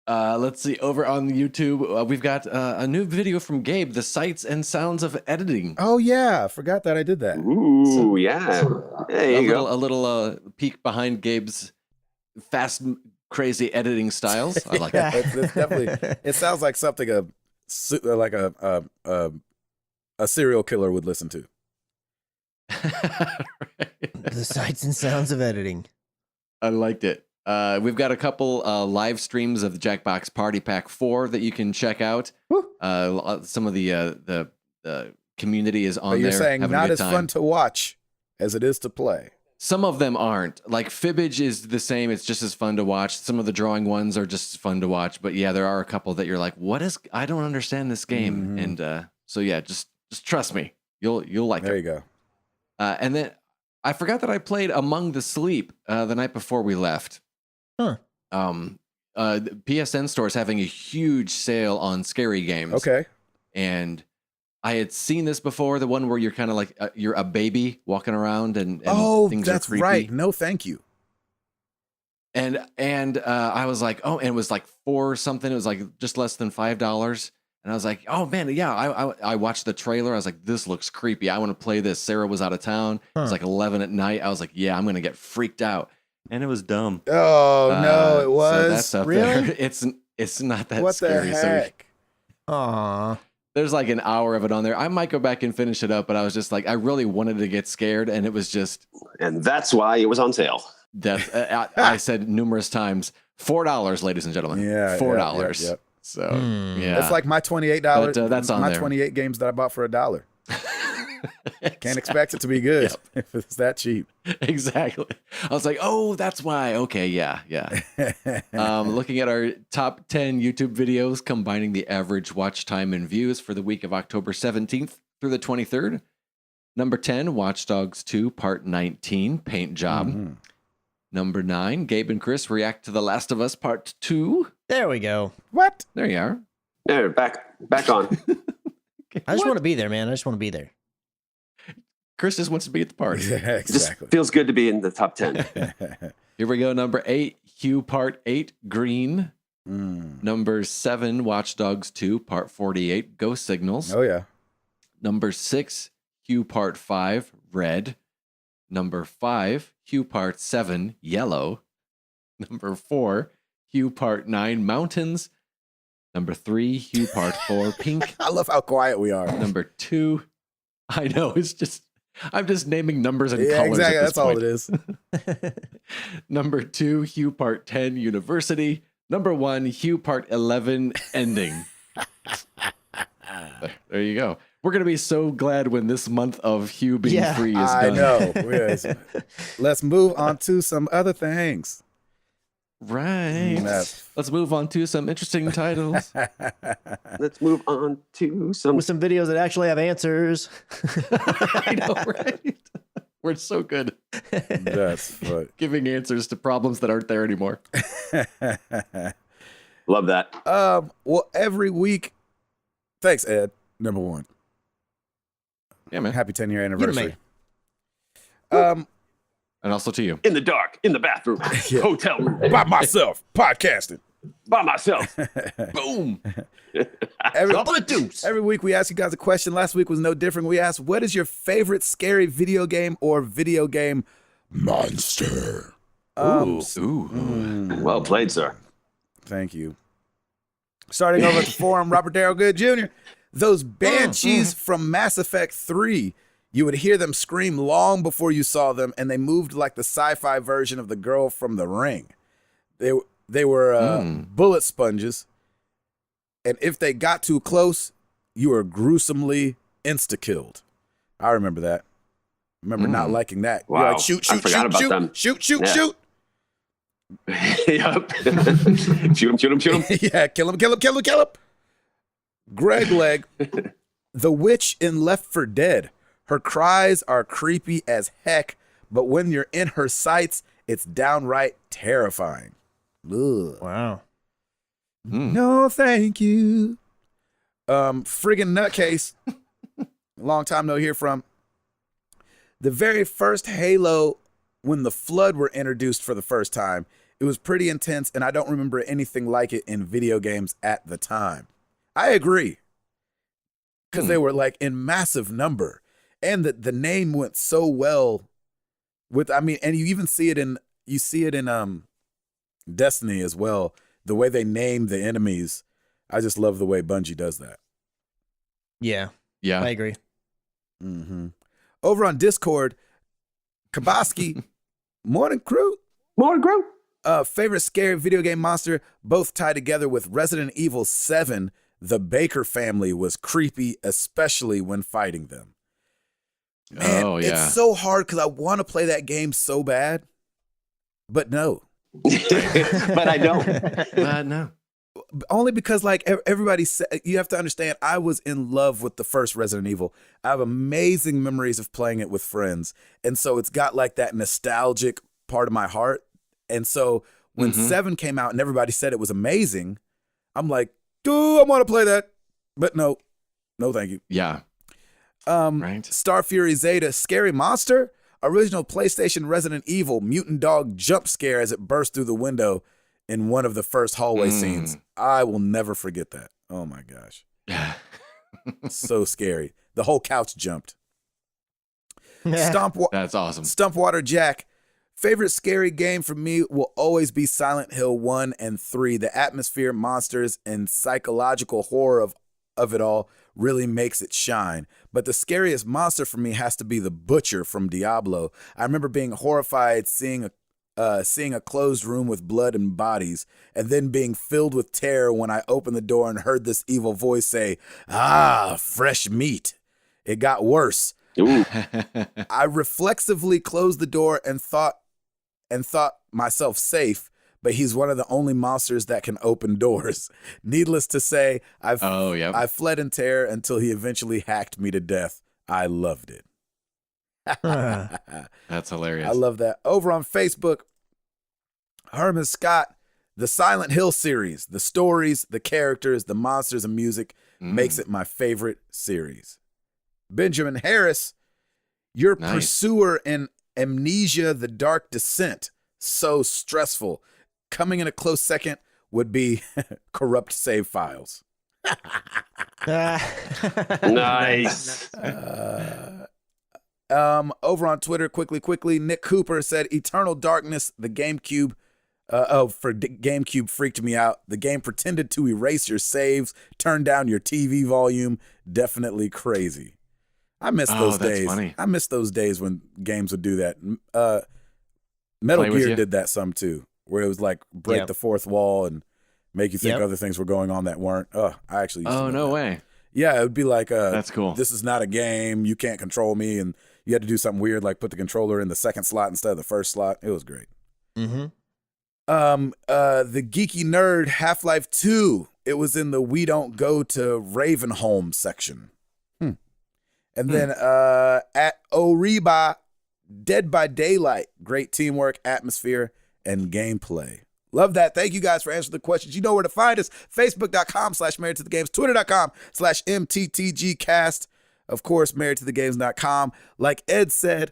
Let's see. Over on YouTube, we've got a new video from Gabe, The Sights and Sounds of Editing. Oh, yeah. I forgot that I did that. Ooh, yeah. There you go. A little peek behind Gabe's fast, crazy editing styles. I like that. It's definitely, it sounds like something a serial killer would listen to. Right. The sights and sounds of editing. I liked it. We've got a couple live streams of the Jackbox Party Pack 4 that you can check out. Some of the community is on there. You're saying having not a good as time. fun to watch as it is to play. Some of them aren't. Like Fibbage is the same. It's just as fun to watch. Some of the drawing ones are just as fun to watch. But yeah, there are a couple that you're like, I don't understand this game. And so yeah, just trust me. You'll like it. There you go. And then I forgot that I played Among the Sleep the night before we left. Huh. The PSN store is having a huge sale on scary games. Okay. And I had seen this before, the one where you're kind of like you're a baby walking around and things that's are creepy. right. No, thank you. And I was like, oh, and it was like $4 something. It was like just less than $5. And I was like, oh man, yeah. I watched the trailer. I was like, this looks creepy. I want to play this. Sarah was out of town. It was like 11 at night. I was like, yeah, I'm going to get freaked out. And it was dumb. Oh no, it was. So that's up Really? there. It's not that What scary. the So heck? Aw. there's like an hour of it on there. I might go back and finish it up, but I was just like, I really wanted to get scared, and it was just And that's why it was on sale. death. I said numerous times, $4, ladies and gentlemen. Yeah, $4. yeah. So Hmm. yeah, It's like my $28. But, that's on my there. 28 games that I bought for $1. Can't expect it to be good if it's that cheap. Exactly. I was like, oh, that's why. Okay, yeah. Looking at our top 10 YouTube videos, combining the average watch time and views for the week of October 17th through the 23rd. Number 10, Watch Dogs 2, Part 19, Paint Job. Mhm. Number 9, Gabe and Chris react to The Last of Us Part 2. There we go. What? There you are. There, back on. I just want to be there, man. I just want to be there. Chris just wants to be at the party. Yeah, Just exactly. feels good to be in the top 10. Here we go. Number 8, Hue Part 8, Green. Mm. Number 7, Watch Dogs 2, Part 48, Ghost Signals. Oh yeah. Number 6, Hue Part 5, Red. Number 5, Hue Part 7, Yellow. Number 4, Hue Part 9, Mountains. Number 3, Hue Part 4, Pink. I love how quiet we are. Number 2, I know, I'm just naming numbers and Yeah, colors. exactly. At this That's all point. it is. Number 2, Hue Part 10, University. Number 1, Hue Part 11, Ending. There you go. We're going to be so glad when this month of Hue being Yeah, free is I done. know. Yes. Let's move on to some other things. Right. That's- Let's move on to some interesting titles. Let's move on to some. With some videos that actually have answers. I know, right? We're so good That's fun. giving answers to problems that aren't there anymore. Love that. Well, every week. Thanks, Ed. Number 1. Yeah, man. Happy 10-year me. anniversary. And also to you. In the dark, in the bathroom, Yeah. hotel room, By myself, podcasting. by myself. Boom. Every week we ask you guys a question. Last week was no different. We asked, what is your favorite scary video game or video game monster? Ooh. Well played, sir. Thank you. Starting over at the forum, Robert Darrell Good Jr. Those banshees from Mass Effect 3, you would hear them scream long before you saw them, and they moved like the sci-fi version of the girl from The Ring. They were bullet sponges, and if they got too close, you were gruesomely insta-killed. I remember that. Remember not liking that. You're Wow. like, shoot, I shoot, forgot shoot, about shoot, them. shoot, shoot, Yeah. shoot. Yep. Shoot him. Yeah, kill him, kill him, kill him, kill him. Greg Leg, the witch in Left 4 Dead. Her cries are creepy as heck, but when you're in her sights, it's downright terrifying. Ugh. Wow. No, thank you. Friggin' nutcase. Long time no hear from. The very first Halo, when the Flood were introduced for the first time, it was pretty intense, and I don't remember anything like it in video games at the time. I agree. Because they were like in massive number. And the name went so well with, I mean, and you even see it in Destiny as well. The way they name the enemies. I just love the way Bungie does that. Yeah, Yeah. I agree. Mm-hmm. Over on Discord, Kaboski, morning crew. Morning, Grow. Favorite scary video game monster, both tied together with Resident Evil 7. The Baker family was creepy, especially when fighting them. Man, Oh, yeah. it's so hard because I want to play that game so bad, but no. But I don't. No. Only because like everybody said, you have to understand, I was in love with the first Resident Evil. I have amazing memories of playing it with friends. And so it's got like that nostalgic part of my heart. And so when 7 came out and everybody said it was amazing, I'm like, dude, I want to play that. But no, thank you. Yeah. Right. Star Fury Zeta, scary monster, original PlayStation Resident Evil, mutant dog jump scare as it burst through the window in one of the first hallway scenes. I will never forget that. Oh my gosh. So scary. The whole couch jumped. That's awesome. Stumpwater Jack. Favorite scary game for me will always be Silent Hill 1 and 3. The atmosphere, monsters, and psychological horror of it all really makes it shine. But the scariest monster for me has to be the Butcher from Diablo. I remember being horrified seeing a closed room with blood and bodies, and then being filled with terror when I opened the door and heard this evil voice say, "Ah, fresh meat." It got worse. Ooh. I reflexively closed the door and thought myself safe, but he's one of the only monsters that can open doors. Needless to say, I fled in terror until he eventually hacked me to death. I loved it. That's hilarious. I love that. Over on Facebook, Herman Scott, the Silent Hill series, the stories, the characters, the monsters, and music makes it my favorite series. Benjamin Harris, your pursuer in Amnesia: The Dark Descent. So stressful. Coming in a close second would be Corrupt Save Files. Nice. Over on Twitter, quickly, Nick Cooper said Eternal Darkness, the GameCube. GameCube freaked me out. The game pretended to erase your saves, turn down your TV volume. Definitely crazy. I miss those days. Funny. I miss those days when games would do that. Metal Gear did that some too, where it was like break the fourth wall and make you think other things were going on that weren't. I actually used to no that. way. Yeah, it would be like, that's cool. This is not a game. You can't control me. And you had to do something weird, like put the controller in the second slot instead of the first slot. It was great. Mm-hmm. The Geeky Nerd, Half-Life 2. It was in the We Don't Go to Ravenholm section. And then at Oriba, Dead by Daylight. Great teamwork, atmosphere, and gameplay. Love that. Thank you guys for answering the questions. You know where to find us. Facebook.com/Married to the Games. Twitter.com/MTTGcast. Of course, marriedtothegames.com. Like Ed said,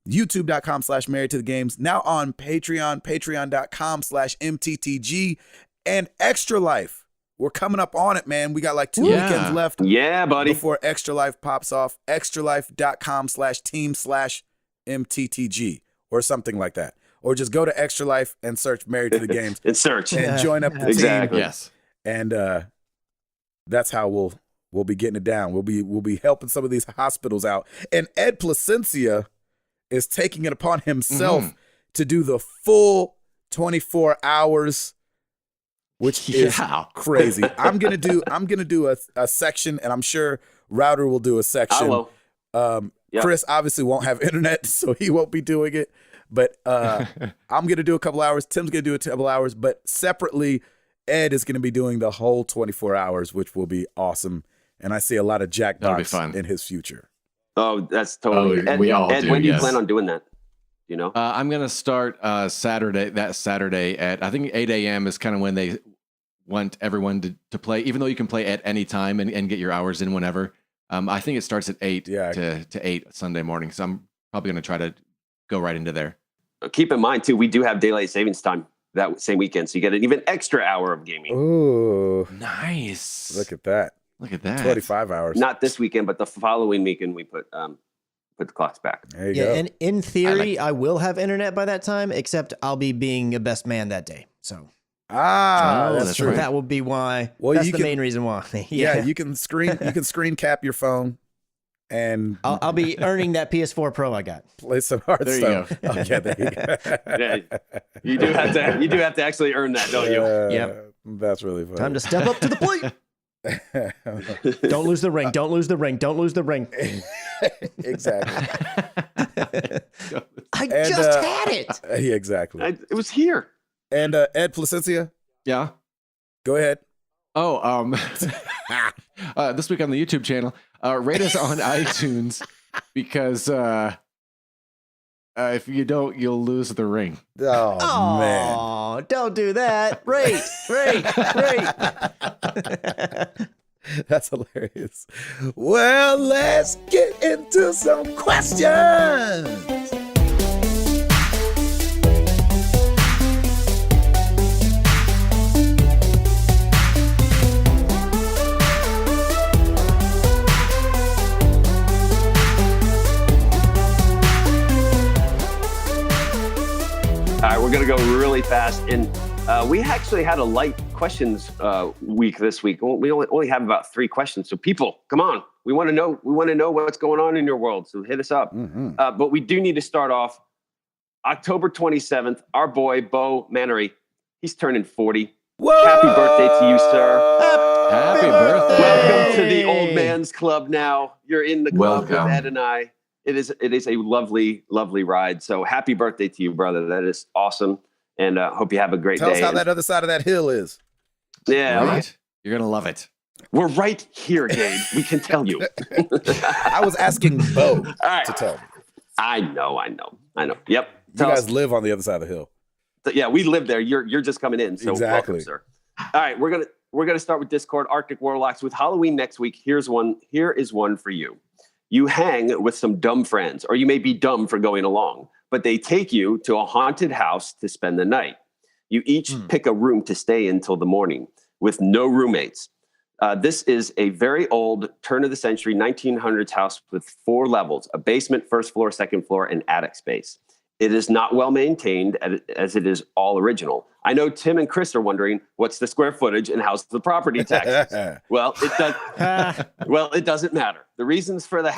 YouTube.com/Married to the Games. Now on Patreon. Patreon.com/MTTG. And Extra Life. We're coming up on it, man. We got like 2 weekends left. Yeah, buddy. Before Extra Life pops off. extralife.com/team/MTTG or something like that. Or just go to Extra Life and search Married to the Games. And search. And join up the team. Exactly. Yes. And that's how we'll be getting it down. We'll be helping some of these hospitals out. And Ed Placencia is taking it upon himself to do the full 24 hours, which is crazy. I'm gonna do a section, and I'm sure Router will do a section. I will. Chris obviously won't have internet, so he won't be doing it. But I'm gonna do a couple hours. Tim's gonna do a couple hours, but separately, Ed is gonna be doing the whole 24 hours, which will be awesome. And I see a lot of Jackbox in his future. Oh, that's totally. Ed, we all Ed, do, when do you yes. plan on doing that? You know, I'm gonna start Saturday at I think 8 a.m. is kind of when they want everyone to play, even though you can play at any time and get your hours in whenever. I think it starts at 8 to 8 Sunday morning. So I'm probably gonna try to go right into there. keep in mind too, we do have daylight savings time that same weekend, so you get an even extra hour of gaming. Ooh, Nice. look at that. Look at that. 25 hours. Not this weekend, but the following weekend we put the clocks back. There you go. And in theory, I will have internet by that time, except I'll be being a best man that day. So that's true. right. that will be why. Well, that's you the can- main reason why. Yeah, you can screen cap your phone and I'll be earning that PS4 Pro I got. play some Hearthstone. There you Oh, yeah, there you go. Yeah, you do have to actually earn that, don't you? Yep. That's really funny. Time to step up to the plate. Don't lose the ring. Don't lose the ring. Don't lose the ring. Exactly. I just had it. Yeah, exactly. It was here. And Ed Placencia, Yeah. go ahead. Oh, this week on the YouTube channel, rate us on iTunes because if you don't, you'll lose the ring. Oh, man. Oh, don't do that. Rate. That's hilarious. Well, let's get into some questions. we're going to go really fast. And we actually had a light questions week this week. We only have about 3 questions. So people, come on. We want to know what's going on in your world. So hit us up. Mm-hmm. But we do need to start off October 27th. Our boy, Bo Mannery, he's turning 40. Whoa! Happy birthday to you, sir. Happy birthday. Welcome to the Old Man's Club now. You're in the club with Welcome. Ed and I. It is a lovely, lovely ride. So happy birthday to you, brother. That is awesome. And hope you have a great Tell day. us how that other side of that hill is. Yeah, Right? You're going to love it. we're right here, Gabe. We can tell you. I was asking Bo All right. to tell me. I know. Yep. You Tell us. guys live on the other side of the hill. Yeah, we live there. You're just coming in. So Exactly. welcome, sir. All right, we're gonna start with Discord Arctic Warlocks with Halloween next week. Here is one for you. You hang with some dumb friends, or you may be dumb for going along, but they take you to a haunted house to spend the night. You each pick a room to stay in till the morning with no roommates. This is a very old turn of the century 1900s house with 4 levels: a basement, first floor, second floor, and attic space. It is not well maintained as it is all original. I know Tim and Chris are wondering what's the square footage and how's the property taxes. Well, it doesn't matter. The reasons for the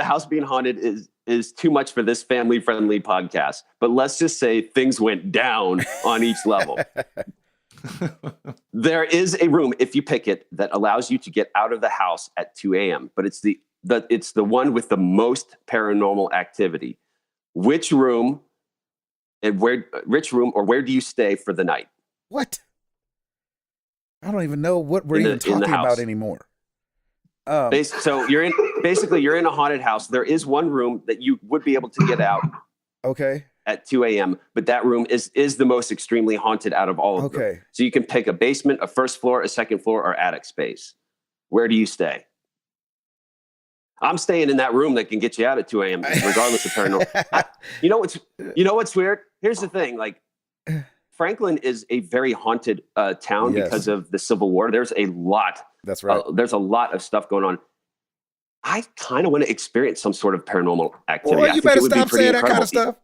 house being haunted is too much for this family-friendly podcast. But let's just say things went down on each level. There is a room, if you pick it, that allows you to get out of the house at 2 a.m. But it's the one with the most paranormal activity. Which room or where do you stay for the night? What? I don't even know what we're In the- even in the talking about house. anymore. So you're in a haunted house. There is one room that you would be able to get out Okay. at 2 a.m., but that room is the most extremely haunted out of all of them. Okay. So you can pick a basement, a first floor, a second floor, or attic space. Where do you stay? I'm staying in that room that can get you out at 2 a.m. regardless of paranormal. You know what's weird? Here's the thing. Like, Franklin is a very haunted town Yes. because of the Civil War. There's a lot. That's right. There's a lot of stuff going on. I kind of want to experience some sort of paranormal activity. Boy, I you think better it would be stop pretty saying that kind incredible. of stuff.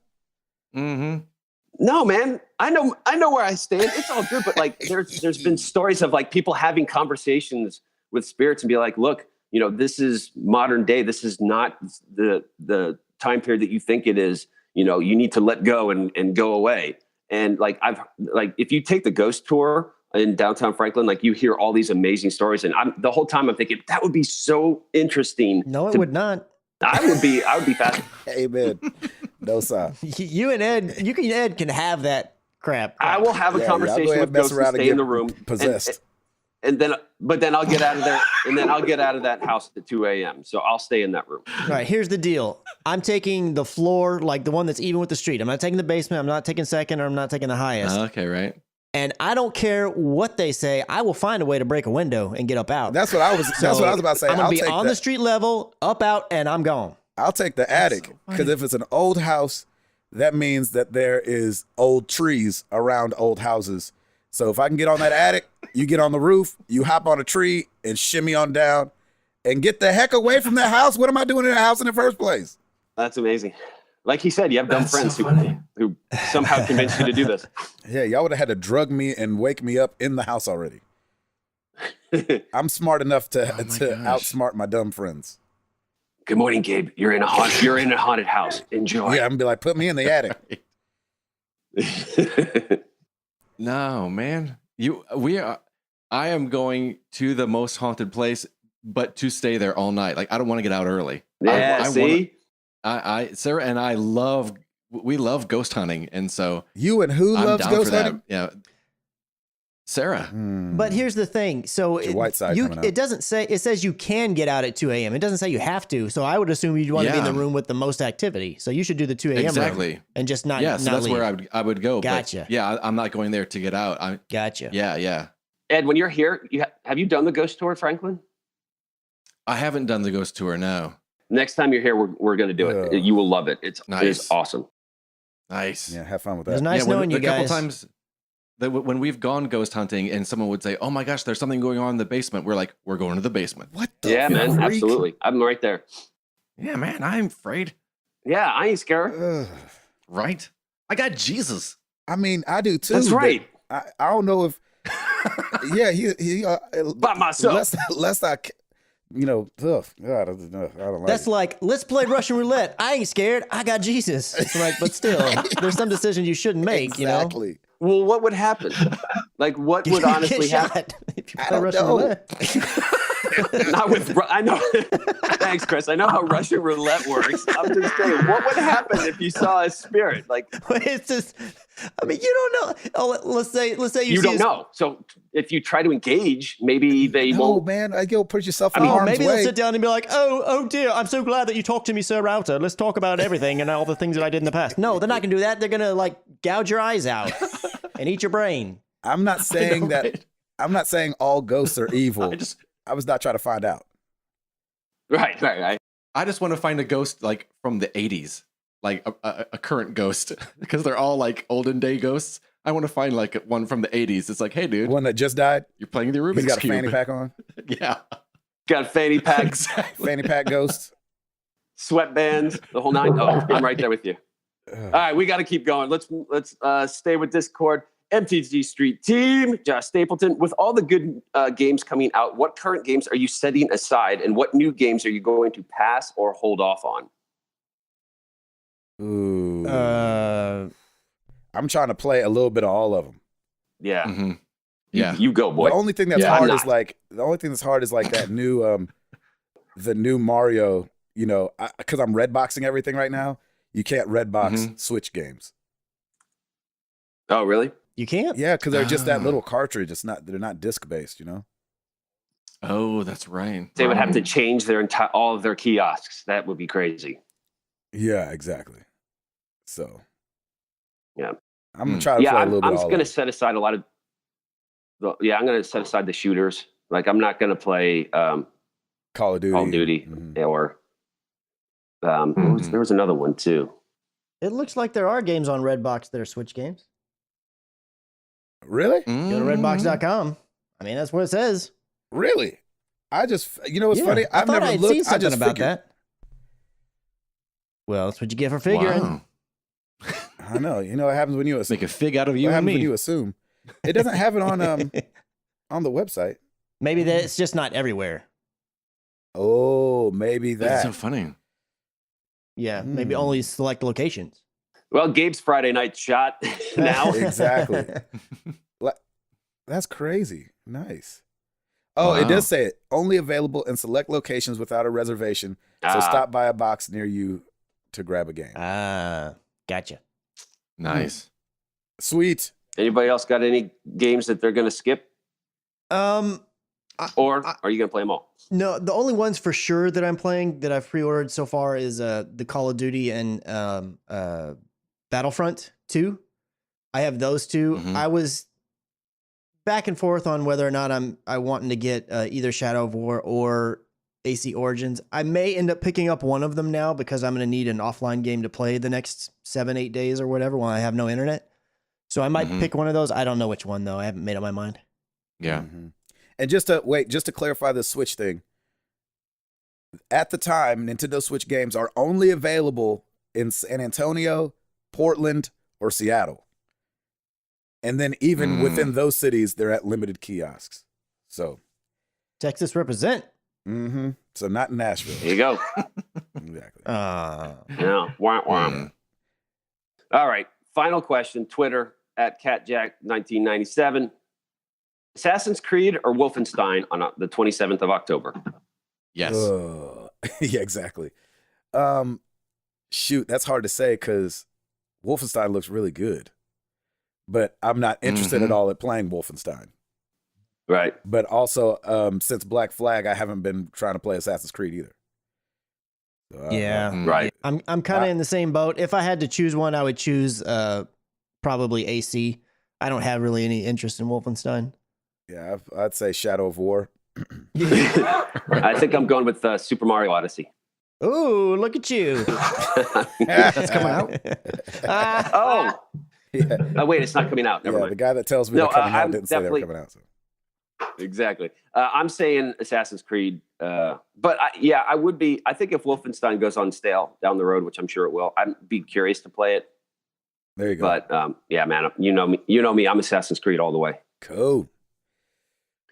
Mm-hmm. No, man. I know where I stand. It's all good, but like there's been stories of like people having conversations with spirits and be like, look, this is modern day. This is not the time period that you think it is. You need to let go and go away. And like if you take the ghost tour in downtown Franklin, like you hear all these amazing stories, and the whole time I'm thinking that would be so interesting. No, it would not. I would be fascinated. Amen. No sign. You and Ed can have that crap. I will have a Yeah, y'all go conversation ahead with and mess ghosts and around and stay in get the room. possessed. And then I'll get out of there, and then I'll get out of that house at 2 a.m. So I'll stay in that room. All right, here's the deal. I'm taking the floor, like the one that's even with the street. I'm not taking the basement. I'm not taking second, or I'm not taking the highest. Okay, right. And I don't care what they say. I will find a way to break a window and get up out. That's what I was about to say. I'm gonna I'll be take on the street level, up out, and I'm gone. I'll take the attic, because if it's an old house, that means that there is old trees around old houses. So if I can get on that attic, you get on the roof, you hop on a tree and shimmy on down and get the heck away from that house. What am I doing in the house in the first place? That's amazing. Like he said, you have dumb That's friends so funny. who somehow convinced you to do this. Yeah, y'all would have had to drug me and wake me up in the house already. I'm smart enough to Oh my gosh. outsmart my dumb friends. Good morning, Gabe. You're in a haunted house. Enjoy. Yeah, I'm gonna be like, put me in the attic. No, man. I am going to the most haunted place, but to stay there all night. Like, I don't want to get out early. Yeah, see? Sarah and I we love ghost hunting, and so You and who I'm loves down for ghost that. hunting? Yeah, Sarah. But here's the thing. So Your white side coming out. it doesn't say, it says you can get out at 2 a.m. It doesn't say you have to. So I would assume you'd want to be in the Yeah. room with the most activity. So you should do the 2 a.m. Exactly. room and just not, Yeah, so not that's leave. where I would go. Gotcha. But yeah, I'm not going there to get out. Gotcha. Yeah. Ed, when you're here, have you done the ghost tour, Franklin? I haven't done the ghost tour. No. Next time you're here, we're going to do it. Yeah. You will love it. It is Nice. awesome. Nice. Yeah, have fun with It was that. nice knowing you a couple guys. times when we've gone ghost hunting and someone would say, "Oh my gosh, there's something going on in the basement," we're like, "We're going to the basement." What the Yeah, man. freak? Absolutely. I'm right there. Yeah, man, I'm afraid. Yeah, I ain't scared. Ugh. Right? I got Jesus. I mean, I do too. That's but right. I don't know if. Yeah, he By myself. lest I, ugh, God, I don't like That's it. like, let's play Russian roulette. I ain't scared. I got Jesus. It's like, but still, there's some decisions you shouldn't make, Exactly. Well, what would happen? Like, what you know? would honestly Get happen? shot if you I play don't Russian know. roulette. Not with. I know. Thanks, Chris. I know how Russian roulette works. I'm just saying, what would happen if you saw a spirit? Like, It's just, I mean, you don't know. Oh, let's say you you see don't a- know. So if you try to engage, maybe they No, won't. man, you'll put yourself in Oh, harm's maybe way. they'll sit down and be like, oh dear, I'm so glad that you talked to me, Sir Router. Let's talk about everything and all the things that I did in the past. No, they're not going to do that. They're going to like gouge your eyes out and eat your brain. I'm not saying that. right? I'm not saying all ghosts are evil. I just I was not trying to find out. Right. I just want to find a ghost like from the 80s, like a current ghost, because they're all like olden day ghosts. I want to find like one from the 80s. It's like, hey, dude, One that just died. you're playing the Rubik's He's got a Cube. fanny pack on. Yeah, Got a fanny pack, exactly. Fanny pack ghost. sweatbands, the whole nine. Oh, I'm right there with you. All Ugh. right, we got to keep going. Let's stay with Discord. MTG Street Team, Josh Stapleton. With all the good games coming out, what current games are you setting aside, and what new games are you going to pass or hold off on? Ooh. Uh, I'm trying to play a little bit of all of them. Yeah, hmm Yeah. you go, boy. The only thing that's Yeah, hard I'm is not. like that new the new Mario. Because I'm red boxing everything right now. You can't red box Switch games. Oh, really? you can't. Yeah, because they're just that Ah. little cartridge. They're not disc based. Oh, that's right. They would have to change their all of their kiosks. That would be crazy. Yeah, exactly. So Yeah. I'm gonna try to Yeah, play a I'm little bit. of all going to of it. set aside a lot of. I'm going to set aside the shooters. Like, I'm not going to play Call of Duty. Call of Duty Mhm. or there was another one too. It looks like there are games on Redbox that are Switch games. Really? Go to redbox.com. I mean, that's what it says. Really? What's Yeah, funny? I I've thought never I'd looked. seen I something just about figured. that. Well, that's what you get for figuring. Wow. I know. What happens when you assume? Make a fig out of What you and happens when me. you assume? It doesn't have it on on the website. Maybe that it's just not everywhere. Oh, maybe That's that. so funny. Yeah, maybe Hmm. only select locations. Well, Gabe's Friday night shot now. Exactly. That's crazy. Nice. Oh, it Wow. does say it. Only available in select locations without a reservation. So stop by a box near you to grab a game. Ah, gotcha. Nice. Sweet. Anybody else got any games that they're going to skip, Um, or are you going to play them all? no, the only ones for sure that I'm playing that I've pre-ordered so far is the Call of Duty and Battlefront 2. I have those two. Mhm. I was back and forth on whether or not I wanting to get either Shadow of War or AC Origins. I may end up picking up one of them now because I'm going to need an offline game to play the next 7-8 days or whatever when I have no internet. So I might Mhm. pick one of those. I don't know which one though. I haven't made up my mind. Yeah. Mhm. And just to clarify the Switch thing. At the time, Nintendo Switch games are only available in San Antonio, Portland, or Seattle. And then even within those cities, they're at limited kiosks. So, Texas represent. so not in Nashville. There you go. Exactly. Yeah. Wah, wah. Yeah. All right. Final question. Twitter at CatJack1997. Assassin's Creed or Wolfenstein on the 27th of October? Yes. Yeah, exactly. Shoot, that's hard to say because Wolfenstein looks really good, but I'm not interested at all at playing Wolfenstein. Right. But also, since Black Flag, I haven't been trying to play Assassin's Creed either. So, Yeah. Right. I'm kind of in the same boat. If I had to choose one, I would choose probably AC. I don't have really any interest in Wolfenstein. yeah, I'd say Shadow of War. I think I'm going with Super Mario Odyssey. Ooh, look at you. That's coming out. Oh. Yeah, Wait, it's not coming out. Never yeah. mind. The guy that tells me No, they're coming out I'm didn't say they were definitely- coming out. So. Exactly. I'm saying Assassin's Creed. But I would be. I think if Wolfenstein goes on sale down the road, which I'm sure it will, I'd be curious to play it. There you go. But yeah, man, you know me. I'm Assassin's Creed all the way. Cool.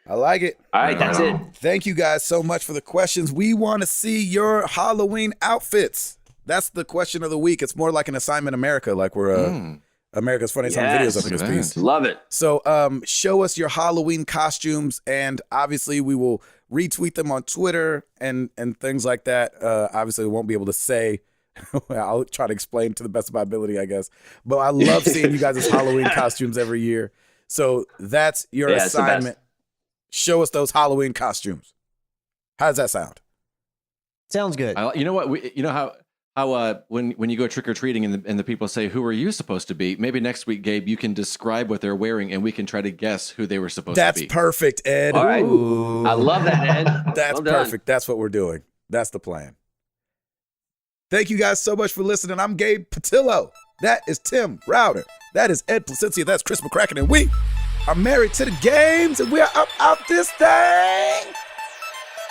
I like it. All right, that's it. Thank you guys so much for the questions. We want to see your Halloween outfits. That's the question of the week. It's more like an Assignment America, like we're America's Funniest Home Videos up in this piece. Love it. So show us your Halloween costumes, and obviously we will retweet them on Twitter and things like that. Obviously we won't be able to say. I'll try to explain to the best of my ability, I guess. But I love seeing you guys' Halloween costumes every year. So that's your assignment. Show us those Halloween costumes. How does that sound? Sounds good. You know what? You know how when you go trick or treating and the people say, "Who are you supposed to be?" Maybe next week, Gabe, you can describe what they're wearing and we can try to guess who they were supposed to be. That's perfect, Ed. All right. I love that, Ed. That's perfect. That's what we're doing. That's the plan. Thank you guys so much for listening. I'm Gabe Patillo. That is Tim Router. That is Ed Placencia. That's Chris McCracken. And we are married to the games, and we are up out this thing.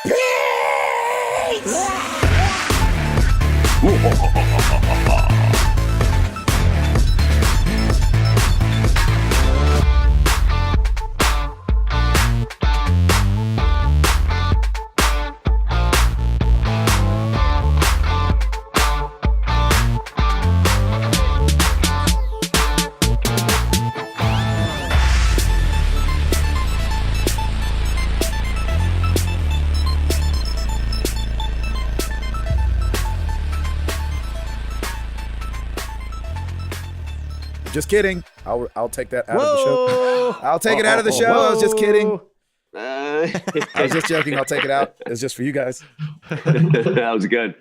Peace. Just kidding. I'll take that out of the show. I'll take it out of the show. I was just kidding. I was just joking. I'll take it out. It's just for you guys. That was good.